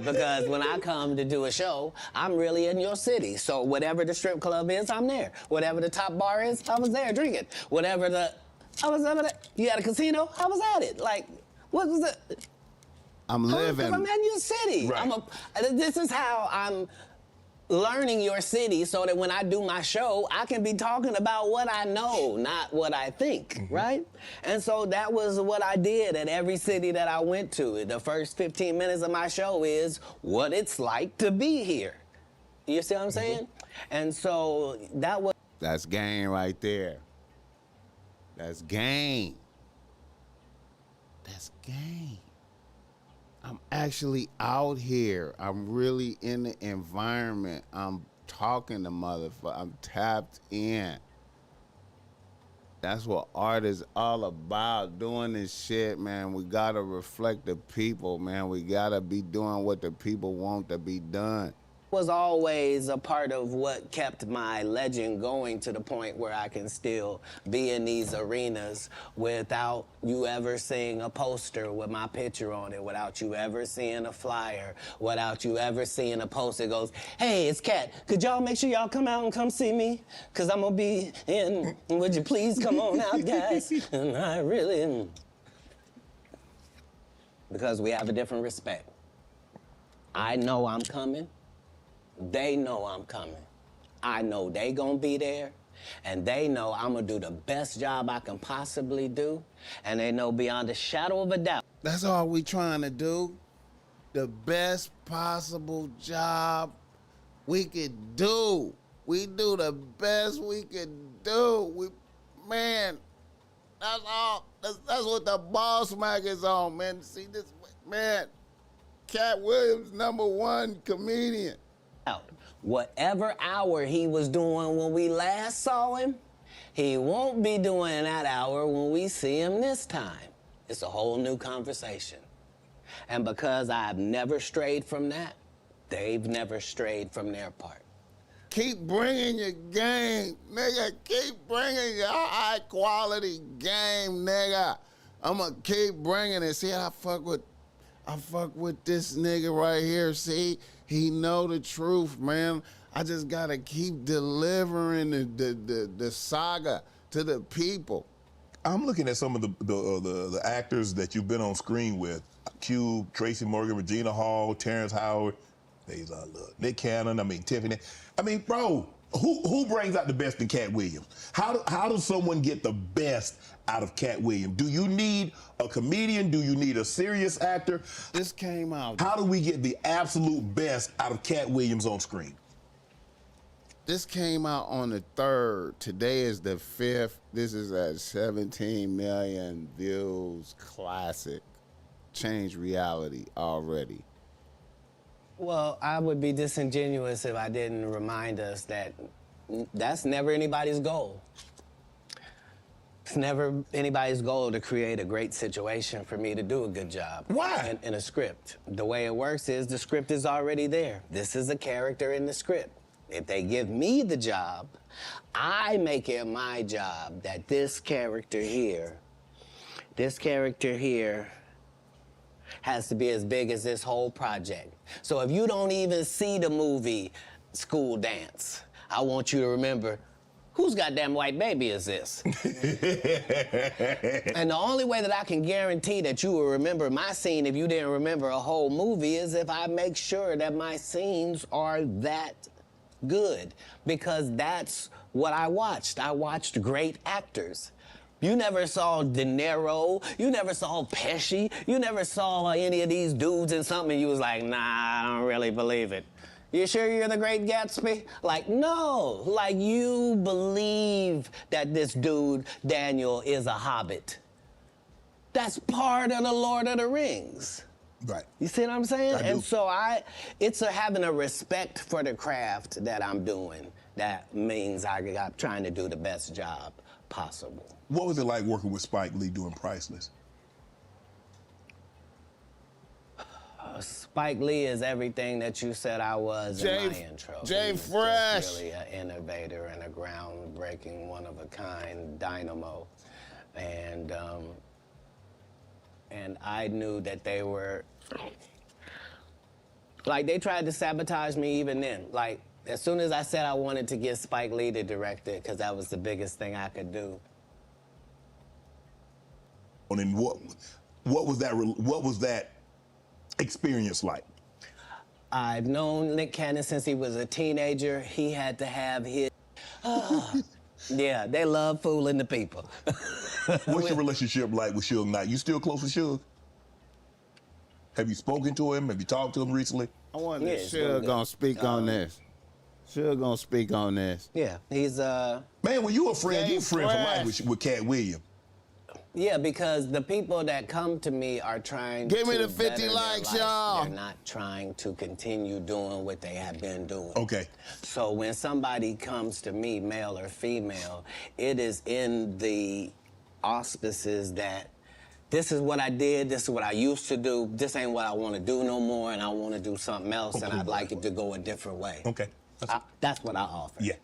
Because when I come to do a show, I'm really in your city. So whatever the strip club is, I'm there. Whatever the top bar is, I was there drinking. You had a casino, I was at it. Like, what was it? I'm living. I'm in your city. Right. This is how I'm learning your city so that when I do my show, I can be talking about what I know, not what I think, right? And so that was what I did at every city that I went to. The first 15 minutes of my show is what it's like to be here. You see what I'm saying? And so That's game right there. That's game. That's game. I'm actually out here. I'm really in the environment. I'm talking to motherfuckers. I'm tapped in. That's what art is all about, doing this shit, man. We gotta reflect the people, man. We gotta be doing what the people want to be done. was always a part of what kept my legend going to the point where I can still be in these arenas without you ever seeing a poster with my picture on it, without you ever seeing a flyer, without you ever seeing a post that goes, hey, it's Katt. Could y'all make sure y'all come out and come see me? Because I'm going to be in. Would you please come on out, guys? And I really am. Because we have a different respect. I know I'm coming. They know I'm coming. I know they gonna be there, and they know I'm gonna do the best job I can possibly do, and they know beyond a shadow of a doubt. That's all we trying to do. The best possible job we could do. We do the best we could do. Man, That's all. That's what the Bossmack is on, man. See this, man. Katt Williams, #1 comedian. Whatever hour he was doing when we last saw him, he won't be doing that hour when we see him this time. It's a whole new conversation. And because I've never strayed from that, they've never strayed from their part. Keep bringing your game, nigga. Keep bringing your high quality game, nigga. I'ma keep bringing it. See, I fuck with this nigga right here. See, he know the truth, man. I just gotta keep delivering the saga to the people. I'm looking at some of the actors that you've been on screen with: Cube, Tracy Morgan, Regina Hall, Terrence Howard. There's Nick Cannon. I mean Tiffany. I mean, bro, who brings out the best in Katt Williams? How does someone get the best out of Katt Williams? Do you need a comedian? Do you need a serious actor? This came out. How do we get the absolute best out of Katt Williams on screen? This came out on the 3rd. Today is the 5th. This is at 17 million views. Classic. Changed reality already. Well, I would be disingenuous if I didn't remind us that that's never anybody's goal. It's never anybody's goal to create a great situation for me to do a good job. Why? In a script. The way it works is the script is already there. This is a character in the script. If they give me the job, I make it my job that this character here has to be as big as this whole project. So if you don't even see the movie School Dance, I want you to remember, whose goddamn white baby is this? And the only way that I can guarantee that you will remember my scene if you didn't remember a whole movie is if I make sure that my scenes are that good, because that's what I watched. I watched great actors. You never saw De Niro, you never saw Pesci, you never saw any of these dudes in something and you was like, nah, I don't really believe it. You sure you're the Great Gatsby? Like, no, like you believe that this dude, Daniel, is a hobbit. That's part of the Lord of the Rings. Right. You see what I'm saying? I do. And so it's having a respect for the craft that I'm doing. That means I'm trying to do the best job possible. What was it like working with Spike Lee doing Priceless? Spike Lee is everything that you said I was in my intro. Jay He's Fresh. just really an innovator and a groundbreaking, one-of-a-kind dynamo. And I knew that they were, like, they tried to sabotage me even then. Like, as soon as I said I wanted to get Spike Lee to direct it, because that was the biggest thing I could do. And what was that experience like? I've known Nick Cannon since he was a teenager. He had to have his, yeah, they love fooling the people. What's your relationship like with Suge Knight? You still close with Suge? Have you spoken to him? Have you talked to him recently? I wonder if Suge gonna speak on this. Suge gonna speak on this. Yeah, he's Man, when you a friend, you a friend for life with Katt Williams. Yeah, because the people that come to me are trying Give to me the 50 better their likes, life. y'all. They're not trying to continue doing what they have been doing. Okay. So when somebody comes to me, male or female, it is in the auspices that this is what I did, this is what I used to do, this ain't what I want to do no more, and I want to do something else, and I'd like it to go a different way. Okay. That's what I offer. Yeah.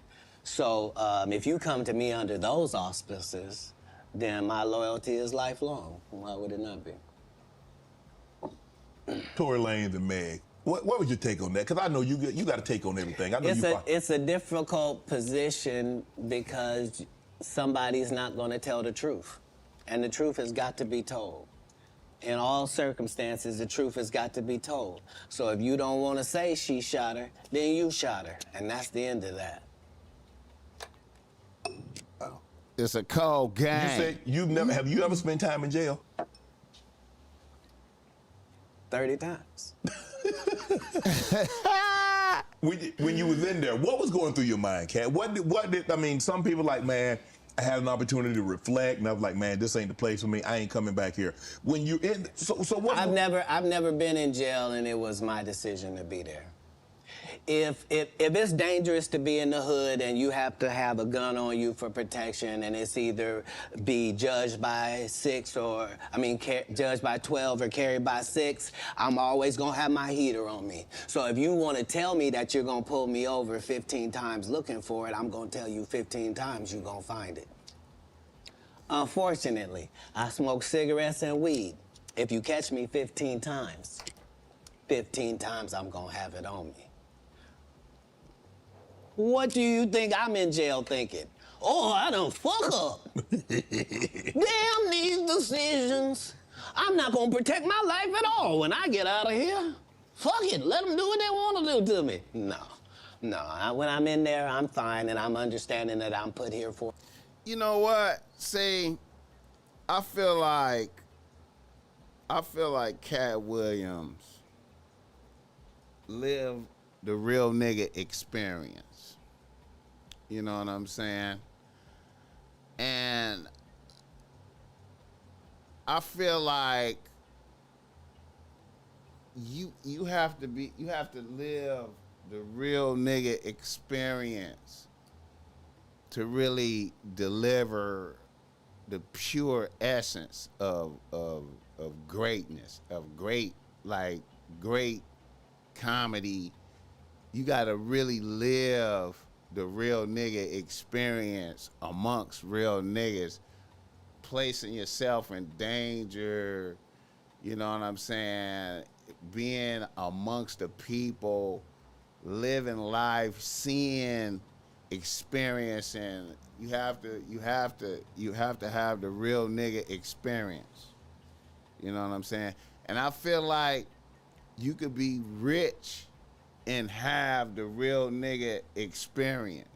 So if you come to me under those auspices, then my loyalty is lifelong. Why would it not be? Tory Lanez and Meg. What was your take on that? Because I know you got to take on everything. I know It's a difficult position because somebody's not going to tell the truth. And the truth has got to be told. In all circumstances, the truth has got to be told. So if you don't want to say she shot her, then you shot her. And that's the end of that. It's a cold game. You said have you ever spent time in jail? 30 times. When you was in there, what was going through your mind, Katt? What did I mean? Some people like, man, I had an opportunity to reflect, and I was like, man, this ain't the place for me. I ain't coming back here. When you're in, so what? I've never been in jail, and it was my decision to be there. If it's dangerous to be in the hood and you have to have a gun on you for protection, and it's either be judged by 6 or, judged by 12 or carried by 6, I'm always gonna have my heater on me. So if you wanna tell me that you're gonna pull me over 15 times looking for it, I'm gonna tell you 15 times you're gonna find it. Unfortunately, I smoke cigarettes and weed. If you catch me 15 times I'm gonna have it on me. What do you think I'm in jail thinking? Oh, I done fuck up. Damn these decisions. I'm not gonna protect my life at all when I get out of here. Fuck it, let them do what they wanna do to me. No, when I'm in there, I'm fine, and I'm understanding that I'm put here for. You know what? See, I feel like Katt Williams lived the real nigga experience. You know what I'm saying? And I feel like you have to live the real nigga experience to really deliver the pure essence of greatness, of great comedy. You gotta really live the real nigga experience amongst real niggas, placing yourself in danger, you know what I'm saying? Being amongst the people, living life, seeing, experiencing. You have to have the real nigga experience. You know what I'm saying? And I feel like you could be rich and have the real nigga experience.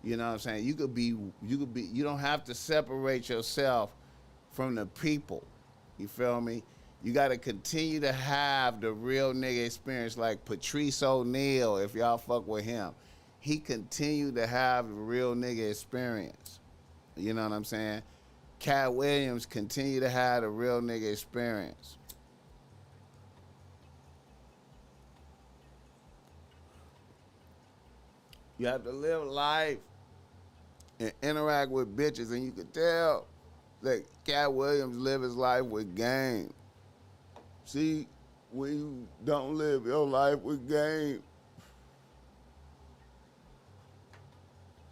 You know what I'm saying? You don't have to separate yourself from the people. You feel me? You got to continue to have the real nigga experience, like Patrice O'Neal, if y'all fuck with him. He continued to have the real nigga experience. You know what I'm saying? Katt Williams continued to have the real nigga experience. You have to live life and interact with bitches, and you can tell that Katt Williams live his life with game. See, when you don't live your life with game,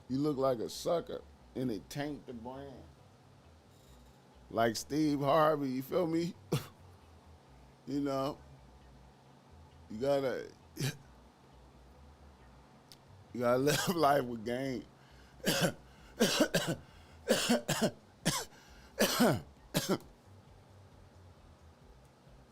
you look like a sucker, and it taint the brand. Like Steve Harvey, you feel me? You know, you gotta live life with game.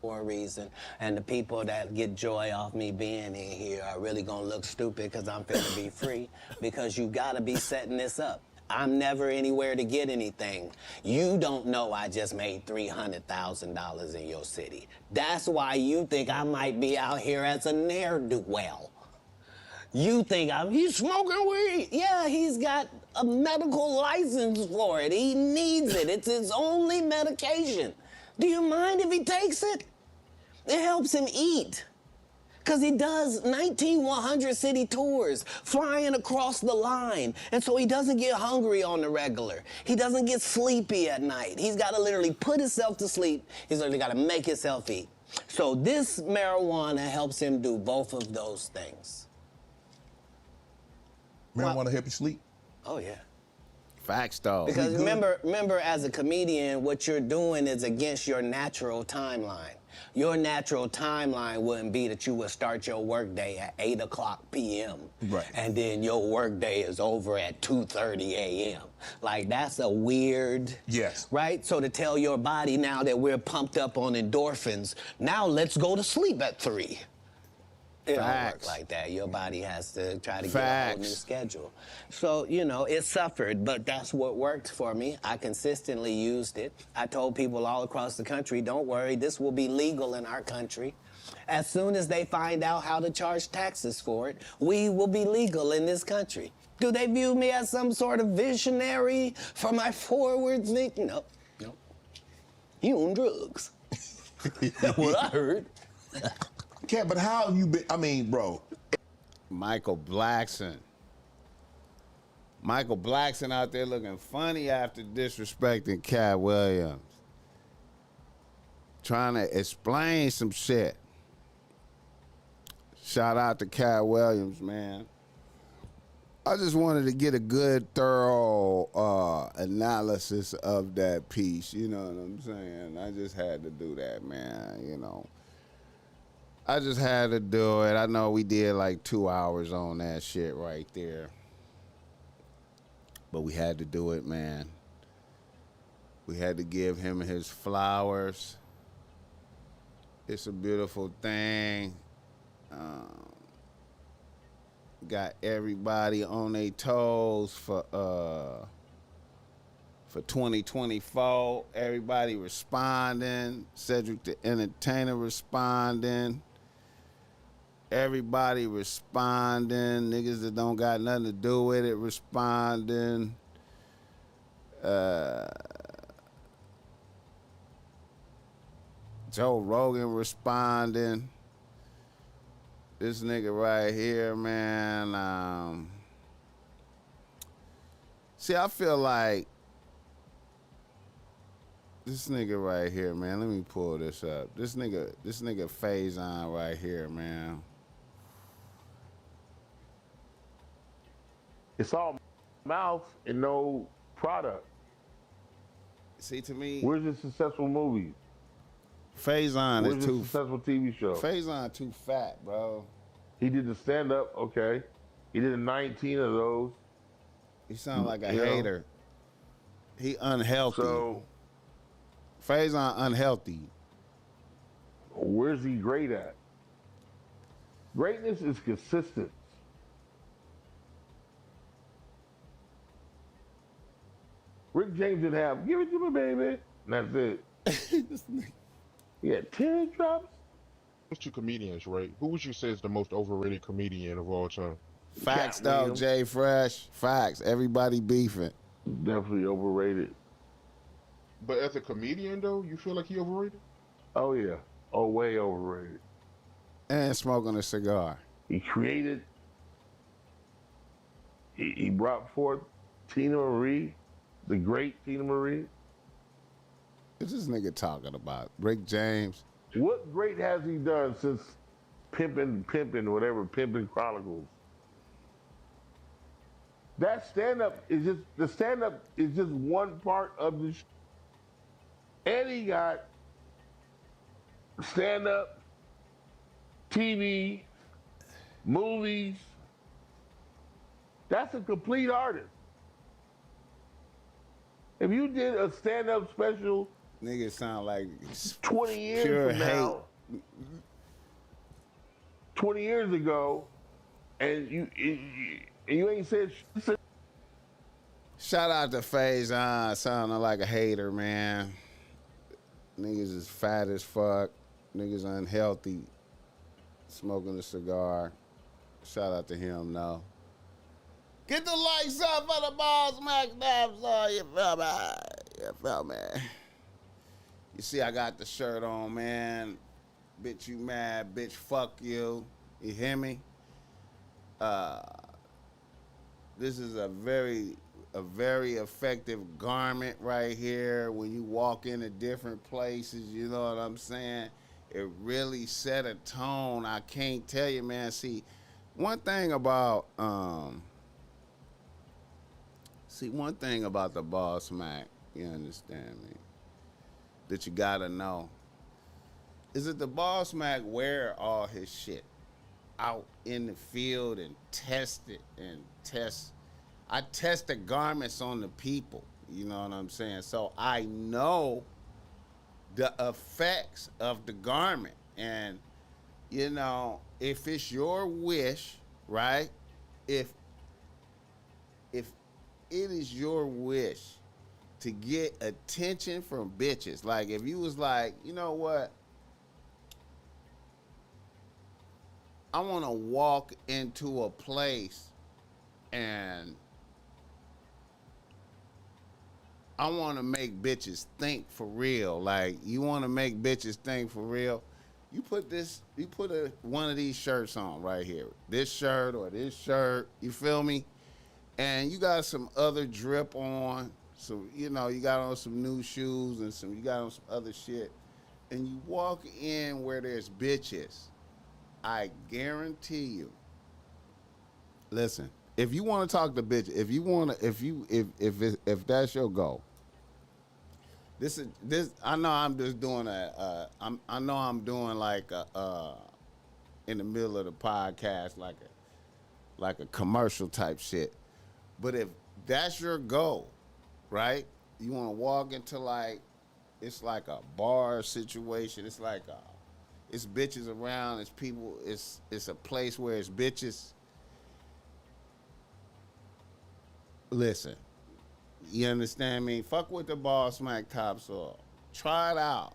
For a reason, and the people that get joy off me being in here are really gonna look stupid because I'm finna be free, because you gotta be setting this up. I'm never anywhere to get anything. You don't know I just made $300,000 in your city. That's why you think I might be out here as a ne'er-do-well. You think he's smoking weed. Yeah, he's got a medical license for it. He needs it. It's his only medication. Do you mind if he takes it? It helps him eat. Because he does 100 city tours, flying across the line. And so he doesn't get hungry on the regular. He doesn't get sleepy at night. He's got to literally put himself to sleep. He's literally got to make himself eat. So this marijuana helps him do both of those things. Marijuana help you sleep? Oh, yeah. Facts, though. Because remember, as a comedian, what you're doing is against your natural timeline. Your natural timeline wouldn't be that you would start your workday at 8:00 p.m. Right. And then your workday is over at 2:30 a.m. Like, that's a weird... Yes. Right? So to tell your body now that we're pumped up on endorphins, now let's go to sleep at 3. It don't work like that. Your body has to try to get a whole new schedule. So, you know, it suffered, but that's what worked for me. I consistently used it. I told people all across the country, don't worry, this will be legal in our country. As soon as they find out how to charge taxes for it, we will be legal in this country. Do they view me as some sort of visionary for my forward think? No. He on drugs. That's what I heard. Katt, but how have you been? I mean, bro. Michael Blackson. Michael Blackson out there looking funny after disrespecting Katt Williams. Trying to explain some shit. Shout out to Katt Williams, man. I just wanted to get a good, thorough analysis of that piece. You know what I'm saying? I just had to do that, man. You know, I just had to do it. I know we did like 2 hours on that shit right there, but we had to do it, man. We had to give him his flowers. It's a beautiful thing. Got everybody on their toes for 2024. Everybody responding. Cedric the Entertainer responding. Everybody responding. Niggas that don't got nothing to do with it responding. Joe Rogan responding. This nigga right here, man. See, I feel like this nigga right here, man. Let me pull this up. This nigga Faison right here, man. It's all mouth and no product. See, to me, Where's the successful movies? Faison Where's is the too successful TV show? Faison too fat, bro. He did the stand-up, okay. He did 19 of those. He sound like a You know? hater. He unhealthy. So Faison unhealthy. where's he great at? Greatness is consistent. Rick James didn't have, give it to me, baby. And that's it. He had teardrops. Those two comedians, right? Who would you say is the most overrated comedian of all time? Facts Katt though, Williams. Jay Fresh. Facts. Everybody beefing. Definitely overrated. But as a comedian, though, you feel like he overrated? Oh, yeah. Oh, way overrated. And smoking a cigar. He created, he brought forth Tina Marie, the great Tina Marie. What's this nigga talking about? Rick James. What great has he done since Pimpin' Chronicles? That stand-up is just one part of the and he got stand-up, TV, movies. That's a complete artist. If you did a stand-up special Niggas sound like 20 years pure from now, 20 years ago, and you ain't said shit. Shout out to Faison, sounding like a hater, man. Niggas is fat as fuck. Niggas unhealthy. Smoking a cigar. Shout out to him, though. Get the lights up for the Bossmack naps on, you feel me? You feel me? You see, I got the shirt on, man. Bitch, you mad. Bitch, fuck you. You hear me? This is a very effective garment right here. When you walk into different places, you know what I'm saying? It really set a tone. I can't tell you, man. See, one thing about the Bossmack, you understand me, that you gotta know, is that the Bossmack wear all his shit out in the field and test it and test. I test the garments on the people, you know what I'm saying? So I know the effects of the garment. And, you know, if it's your wish, right? If it is your wish to get attention from bitches, like if you was like, you know what? I want to walk into a place And I want to make bitches think for real. Like, you want to make bitches think for real? You put one of these shirts on right here. This shirt or this shirt, you feel me? And you got some other drip on. So, you got on some new shoes and you got on some other shit. And you walk in where there's bitches. I guarantee you. Listen, if you want to talk to bitches, if that's your goal, this I know I'm just doing I'm doing like in the middle of the podcast like a commercial type shit. But if that's your goal, right? You want to walk into it's like a bar situation. It's like it's bitches around. It's people. It's a place where it's bitches. Listen, you understand me? Fuck with the Bossmack topsoil. Try it out.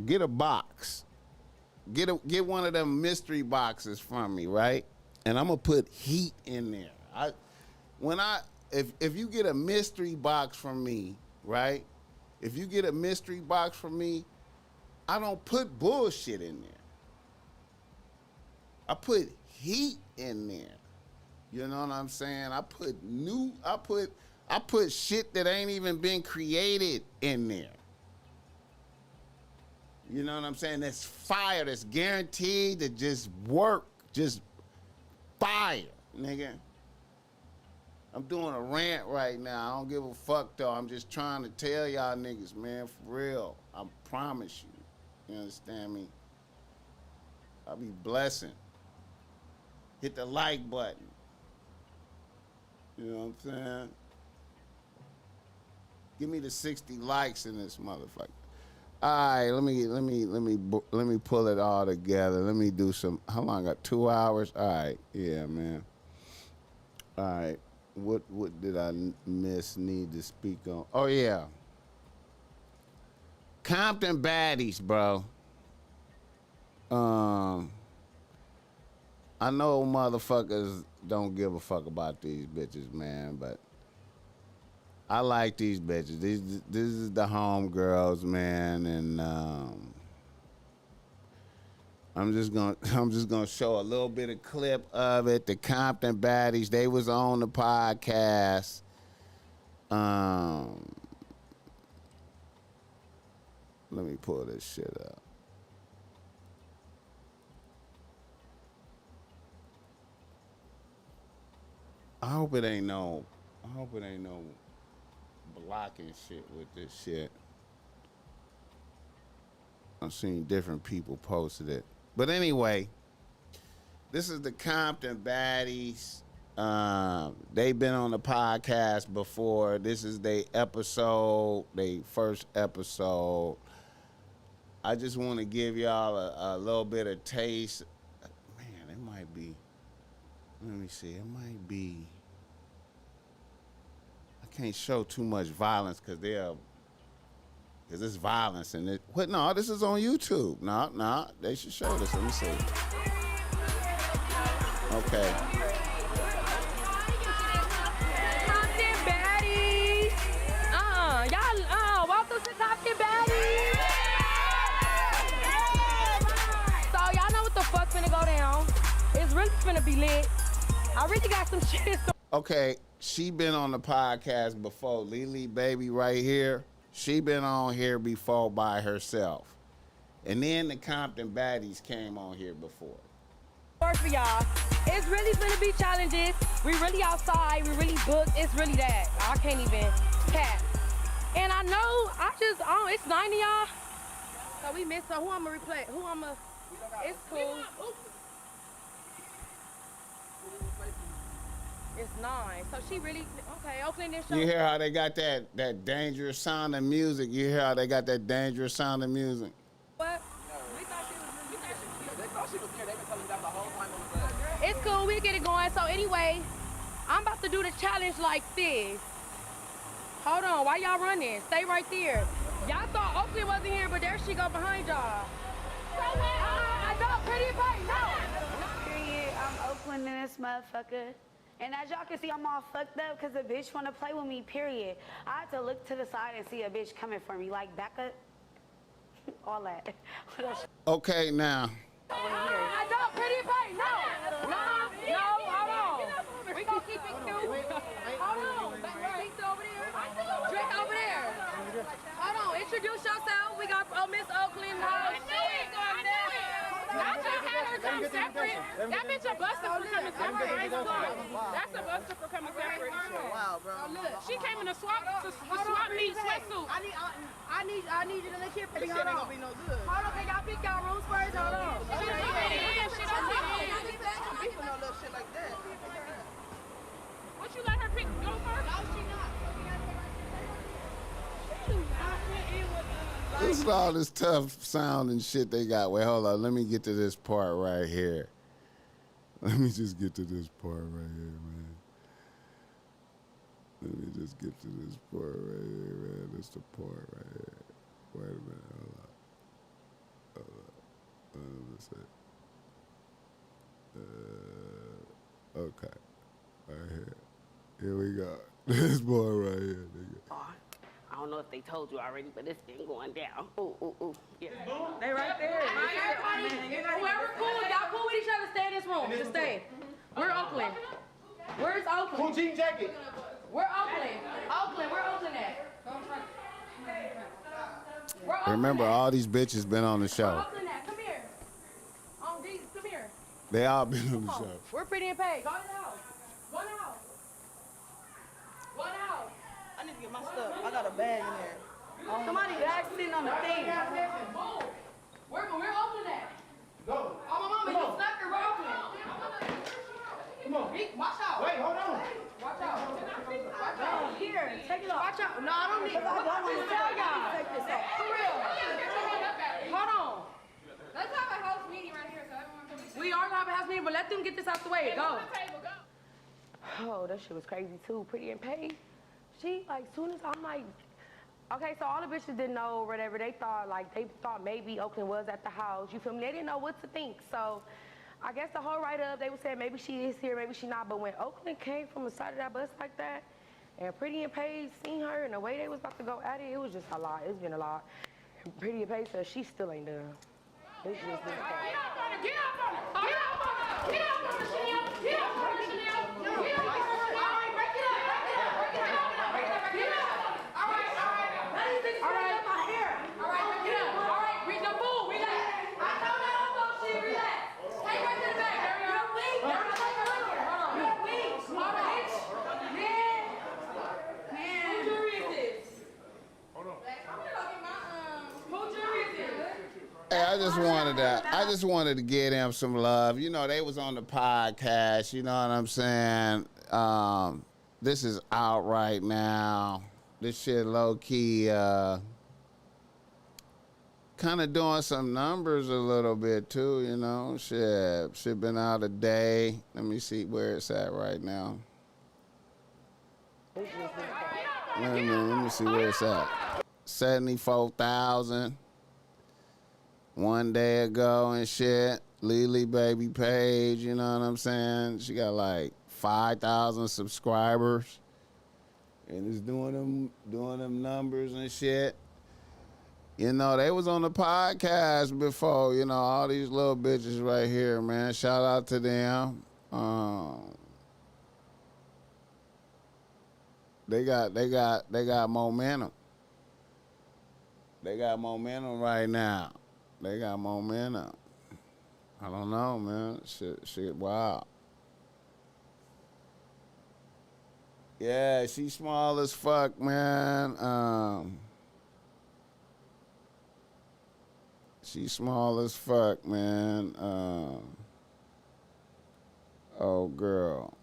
Get a box. Get one of them mystery boxes from me, right? And I'm gonna put heat in there. If you get a mystery box from me, right? If you get a mystery box from me, I don't put bullshit in there. I put heat in there. You know what I'm saying? I put shit that ain't even been created in there. You know what I'm saying? That's fire. That's guaranteed to just work. Just fire, nigga. I'm doing a rant right now. I don't give a fuck, though. I'm just trying to tell y'all niggas, man, for real. I promise you. You understand me? I'll be blessing. Hit the like button. You know what I'm saying? Give me the 60 likes in this motherfucker. All right, let me pull it all together. Let me do some. How long? I got 2 hours. All right, yeah, man. All right, what did I need to speak on? Oh yeah, Compton baddies, bro. I know motherfuckers don't give a fuck about these bitches, man, but I like these bitches. This is the homegirls, man, and I'm just gonna show a little bit of clip of it. The Compton baddies, they was on the podcast. Let me pull this shit up. I hope it ain't no blocking shit with this shit. I've seen different people posted it. But anyway, this is the Compton baddies. They've been on the podcast before. This is their first episode. I just want to give y'all a little bit of taste. Man, it might be. Let me see. It might be. I can't show too much violence because it's violence and it. What? No, this is on YouTube. No, they should show this. Let me see. Okay. Compton baddies. Y'all. Welcome to Compton baddies. So y'all know what the fuck's finna go down. It's really finna be lit. I really got some shit. Okay, she been on the podcast before. Lily Baby right here. She been on here before by herself. And then the Compton baddies came on here before. For y'all, it's really finna be challenges. We really outside. We really booked. It's really that. I can't even cap. And I know, it's 90 y'all. So we missed. So who I'ma replay? It's cool. It's 9. So she really, okay, Oakland and show. You hear how they got that dangerous sound of music? You hear how they got that dangerous sound of music? What? We thought she was here. They've been telling that the whole time on the bus. It's cool, we get it going. So anyway, I'm about to do the challenge like this. Hold on, why y'all running? Stay right there. Y'all thought Oakland wasn't here, but there she go behind y'all. I know, pretty right, no. Period, I'm Oakland in this motherfucker. And as y'all can see, I'm all fucked up because a bitch want to play with me, period. I had to look to the side and see a bitch coming for me. Like, back up. All that. Okay, now. I don't, pretty pay. No, hold on. We gonna keep it cute. Hold on. Drink over there. Drink over there. Hold on. Introduce yourself. We got Miss Oakland. I just had her come separate. That bitch a buster for coming separate. That's a buster for coming separate. Wow, bro. She came in a swap meet sweatsuit. I need you to look here. This shit ain't gonna be no good. Hold on, can y'all pick y'all rooms first? Hold on. People no little shit like that. What you let her pick go first? No, she not. This is all this tough sound and shit they got. Wait, hold on. Let me get to this part right here. Let me just get to this part right here, man. Let me just get to this part right here, man. This the part right here. Wait a minute. Hold on. Let me see. Okay. Right here. Here we go. This boy right here, nigga. I don't know if they told you already, but it's been going down. Ooh. Yeah. They right there. Whoever cool, y'all cool with each other, stay in this room. Just stay. We're Oakland. Where's Oakland? Cool jean jacket. We're Oakland. Where Oakland at? Where Oakland Remember, at? all these bitches been on the Where show. Oakland at? Come here. Come here. They all been on the show. We're Pretty and Pay. Go in the house. Go in the house. Go in the house. I need to get my stuff. I got a bag in there. Somebody back sitting on the thing. Boom. Where Oakland at? Go. Oh, my mama, you sucker, we're Oakland. Come on. Watch out. Wait, hold on. Watch out. Watch out. Here, take it off. Watch out. No, I don't need it. I'm just tell y'all. For real. Hold on. Let's have a house meeting right here so everyone can be. We are gonna have a house meeting, but let them get this out the way. Go. Oh, that shit was crazy too. Pretty and Pay. She, like, soon as I'm like, okay, so all the bitches didn't know or whatever. They thought maybe Oakland was at the house. You feel me? They didn't know what to think. So I guess the whole write-up, they were saying maybe she is here, maybe she not. But when Oakland came from the side of that bus like that, and Pretty and Pay seen her and the way they was about to go at it, it was just a lot. It's been a lot. And Pretty and Pay said she still ain't done. It's just this Get up on it. Get up on it. Get up on it. Get up on it, Chanel. Get up on it, Chanel. Get up on it. All right, break it up. Break it up. Break it up. Break it up. All right. Let these bitches break up my hair. All right, break it up. All right, read the boo. Relax. I know that on bullshit. Relax. Take right to the back. You're weak. You're weak. Hold on. Man. Who jury is this? Hold on. Who jury is this? Hey, I just wanted to give them some love. You know, they was on the podcast, you know what I'm saying? This is out right now. This shit low key kind of doing some numbers a little bit too, you know. Shit been out a day. Let me see where it's at right now. Let me see where it's at. 74,000. One day ago and shit. Lily Baby page, you know what I'm saying? She got like 5,000 subscribers. And it's doing them numbers and shit. You know, they was on the podcast before, you know, all these little bitches right here, man. Shout out to them. They got momentum. They got momentum right now. They got momentum. I don't know, man. Shit, wow. Yeah, she small as fuck, man. She small as fuck, man. Oh, girl.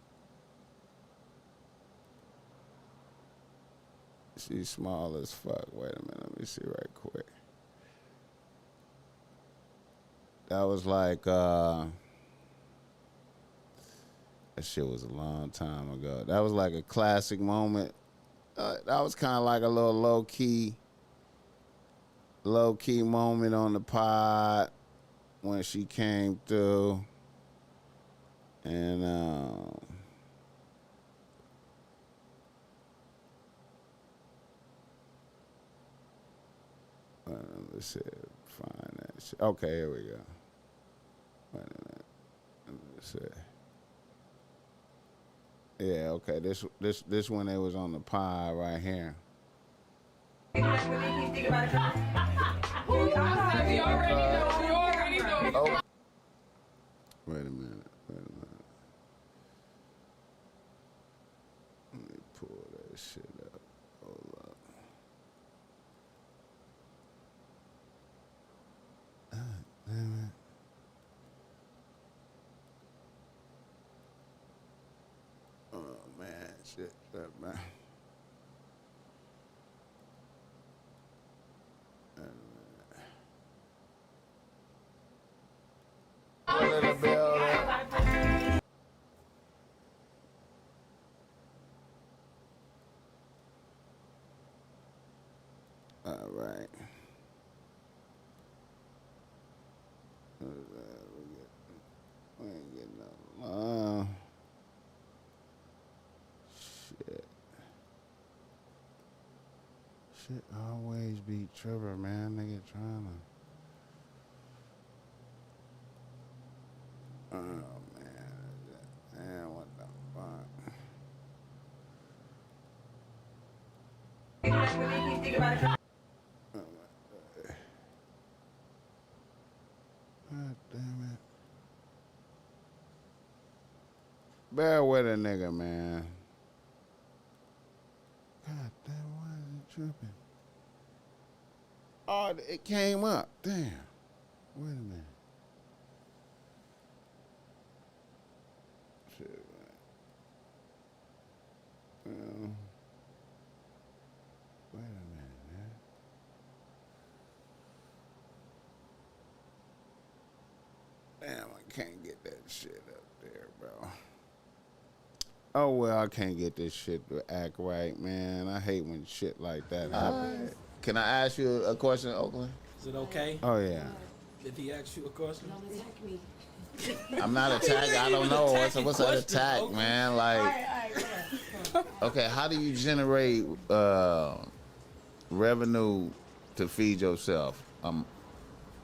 She small as fuck. Wait a minute, let me see right quick. That was like, that shit was a long time ago. That was like a classic moment. That was kind of like a little low-key moment on the pod when she came through. And Let's see. Find that shit. Okay, here we go. Wait a minute. Let's see. Yeah, okay. This when they was on the pod right here. Oh. Wait a minute. Let me pull that shit up. Hold up. Damn it. Oh man, shit, that man. All right. We ain't getting no. Shit always be tripping, man. Nigga trying to. Oh man, damn, what the fuck? God damn it. Bear with a nigga, man. God damn, why is it tripping? Oh, it came up. Damn. Wait a minute. Shit, man. Wait a minute, man. Damn, I can't get that shit up there, bro. Oh, well, I can't get this shit to act right, man. I hate when shit like that happens. Can I ask you a question, Oakland? Is it okay? Oh, yeah. Did he ask you a question? Don't attack me. I'm not attacked. I don't know. What's that attack, Oakland. man? Like, All right. okay, how do you generate revenue to feed yourself? I'm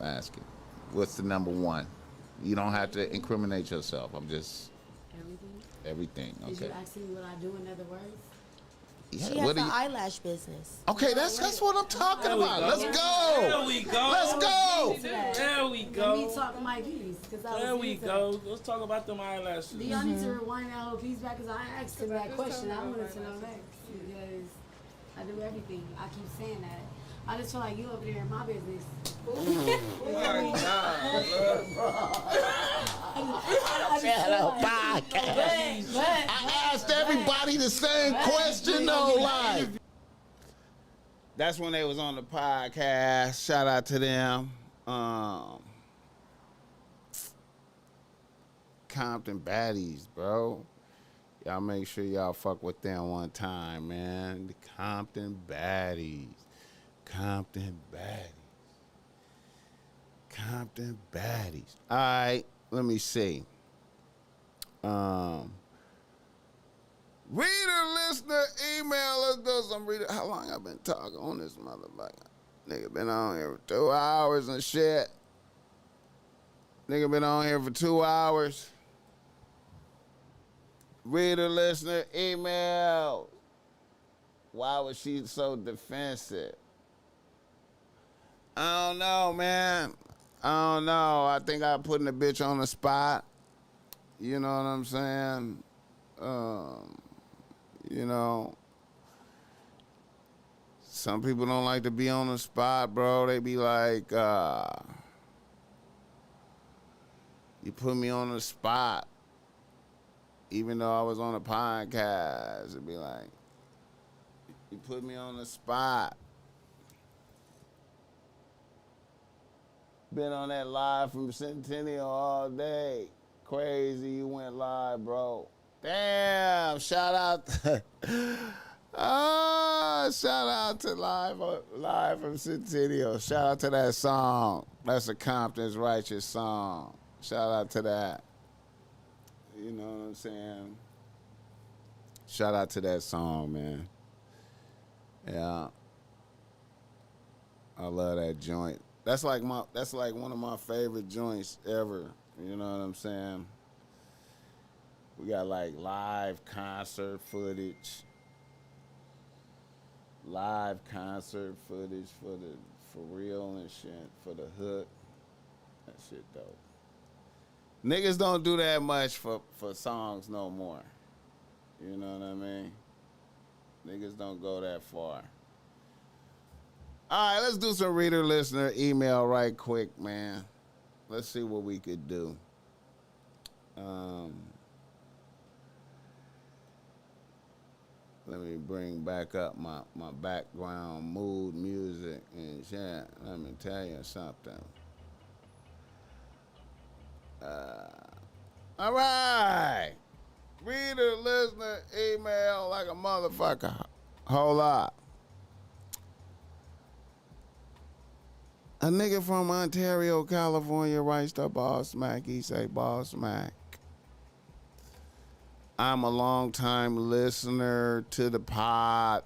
asking. What's the number one? You don't have to incriminate yourself. I'm just... Everything, okay. Did you ask me what I do in other words? Yeah, She has an eyelash business. Okay, that's what I'm talking about. Go. Let's go. There we go. Let's go. There we go. Let me talk my piece. There we go. Let's talk about them eyelashes. Do y'all need to rewind that whole piece back? Because I asked him that question. I wanted to know next. Because I do everything. I keep saying that. I just feel like you over there in my business. I asked everybody the same question though, like. That's when they was on the podcast. Shout out to them. Compton Baddies, bro. Y'all make sure y'all fuck with them one time, man. The Compton Baddies. Compton Baddies. Compton Baddies. All right, let me see. Reader, listener, email, let's do some reader. How long I been talking on this motherfucker? Nigga been on here for 2 hours and shit. Nigga been on here for 2 hours. Reader, listener, email. Why was she so defensive? I don't know, man. I don't know. I think I'm putting the bitch on the spot. You know what I'm saying? You know, some people don't like to be on the spot, bro. They be like, you put me on the spot. Even though I was on a podcast, it'd be like, you put me on the spot. Been on that live from Centennial all day. Crazy, you went live, bro. Damn, shout out. Shout out to live from Centennial. Shout out to that song. That's a Compton's Righteous song. Shout out to that. You know what I'm saying? Shout out to that song, man. Yeah. I love that joint. That's like one of my favorite joints ever. You know what I'm saying? We got like live concert footage. For real and shit. For the hook. That shit dope. Niggas don't do that much for songs no more. You know what I mean? Niggas don't go that far. All right, let's do some reader listener email right quick, man. Let's see what we could do. Let me bring back up my background mood music and shit. Let me tell you something. All right. Reader, listener, email like a motherfucker. Hold up. A nigga from Ontario, California writes to Bossmack. He say, Bossmack, I'm a long-time listener to the pod.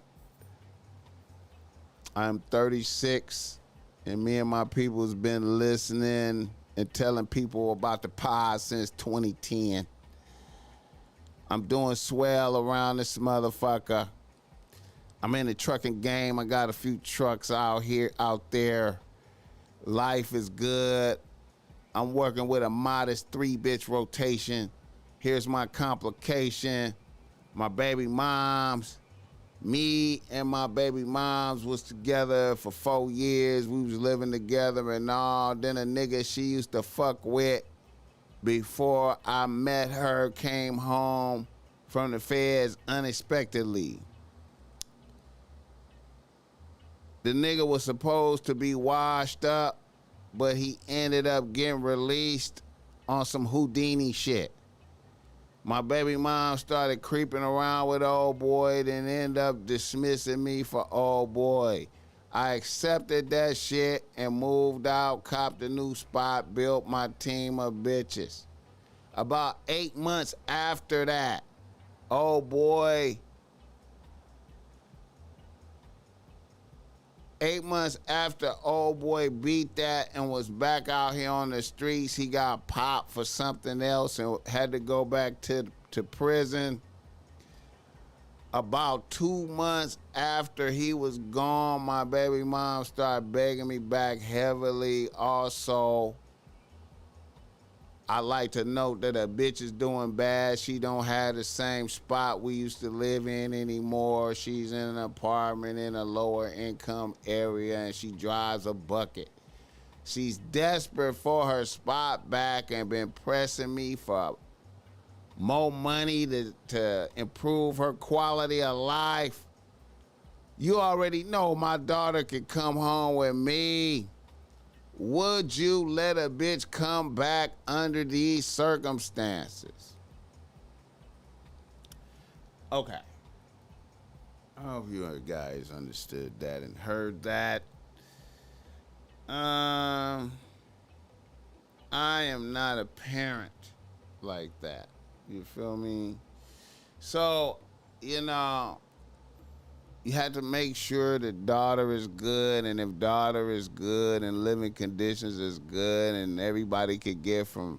I'm 36, and me and my people has been listening and telling people about the pod since 2010. I'm doing swell around this motherfucker. I'm in the trucking game. I got a few trucks out there. Life is good. I'm working with a modest 3-bitch rotation. Here's my complication. My baby moms. Me and my baby moms was together for 4 years. We was living together and all. Then a nigga she used to fuck with before I met her came home from the feds unexpectedly. The nigga was supposed to be washed up, but he ended up getting released on some Houdini shit. My baby mom started creeping around with old boy, then ended up dismissing me for old boy. I accepted that shit and moved out, copped a new spot, built my team of bitches. About 8 months after that, old boy 8 months after old boy beat that and was back out here on the streets, he got popped for something else and had to go back to prison. About 2 months after he was gone, my baby mom started begging me back heavily. Also, I like to note that a bitch is doing bad. She don't have the same spot we used to live in anymore. She's in an apartment in a lower income area and she drives a bucket. She's desperate for her spot back and been pressing me for more money to improve her quality of life. You already know my daughter could come home with me. Would you let a bitch come back under these circumstances? Okay. I hope you guys understood that and heard that. I am not a parent like that. You feel me? So, you know, you have to make sure that daughter is good, and if daughter is good and living conditions is good, and everybody could get from,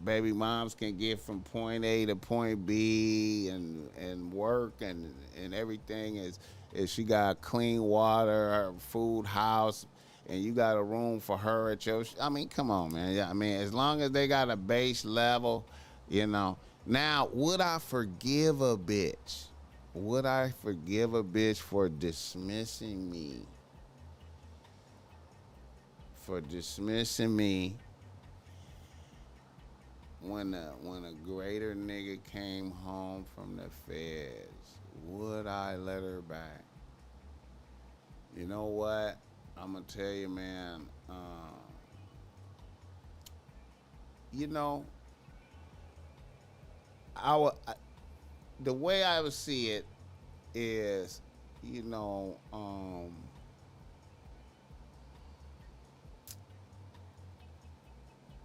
baby moms can get from point A to point B and work and everything is she got clean water, her food, house, and you got a room for her at your, I mean, come on, man. Yeah, I mean, as long as they got a base level, you know. Now, would I forgive a bitch? Would I forgive a bitch for dismissing me? For dismissing me when a greater nigga came home from the feds? Would I let her back? You know what? I'm gonna tell you, man. You know, the way I would see it is, you know,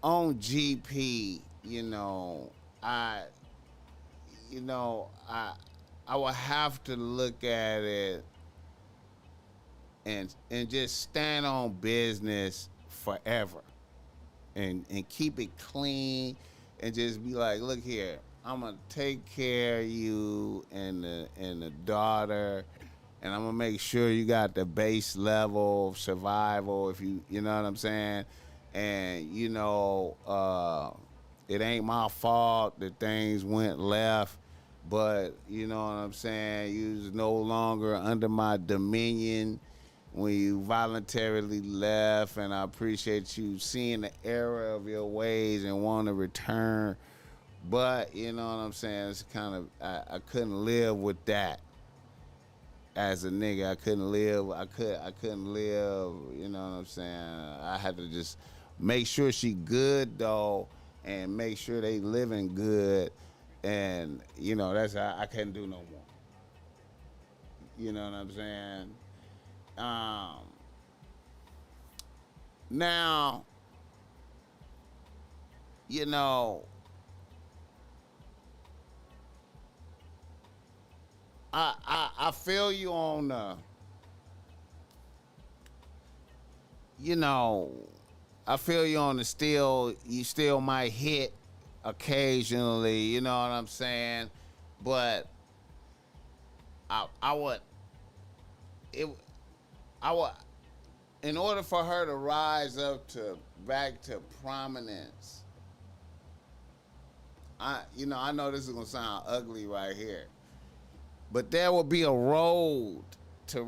on GP, you know, I would have to look at it and just stand on business forever, and keep it clean, and just be like, look here, I'm gonna take care of you and the daughter, and I'm gonna make sure you got the base level of survival, if you know what I'm saying, and it ain't my fault that things went left, but you know what I'm saying, you's no longer under my dominion when you voluntarily left, and I appreciate you seeing the error of your ways and want to return. But you know what I'm saying, it's kind of I couldn't live with that as a nigga. I couldn't live, you know what I'm saying. I had to just make sure she good though, and make sure they living good, and that's I couldn't do no more. You know what I'm saying? Now, I feel you on I feel you on the you still might hit occasionally, you know what I'm saying? But I would, in order for her to rise up back to prominence, I know this is gonna sound ugly right here, but there will be a road to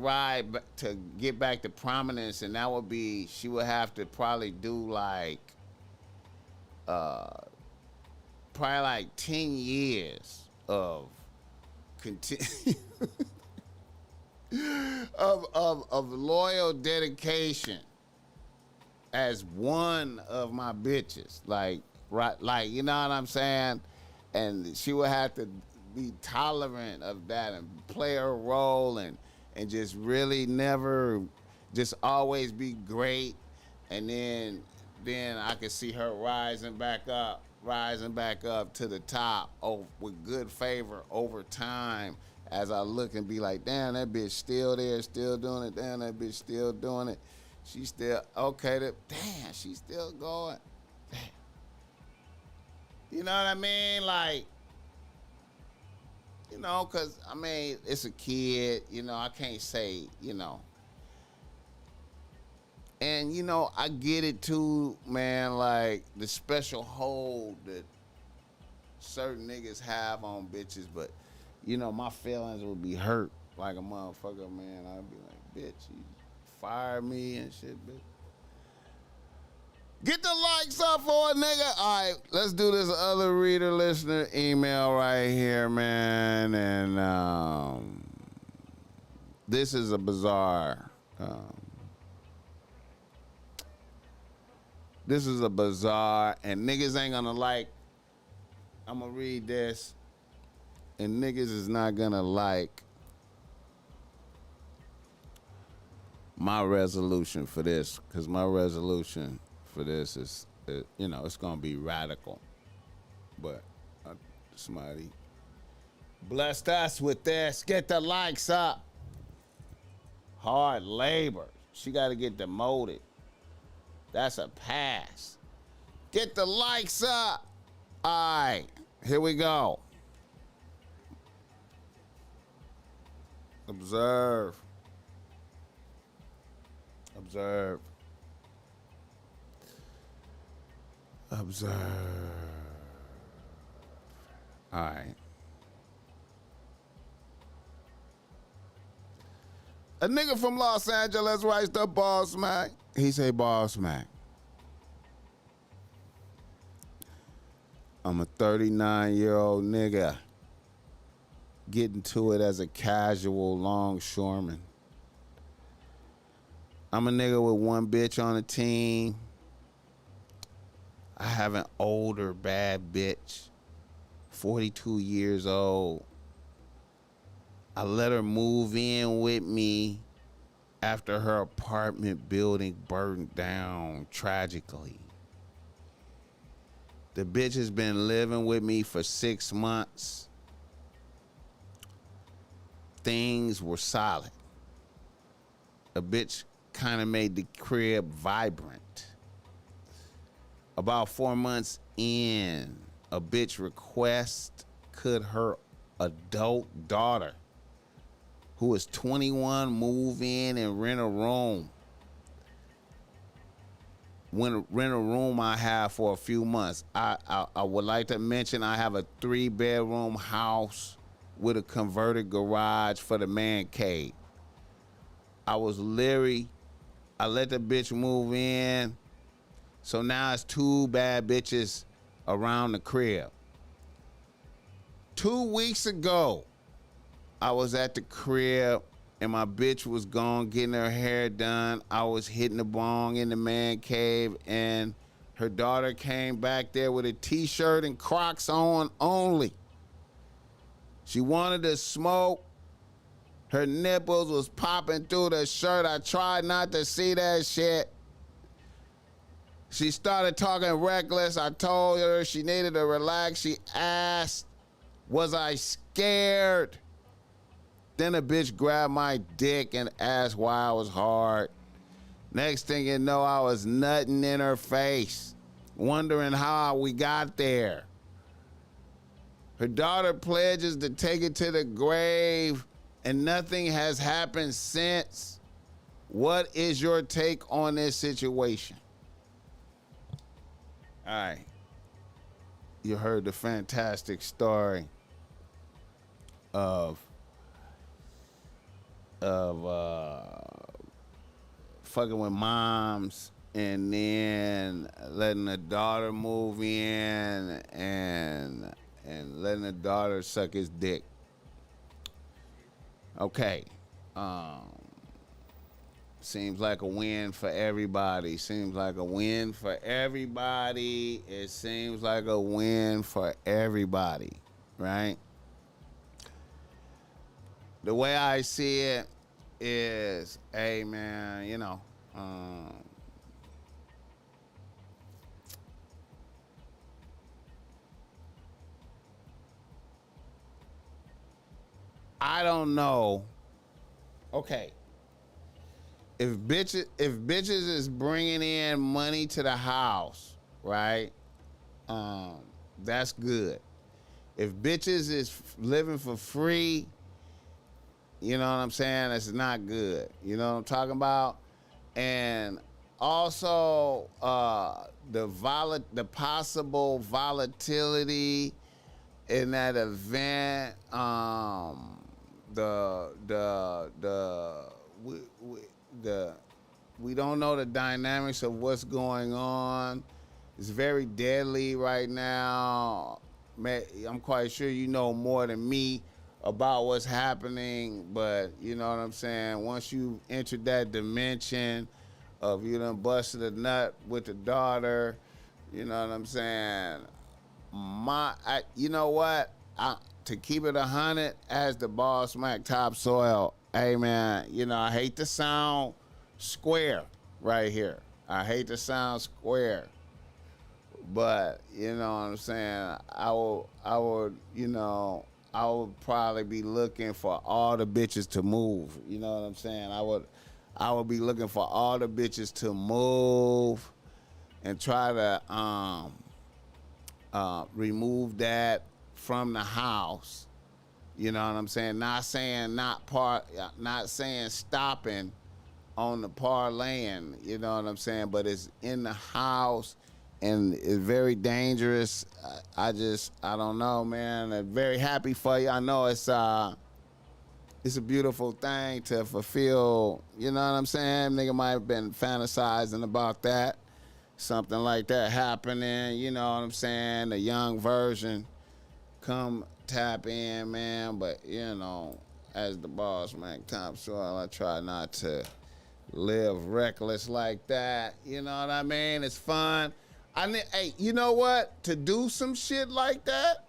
get back to prominence, and that would be, she would have to probably do like 10 years of of loyal dedication as one of my bitches, like you know what I'm saying, and she would have to be tolerant of that and play her role and just really never, just always be great, and then I could see her rising back up to the top with good favor over time, as I look and be like, damn, that bitch still there, still doing it. Damn, that bitch still doing it. She still, okay, damn, she's still going. Damn. You know what I mean? Like, because, it's a kid, I can't say, And, I get it too, man, like the special hold that certain niggas have on bitches, but, my feelings would be hurt like a motherfucker, man. I'd be like, bitch, you fire me and shit, bitch. Get the likes up for a nigga. All right, let's do this other reader listener email right here, man. And this is a bizarre. This is a bizarre, and niggas ain't gonna like. I'm gonna read this, and niggas is not gonna like my resolution for this, because my resolution for this is, it's gonna be radical, but somebody blessed us with this. Get the likes up. Hard labor. She got to get demoted. That's a pass. Get the likes up. All right, here we go. Observe. Observe. Observe. All right. A nigga from Los Angeles writes the Bossmack. He say, Bossmack, I'm a 39-year-old nigga getting to it as a casual longshoreman. I'm a nigga with one bitch on the team. I have an older bad bitch, 42 years old. I let her move in with me after her apartment building burned down tragically. The bitch has been living with me for 6 months. Things were solid. A bitch kind of made the crib vibrant. About 4 months in, a bitch could her adult daughter, who is 21, move in and rent a room. Rent a room I have for a few months. I would like to mention I have a 3-bedroom house with a converted garage for the man cave. I was leery. I let the bitch move in. So now it's 2 bad bitches around the crib. 2 weeks ago, I was at the crib and my bitch was gone getting her hair done. I was hitting the bong in the man cave and her daughter came back there with a t-shirt and Crocs on only. She wanted to smoke. Her nipples was popping through the shirt. I tried not to see that shit. She started talking reckless. I told her she needed to relax. She asked, was I scared? Then a bitch grabbed my dick and asked why I was hard. Next thing you know, I was nutting in her face, wondering how we got there. Her daughter pledges to take it to the grave, and nothing has happened since. What is your take on this situation? All right. You heard the fantastic story of fucking with moms and then letting the daughter move in and letting the daughter suck his dick. Okay. Seems like a win for everybody. Seems like a win for everybody. It seems like a win for everybody, right? The way I see it is, hey man, you know, I don't know. Okay. If bitches is bringing in money to the house, right? That's good. If bitches is living for free, you know what I'm saying? That's not good. You know what I'm talking about? And also the possible volatility in that event. We don't know the dynamics of what's going on. It's very deadly right now. I'm quite sure you know more than me about what's happening, but you know what I'm saying? Once you enter that dimension of you done busted a nut with the daughter, you know what I'm saying? You know what? To keep it 100 as the Bossmack topsoil, hey man, you know, I hate to sound square right here. I hate to sound square. But, you know what I'm saying, I would, you know, I would probably be looking for all the bitches to move. You know what I'm saying? I would be looking for all the bitches to move and try to remove that from the house. You know what I'm saying? Not saying stopping on the parlaying, you know what I'm saying? But it's in the house and it's very dangerous. I don't know, man. I'm very happy for you. I know it's a beautiful thing to fulfill, you know what I'm saying? Nigga might have been fantasizing about that. Something like that happening, you know what I'm saying? The young version come tap in, man. But, you know, as the Bossmack topsoil, I try not to live reckless like that. You know what I mean? It's fun. Hey, you know what? To do some shit like that,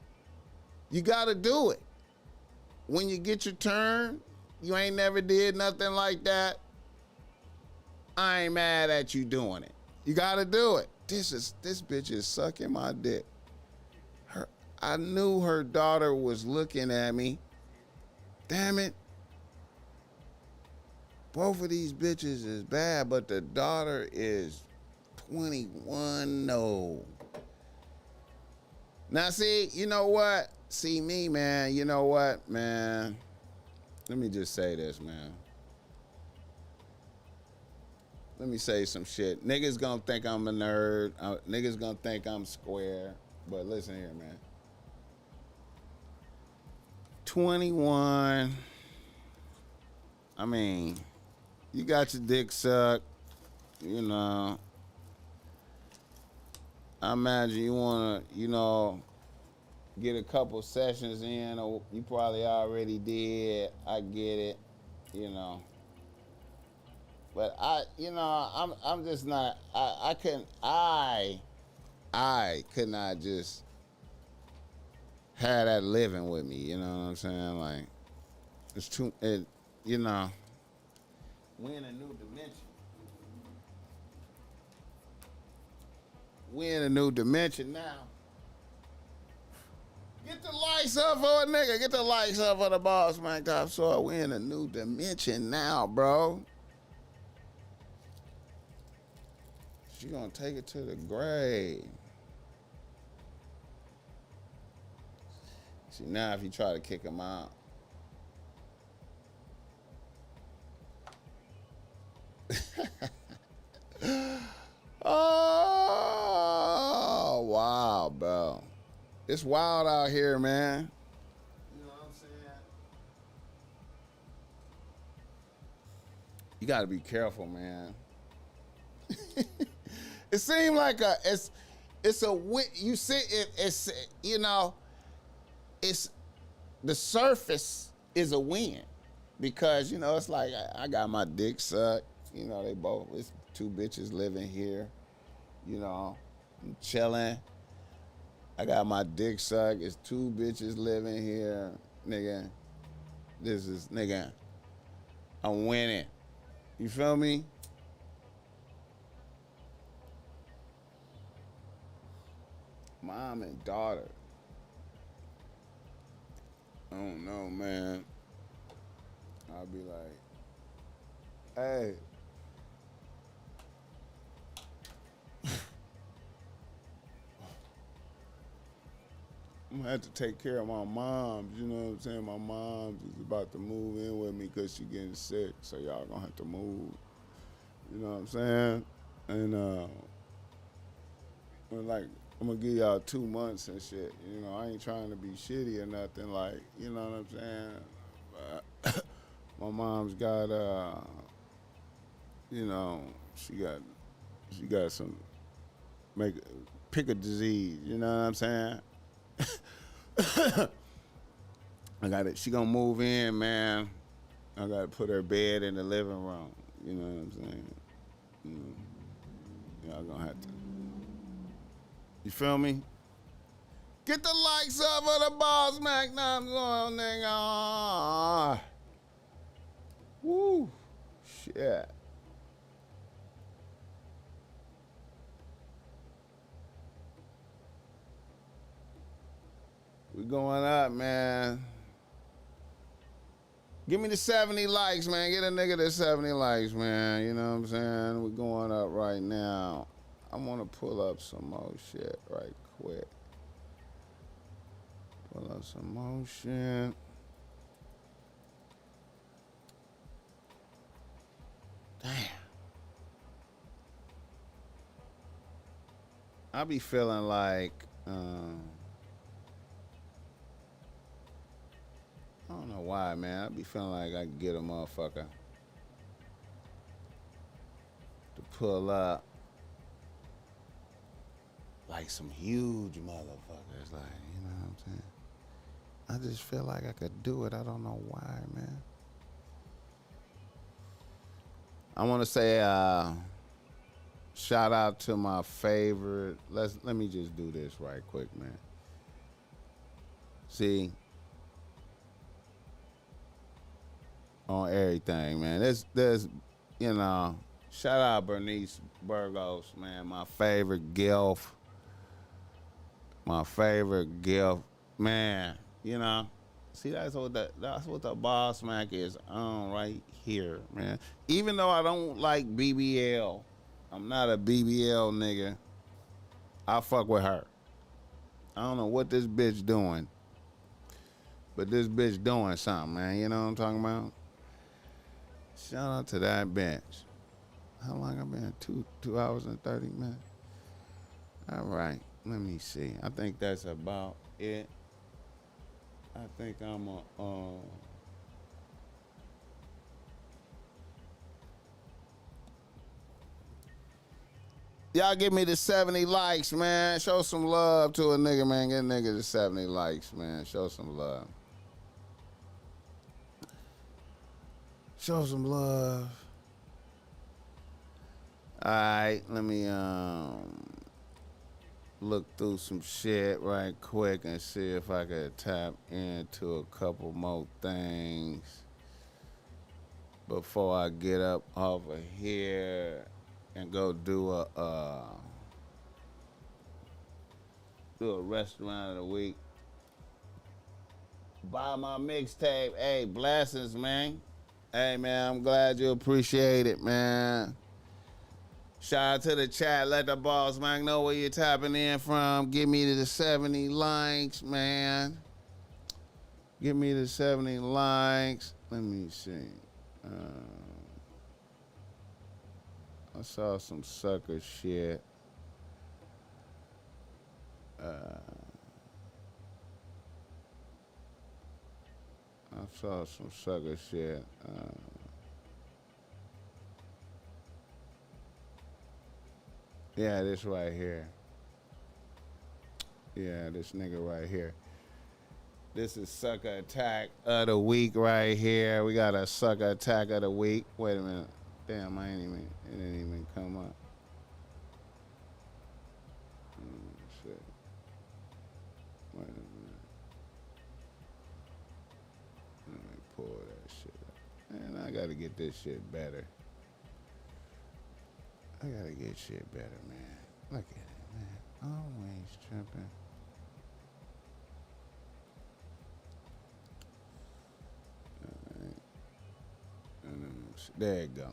you gotta do it. When you get your turn, you ain't never did nothing like that, I ain't mad at you doing it. You gotta do it. This bitch is sucking my dick. I knew her daughter was looking at me. Damn it. Both of these bitches is bad, but the daughter is 21. No. Now, see, you know what? See me, man. You know what, man? Let me just say this, man. Let me say some shit. Niggas gonna think I'm a nerd. Niggas gonna think I'm square. But listen here, man. 21. I mean, you got your dick sucked. You know. I imagine you wanna, you know, get a couple sessions in, or you probably already did. I get it, you know. But I'm just not. I could not just have that living with me. You know what I'm saying? Like, it's too. You know. We're in a new dimension. We're in a new dimension now. Get the lights up for a nigga. Get the lights up for the Bossmack Top Sword. We're in a new dimension now, bro. She gonna take it to the grave. See, now if you try to kick him out. Oh, wow, bro. It's wild out here, man. You know what I'm saying? You gotta be careful, man. It seems like it's you see it's you know, it's the surface is a win because you know it's like I got my dick sucked, you know, they both, it's two bitches living here, you know, I'm chilling. I got my dick sucked, it's two bitches living here, nigga. This is nigga. I'm winning. You feel me? Mom and daughter. I don't know, man. I'll be like, hey. I'm gonna have to take care of my moms, you know what I'm saying? My mom's is about to move in with me because she getting sick, so y'all gonna have to move. You know what I'm saying? And like, I'm gonna give y'all 2 months and shit. You know, I ain't trying to be shitty or nothing, like, you know what I'm saying? But my mom's got, you know, she got some, pick a disease, you know what I'm saying? I got it. She gonna move in, man. I gotta put her bed in the living room. You know what I'm saying? You know, y'all gonna have to. You feel me? Get the likes up for the Bossmack. Now I'm going, nigga. Woo. Shit. We going up, man. Give me the 70 likes, man. Get a nigga the 70 likes, man. You know what I'm saying? We're going up right now. I want to pull up some more shit right quick. Pull up some more shit. Damn. I be feeling like, I don't know why, man. I be feeling like I can get a motherfucker to pull up like some huge motherfuckers, like, you know what I'm saying? I just feel like I could do it. I don't know why, man. I want to say shout out to my favorite. Let me just do this right quick, man. See, on everything, man. There's, you know, shout out Bernice Burgos, man. My favorite gift, man. You know, See, that's what the Bossmack is on right here, man. Even though I don't like BBL, I'm not a BBL nigga. I fuck with her. I don't know what this bitch doing, but this bitch doing something, man. You know what I'm talking about? Shout out to that bitch. How long I been? 2 hours and 30 minutes. All right, let me see. I think that's about it. I think I'm y'all give me the 70 likes, man. Show some love to a nigga, man. Get a nigga the 70 likes, man. Show some love. Show some love. All right, let me look through some shit right quick and see if I could tap into a couple more things before I get up over here and go do a restaurant of the week. Buy my mixtape. Hey, blessings, man. Hey, man, I'm glad you appreciate it, man. Shout out to the chat. Let the Bossmack know where you're tapping in from. Give me the 70 likes, man. Give me the 70 likes. Let me see. I saw some sucker shit. I saw some sucker shit. Yeah, this right here. Yeah, this nigga right here. This is sucker attack of the week right here. We got a sucker attack of the week. Wait a minute. Damn, it didn't even come up. Shit. Wait a minute. Let me pull that shit up. Man, I gotta get this shit better. I gotta get shit better, man. Look at it, man. Always tripping. All right. There you go.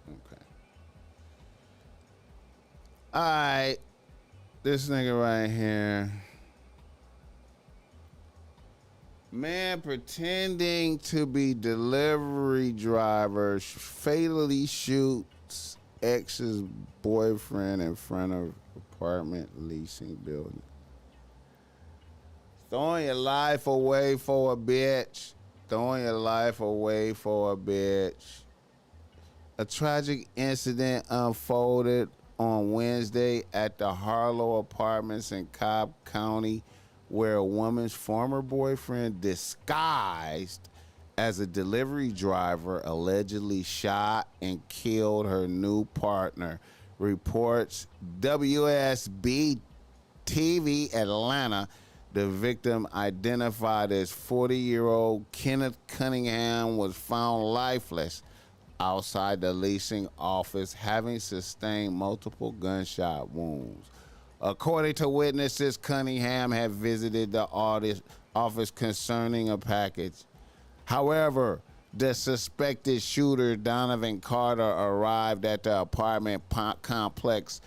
Okay. All right. This nigga right here. Man pretending to be delivery driver fatally shoots ex's boyfriend in front of apartment leasing building. Throwing your life away for a bitch. Throwing your life away for a bitch. A tragic incident unfolded on Wednesday at the Harlow Apartments in Cobb County, where a woman's former boyfriend, disguised as a delivery driver, allegedly shot and killed her new partner, reports WSB TV Atlanta. The victim, identified as 40-year-old Kenneth Cunningham, was found lifeless outside the leasing office, having sustained multiple gunshot wounds. According to witnesses, Cunningham had visited the office concerning a package. However, the suspected shooter, Donovan Carter, arrived at the apartment complex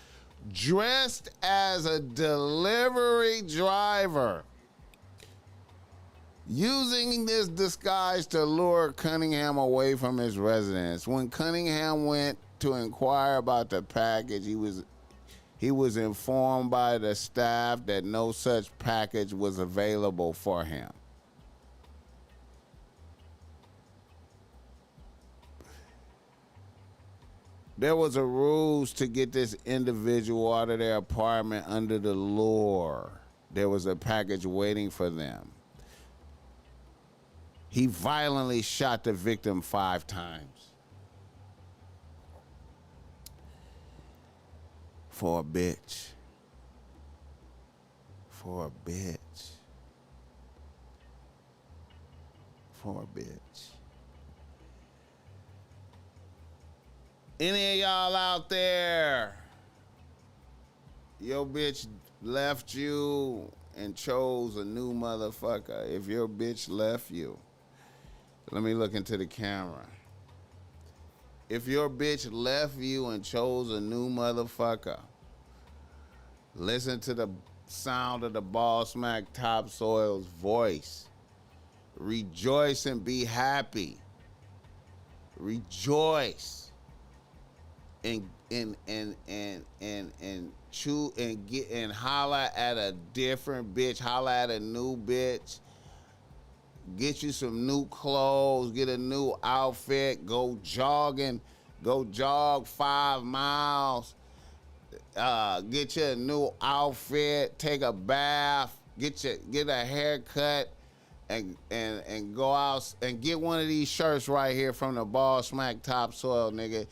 dressed as a delivery driver, using this disguise to lure Cunningham away from his residence. When Cunningham went to inquire about the package, he was informed by the staff that no such package was available for him. There was a ruse to get this individual out of their apartment under the lure. There was a package waiting for them. He violently shot the victim 5 times. For a bitch. For a bitch. For a bitch. Any of y'all out there, your bitch left you and chose a new motherfucker, if your bitch left you, let me look into the camera. If your bitch left you and chose a new motherfucker, listen to the sound of the Bossmack Topsoil's voice. Rejoice and be happy. Rejoice and chew and get and holler at a different bitch, holler at a new bitch. Get you some new clothes, get a new outfit, go jogging, go jog 5 miles, get you a new outfit, take a bath, get a haircut, and go out and get one of these shirts right here from the Bossmack Topsoil, nigga.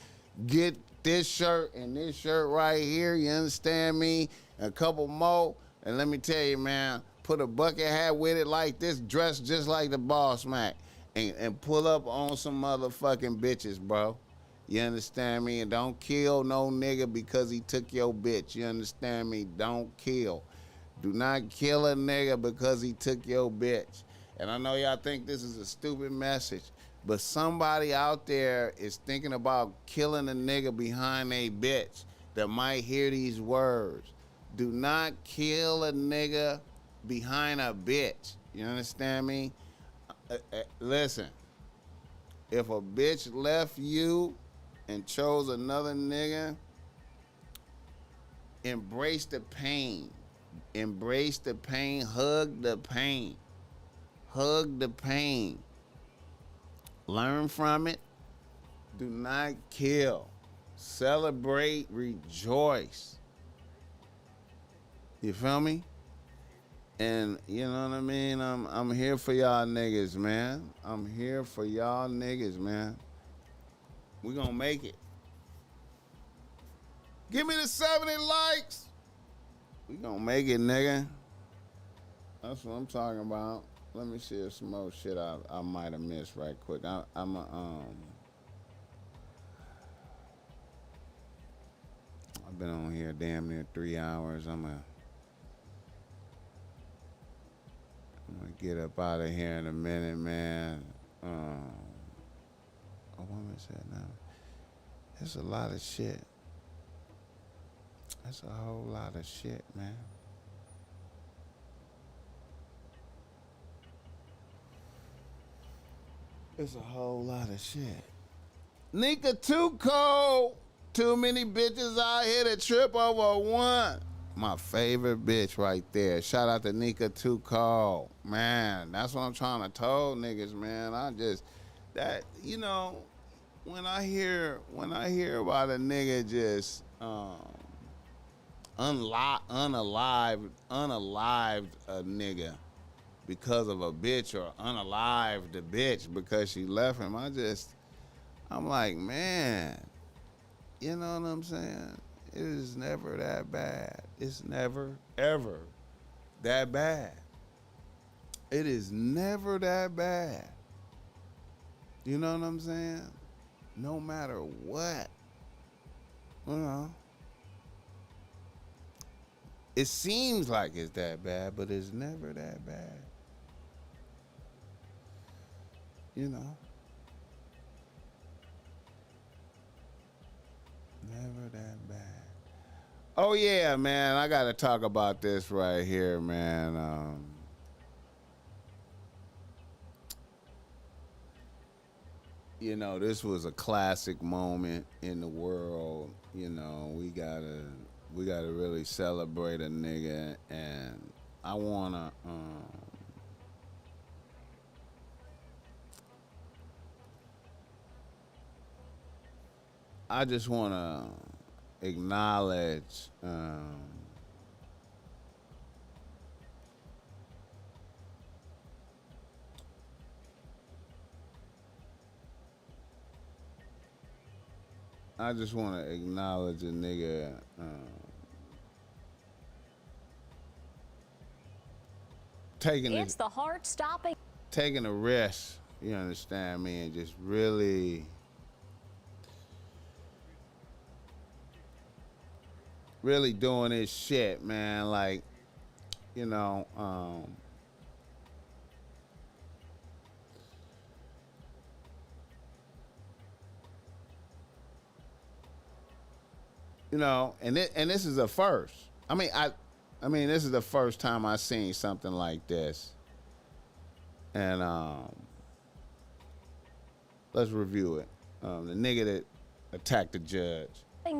Get this shirt and this shirt right here, you understand me? A couple more, and let me tell you, man, put a bucket hat with it like this, dress just like the Bossmack, and pull up on some motherfucking bitches, bro. You understand me? And don't kill no nigga because he took your bitch. You understand me? Don't kill. Do not kill a nigga because he took your bitch. And I know y'all think this is a stupid message, but somebody out there is thinking about killing a nigga behind a bitch that might hear these words. Do not kill a nigga behind a bitch. You understand me? Listen, if a bitch left you and chose another nigga, embrace the pain. Embrace the pain. Hug the pain. Hug the pain. Learn from it. Do not kill. Celebrate. Rejoice. You feel me? And you know what I mean? I'm here for y'all niggas, man. I'm here for y'all niggas, man. We gonna make it. Give me the 70 likes. We gonna make it, nigga. That's what I'm talking about. Let me see if some more shit I might have missed right quick. I've been on here damn near 3 hours. I'm gonna get up out of here in a minute, man. What am I saying now? There's a lot of shit. That's a whole lot of shit, man. It's a whole lot of shit. Nika too cold. Too many bitches out here to trip over one. My favorite bitch right there. Shout out to Nika too cold. Man, that's what I'm trying to tell niggas, man. You know, when I hear about a nigga just unalived a nigga because of a bitch, or unalived the bitch because she left him, I'm like, man, you know what I'm saying? It is never that bad. It's never, ever that bad. It is never that bad. You know what I'm saying? No matter what. You know. It seems like it's that bad, but it's never that bad. You know. Never that bad. Oh yeah, man, I gotta talk about this right here, man. You know, this was a classic moment in the world. You know, we gotta really celebrate a nigga, and I wanna I just wanna acknowledge a nigga taking a risk, you understand me, and just really doing this shit, man. Like, you know, and this is a first. I mean, this is the first time I seen something like this. And let's review it. The nigga that attacked the judge.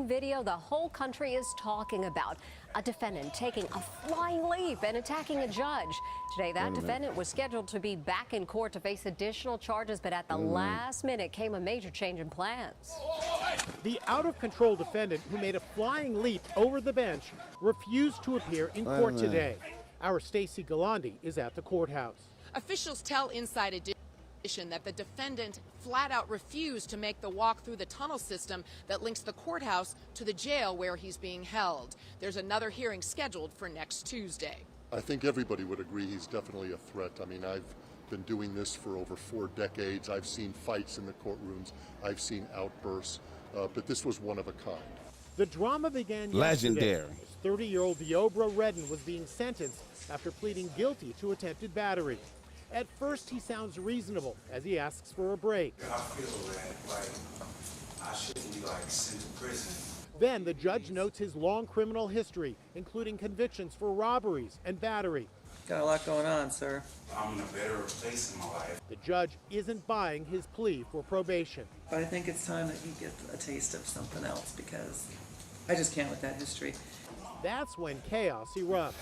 Video the whole country is talking about. A defendant taking a flying leap and attacking a judge. Today, that defendant was scheduled to be back in court to face additional charges, but at the last minute came a major change in plans. The out-of-control defendant who made a flying leap over the bench refused to appear in court today. Our Stacey Galandi is at the courthouse. Officials tell Inside Edition that the defendant flat out refused to make the walk through the tunnel system that links the courthouse to the jail where he's being held. There's another hearing scheduled for next Tuesday. I think everybody would agree he's definitely a threat. I mean, I've been doing this for over 4 decades. I've seen fights in the courtrooms. I've seen outbursts, but this was one of a kind. The drama began legendary. Yesterday as 30-year-old Deobra Redden was being sentenced after pleading guilty to attempted battery. At first, he sounds reasonable as he asks for a break. I feel that, I shouldn't be, sent to prison. Then the judge notes his long criminal history, including convictions for robberies and battery. Got a lot going on, sir. I'm in a better place in my life. The judge isn't buying his plea for probation. But I think it's time that you get a taste of something else because I just can't with that history. That's when chaos erupts.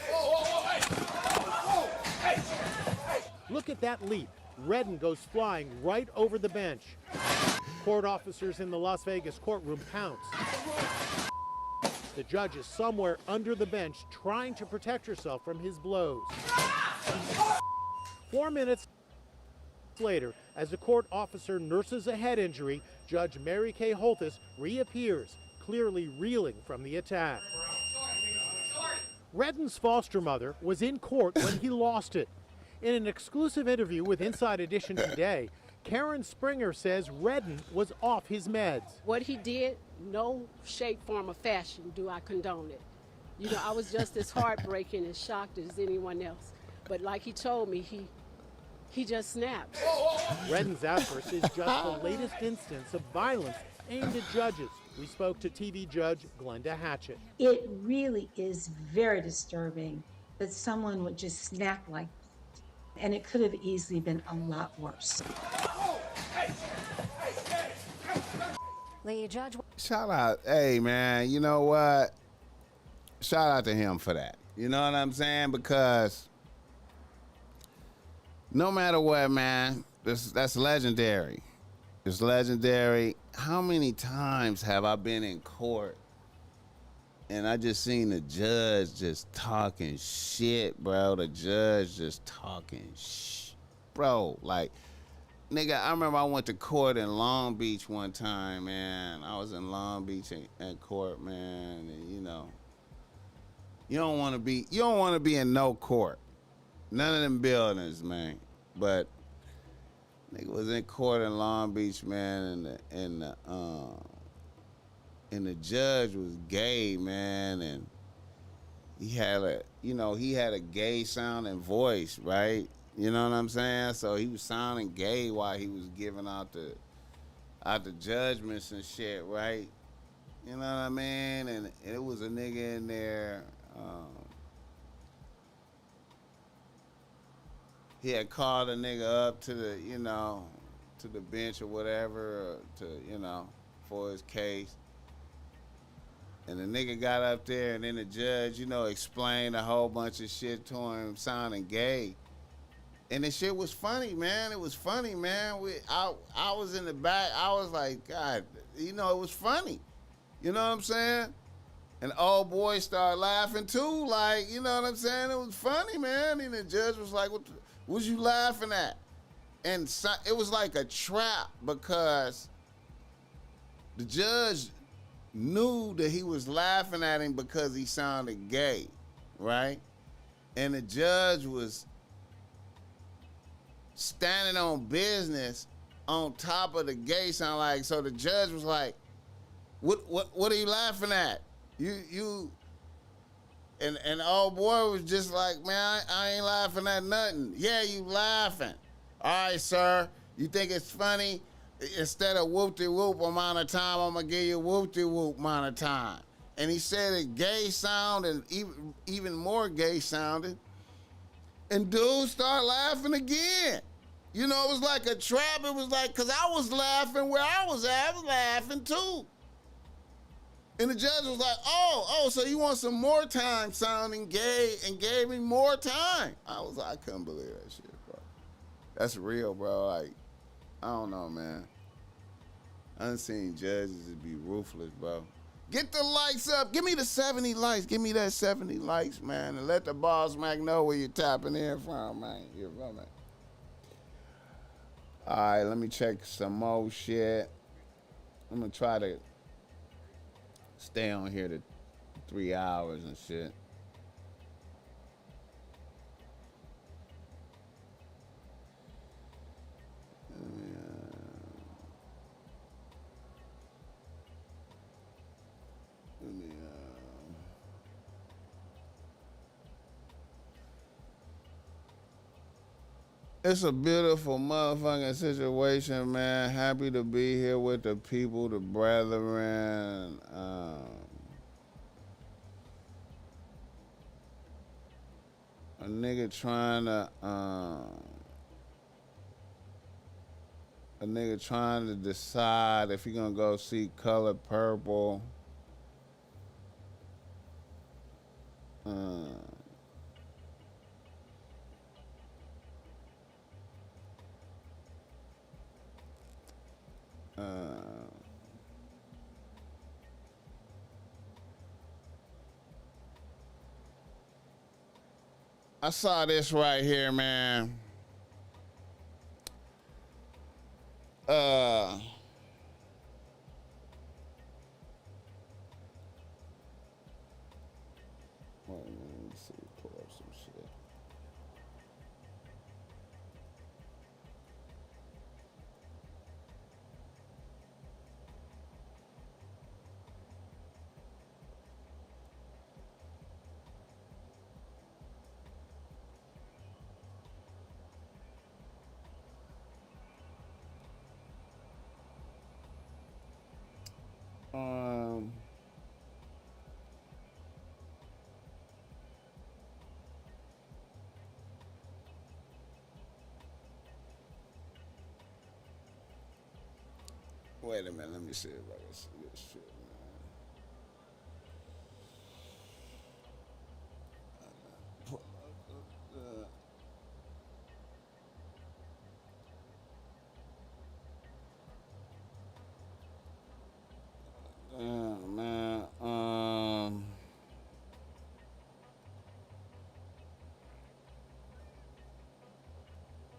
Look at that leap. Redden goes flying right over the bench. Court officers in the Las Vegas courtroom pounce. The judge is somewhere under the bench trying to protect herself from his blows. 4 minutes later, as the court officer nurses a head injury, Judge Mary Kay Holthus reappears, clearly reeling from the attack. Redden's foster mother was in court when he lost it. In an exclusive interview with Inside Edition today, Karen Springer says Redden was off his meds. What he did, no shape, form, or fashion do I condone it. You know, I was just as heartbreaking and shocked as anyone else. But like he told me, he just snapped. Redden's outburst is just the latest instance of violence aimed at judges. We spoke to TV judge Glenda Hatchett. It really is very disturbing that someone would just snap like that. And it could have easily been a lot worse. The judge. Shout out, hey man, you know what? Shout out to him for that. You know what I'm saying? Because no matter what, man, that's legendary. It's legendary. How many times have I been in court and I just seen the judge just talking shit, bro? The judge just talking bro, like, nigga, I remember I went to court in Long Beach one time, man. I was in Long Beach in court, man, and you know, you don't want to be in no court. None of them buildings, man. But nigga was in court in Long Beach, man, and the judge was gay, man, and he had a gay sounding voice, right? You know what I'm saying? So he was sounding gay while he was giving out the judgments and shit, right? You know what I mean? And it was a nigga in there. He had called a nigga up to the bench or whatever, for his case. And the nigga got up there, and then the judge, explained a whole bunch of shit to him, sounding gay. And the shit was funny, man. It was funny, man. I was in the back. I was like, God, it was funny. You know what I'm saying? And old boy started laughing too, like, you know what I'm saying? It was funny, man. And the judge was like, what was you laughing at? And so, it was like a trap because the judge knew that he was laughing at him because he sounded gay, right? And the judge was standing on business on top of the gay sound, like, so the judge was like, what are you laughing at? You And old boy was just like, man, I ain't laughing at nothing. Yeah, you laughing. All right, sir. You think it's funny? Instead of whoop-de-whoop amount of time, I'm going to give you whoop-de-whoop amount of time. And he said it gay sound and even more gay sounding. And dudes start laughing again. You know, it was like a trap. It was like, because I was laughing where I was at. I was laughing too. And the judge was like, oh, so you want some more time sounding gay, and gave me more time. I was like, I couldn't believe that shit, bro. That's real, bro. Like, I don't know, man. I done seen judges be ruthless, bro. Get the likes up. Give me the 70 likes. Give me that 70 likes, man. And let the Bossmack know where you're tapping in from, man. You feel me? All right, let me check some more shit. I'm going to try to stay on here to 3 hours and shit. It's a beautiful motherfucking situation, man. Happy to be here with the people, the brethren. A nigga trying to decide if he gonna go see Color Purple. I saw this right here, man. Wait a minute, let me see, pull up some shit. Wait a minute, let me see if I can see this shit, man.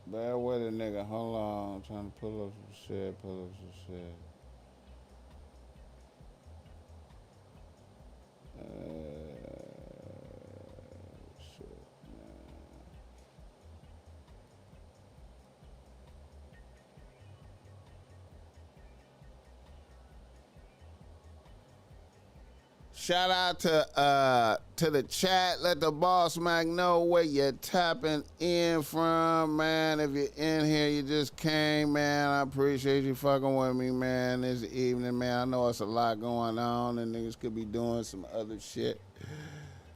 Bear with it, nigga. Hold on. I'm trying to pull up some shit. Shout out to the chat. Let the Bossmack know where you're tapping in from, man. If you're in here, you just came, man. I appreciate you fucking with me, man, this evening, man. I know it's a lot going on, and niggas could be doing some other shit.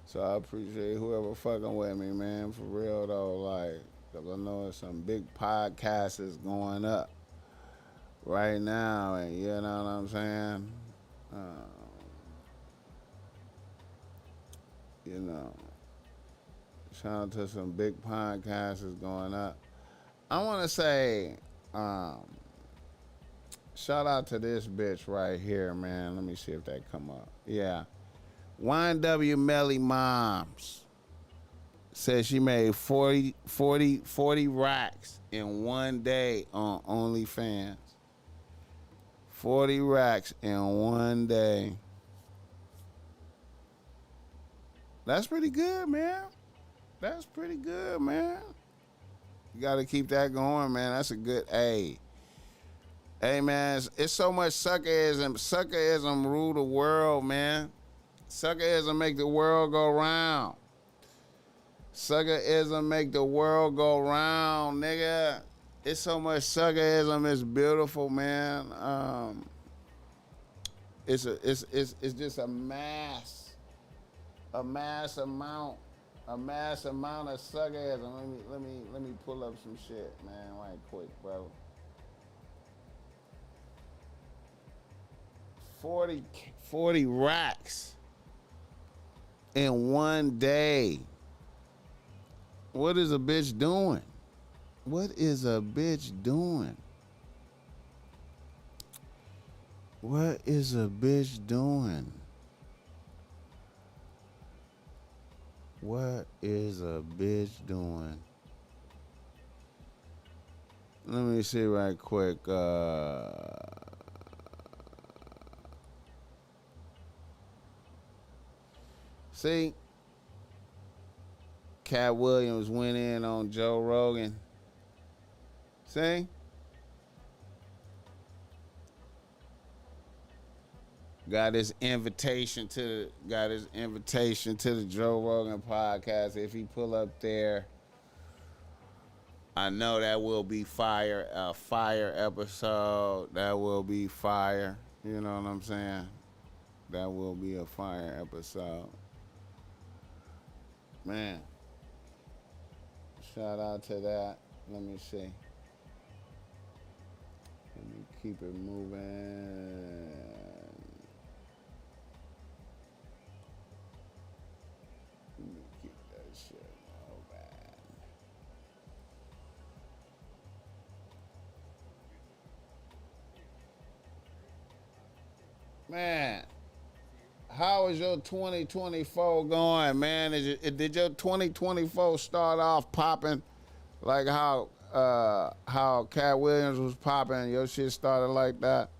So I appreciate whoever fucking with me, man. For real, though, like, because I know there's some big podcasts is going up right now, and you know what I'm saying? You know, shout out to some big podcasts is going up. I want to say, shout out to this bitch right here, man. Let me see if that come up. Yeah. YNW Melly Moms says she made 40 racks in one day on OnlyFans. 40 racks in one day. That's pretty good, man. That's pretty good, man. You got to keep that going, man. That's a good, hey, man, it's so much suckerism rule the world, man. Suckerism make the world go round. Suckerism make the world go round, nigga. It's so much suckerism. It's beautiful, man. It's just a mass amount of suckerism. Let me pull up some shit, man, right quick, bro. 40 racks in one day. What is a bitch doing? What is a bitch doing? What is a bitch doing? What is a bitch doing? Let me see right quick. See? Katt Williams went in on Joe Rogan. See? Got his invitation to the Joe Rogan podcast. If he pull up there, I know that will be fire. A fire episode. That will be fire. You know what I'm saying? That will be a fire episode. Man. Shout out to that. Let me see. Let me keep it moving. Let me keep that shit moving. Man, how is your 2024 going, man? Did your 2024 start off popping like how Katt Williams was popping? Your shit started like that?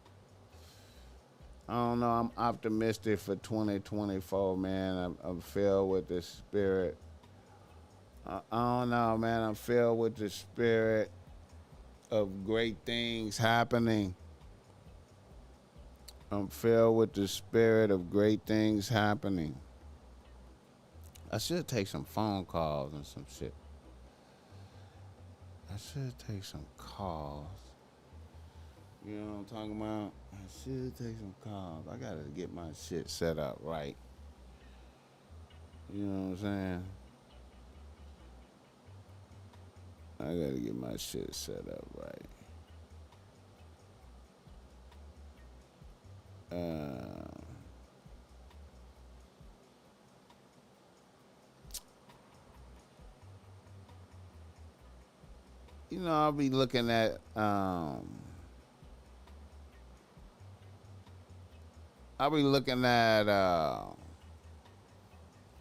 I don't know. I'm optimistic for 2024, man. I'm filled with the spirit. I don't know, man. I'm filled with the spirit of great things happening. I'm filled with the spirit of great things happening. I should take some phone calls and some shit. I should take some calls. You know what I'm talking about? I should take some calls. I gotta get my shit set up right. You know what I'm saying? I gotta get my shit set up right. You know, I'll be looking at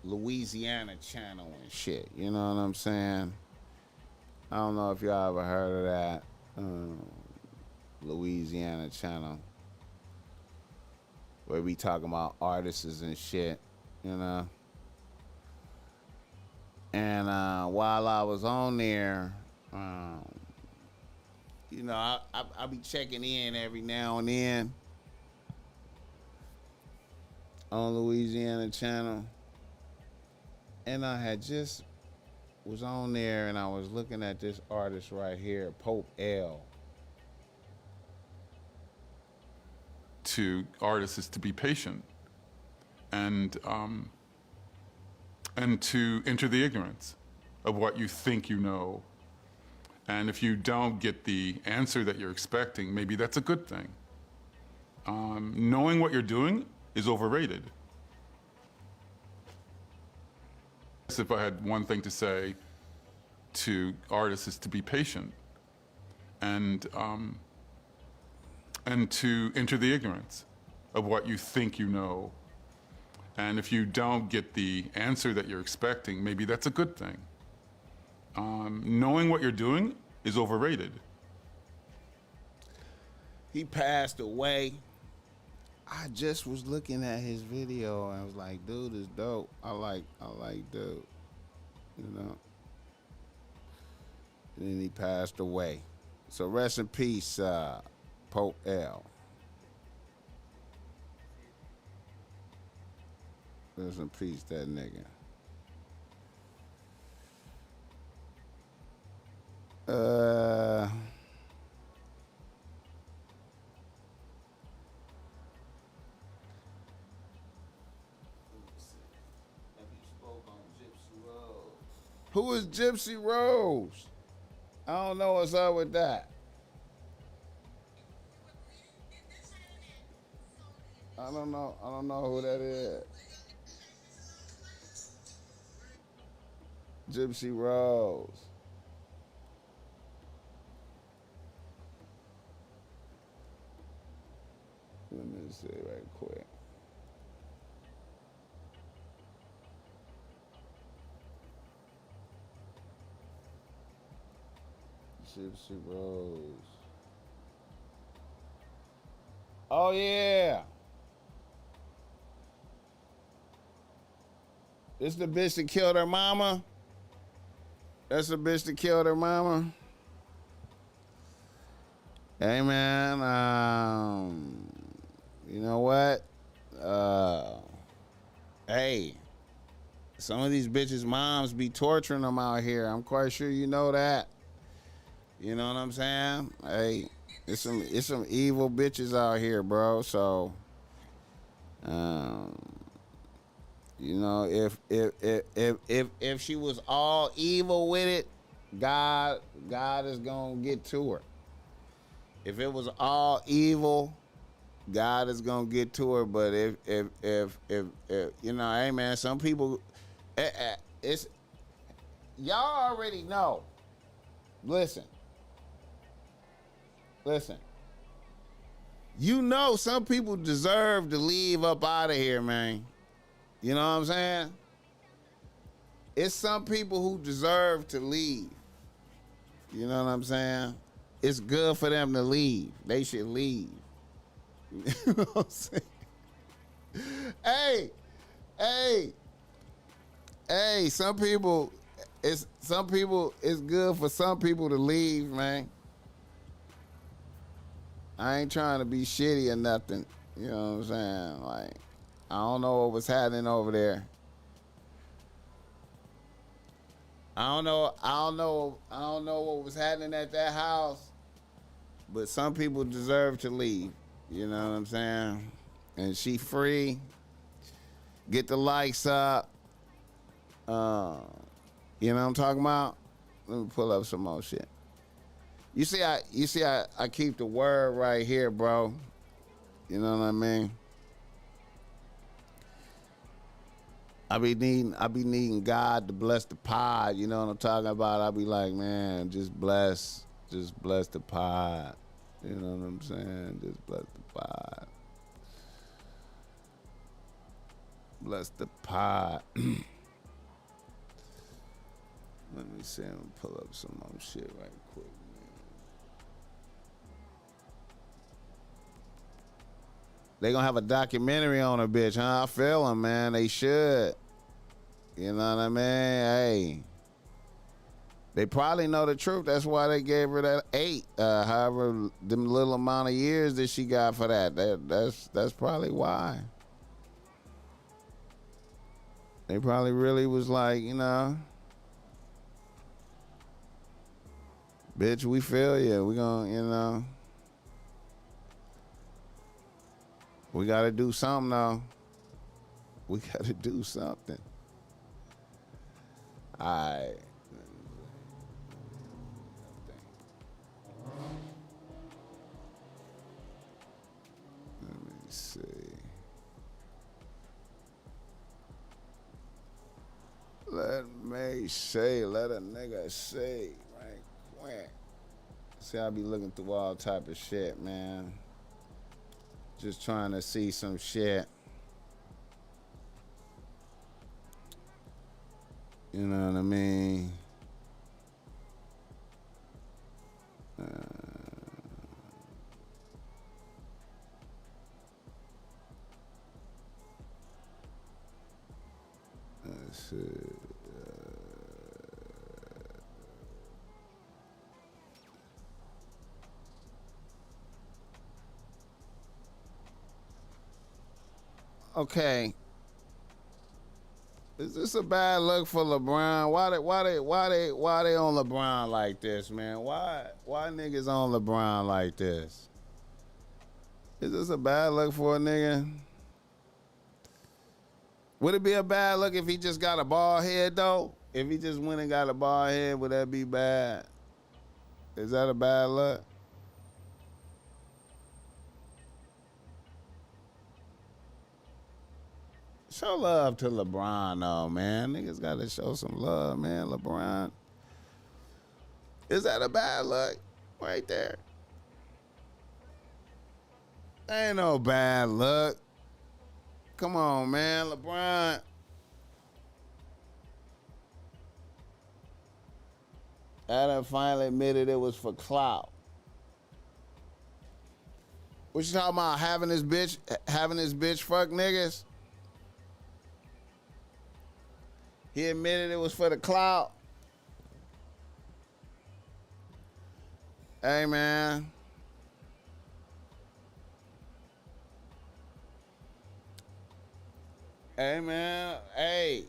Louisiana Channel and shit. You know what I'm saying? I don't know if y'all ever heard of that. Louisiana Channel. Where we talking about artists and shit, you know? And while I was on there, you know, I be checking in every now and then on Louisiana Channel. And I had just was on there and I was looking at this artist right here, Pope L. To artists is to be patient and to enter the ignorance of what you think you know. And if you don't get the answer that you're expecting, maybe that's a good thing. Knowing what you're doing is overrated. If I had one thing to say to artists is to be patient and to enter the ignorance of what you think you know. And if you don't get the answer that you're expecting, maybe that's a good thing. Knowing what you're doing is overrated. He passed away. I just was looking at his video and I was like, dude is dope. I like dude, you know. And then he passed away. So rest in peace, Pope L. Rest in peace, that nigga. Who is Gypsy Rose? I don't know what's up with that. I don't know who that is. Gypsy Rose. Let me see right quick. Gypsy Rose. Oh yeah. This the bitch that killed her mama? That's the bitch that killed her mama? Hey man, you know what? Hey, some of these bitches' moms be torturing them out here. I'm quite sure you know that. You know what I'm saying? Hey, it's some evil bitches out here, bro. So, you know, if she was all evil with it, God is gonna get to her. If it was all evil, God is gonna get to her. But if you know, hey man, some people, it's y'all already know. Listen. You know, some people deserve to leave up out of here, man. You know what I'm saying? It's some people who deserve to leave. You know what I'm saying? It's good for them to leave. They should leave. You know what I'm saying? Hey, some people, it's good for some people to leave, man. I ain't trying to be shitty or nothing. You know what I'm saying? Like, I don't know what was happening over there. I don't know what was happening at that house. But some people deserve to leave. You know what I'm saying? And she free. Get the likes up. You know what I'm talking about? Let me pull up some more shit. You see, I keep the word right here, bro. You know what I mean? I be needing God to bless the pod. You know what I'm talking about? I be like, man, just bless the pod. You know what I'm saying? Just bless the pod. Bless the pod. Let me see. I'm gonna pull up some more shit right quick. They gonna have a documentary on her, bitch, huh? I feel them, man. They should. You know what I mean? Hey. They probably know the truth. That's why they gave her that 8. However, them little amount of years that she got for that. That's probably why. They probably really was like, you know, bitch, we feel you. We gonna, you know. We gotta do something now. We gotta do something. All right. Let me see. Let a nigga say right quick. See, I be looking through all type of shit, man. Just trying to see some shit. You know what I mean? Let's see. Okay. Is this a bad look for LeBron? Why they on LeBron like this, man? Why niggas on LeBron like this? Is this a bad look for a nigga? Would it be a bad look if he just got a bald head though? If he just went and got a bald head, would that be bad? Is that a bad look? Show love to LeBron, though, man. Niggas got to show some love, man. LeBron. Is that a bad look? Right there. Ain't no bad look. Come on, man. LeBron. Adam finally admitted it was for clout. What you talking about? Having this bitch fuck niggas? He admitted it was for the clout. Hey, man. Hey, man. Hey.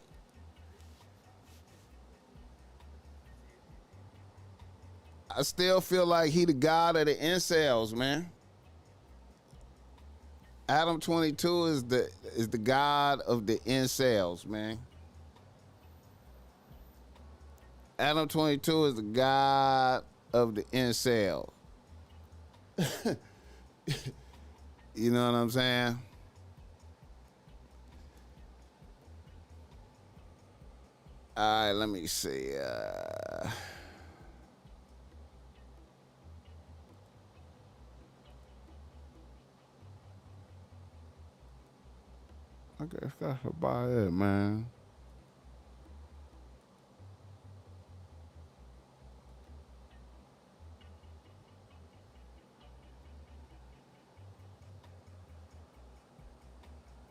I still feel like he the god of the incels, man. Adam 22 is the god of the incels, man. Adam 22 is the god of the incel. You know what I'm saying? All right, let me see. I guess that's about it, man.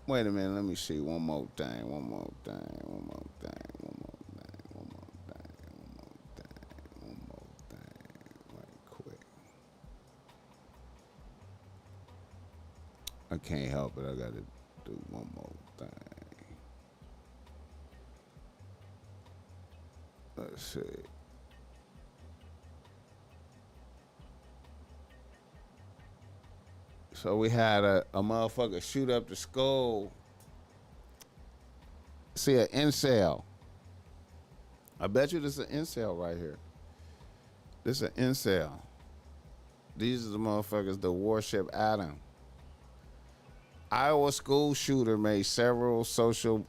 Wait a minute, let me see one more thing. Right quick. I can't help it, I gotta do one more thing. Let's see. So we had a motherfucker shoot up the school. See, an incel. I bet you this is an incel right here. This is an incel. These are the motherfuckers that worship Adam. Iowa school shooter made several social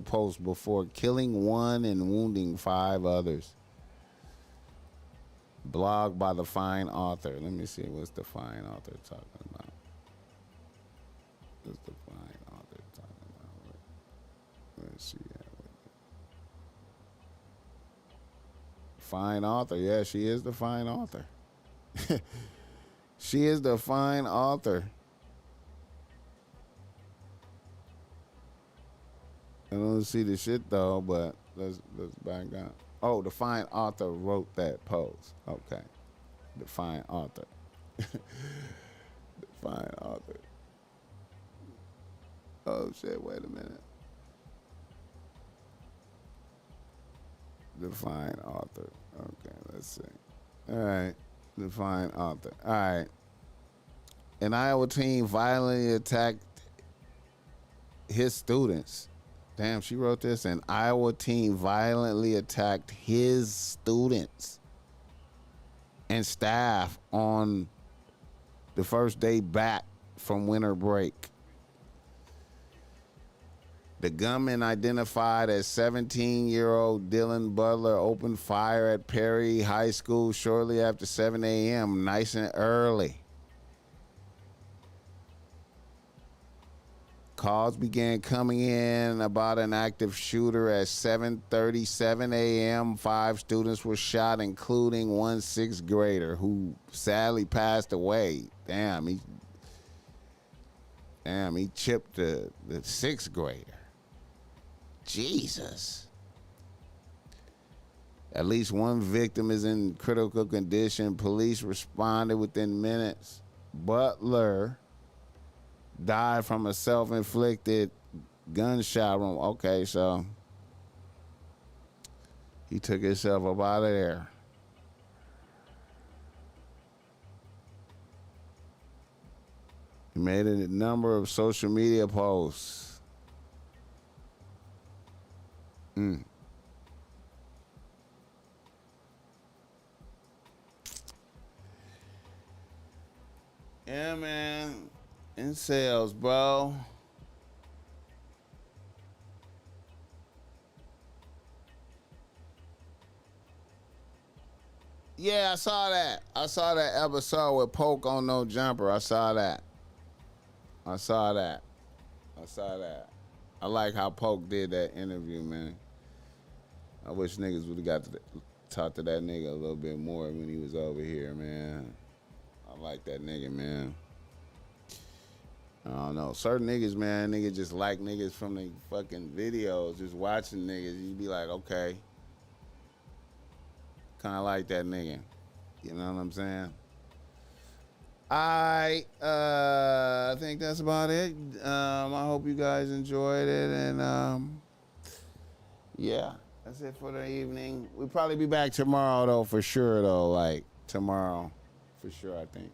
posts before killing one and wounding 5 others. Blog by the fine author. Let me see what's the fine author talking about. What's the fine author talking about? Let's see. Fine author. Yeah, she is the fine author. She is the fine author. I don't see the shit though, but let's back up. Oh, the fine author wrote that post. Okay. The fine author. The fine author. Oh shit, wait a minute. The fine author. Okay, let's see. All right. The fine author. All right. An Iowa teen violently attacked his students. Damn, she wrote this. An Iowa teen violently attacked his students and staff on the first day back from winter break. The gunman, identified as 17-year-old Dylan Butler, opened fire at Perry High School shortly after 7 a.m., nice and early. Calls began coming in about an active shooter at 7:37 a.m. 5 students were shot, including one 6th grader who sadly passed away. Damn, he chipped the 6th grader. Jesus. At least one victim is in critical condition. Police responded within minutes. Butler died from a self-inflicted gunshot wound. Okay, so he took himself up out of there. He made a number of social media posts. Yeah, man. In sales, bro. Yeah, I saw that. I saw that episode with Poke on No Jumper. I saw that. I like how Poke did that interview, man. I wish niggas would have got to talk to that nigga a little bit more when he was over here, man. I like that nigga, man. I don't know. Certain niggas, man, niggas just like niggas from the fucking videos, just watching niggas. You be like, okay. Kind of like that nigga. You know what I'm saying? I think that's about it. I hope you guys enjoyed it. And, yeah, that's it for the evening. We'll probably be back tomorrow, though, for sure, though. Like, tomorrow, for sure, I think.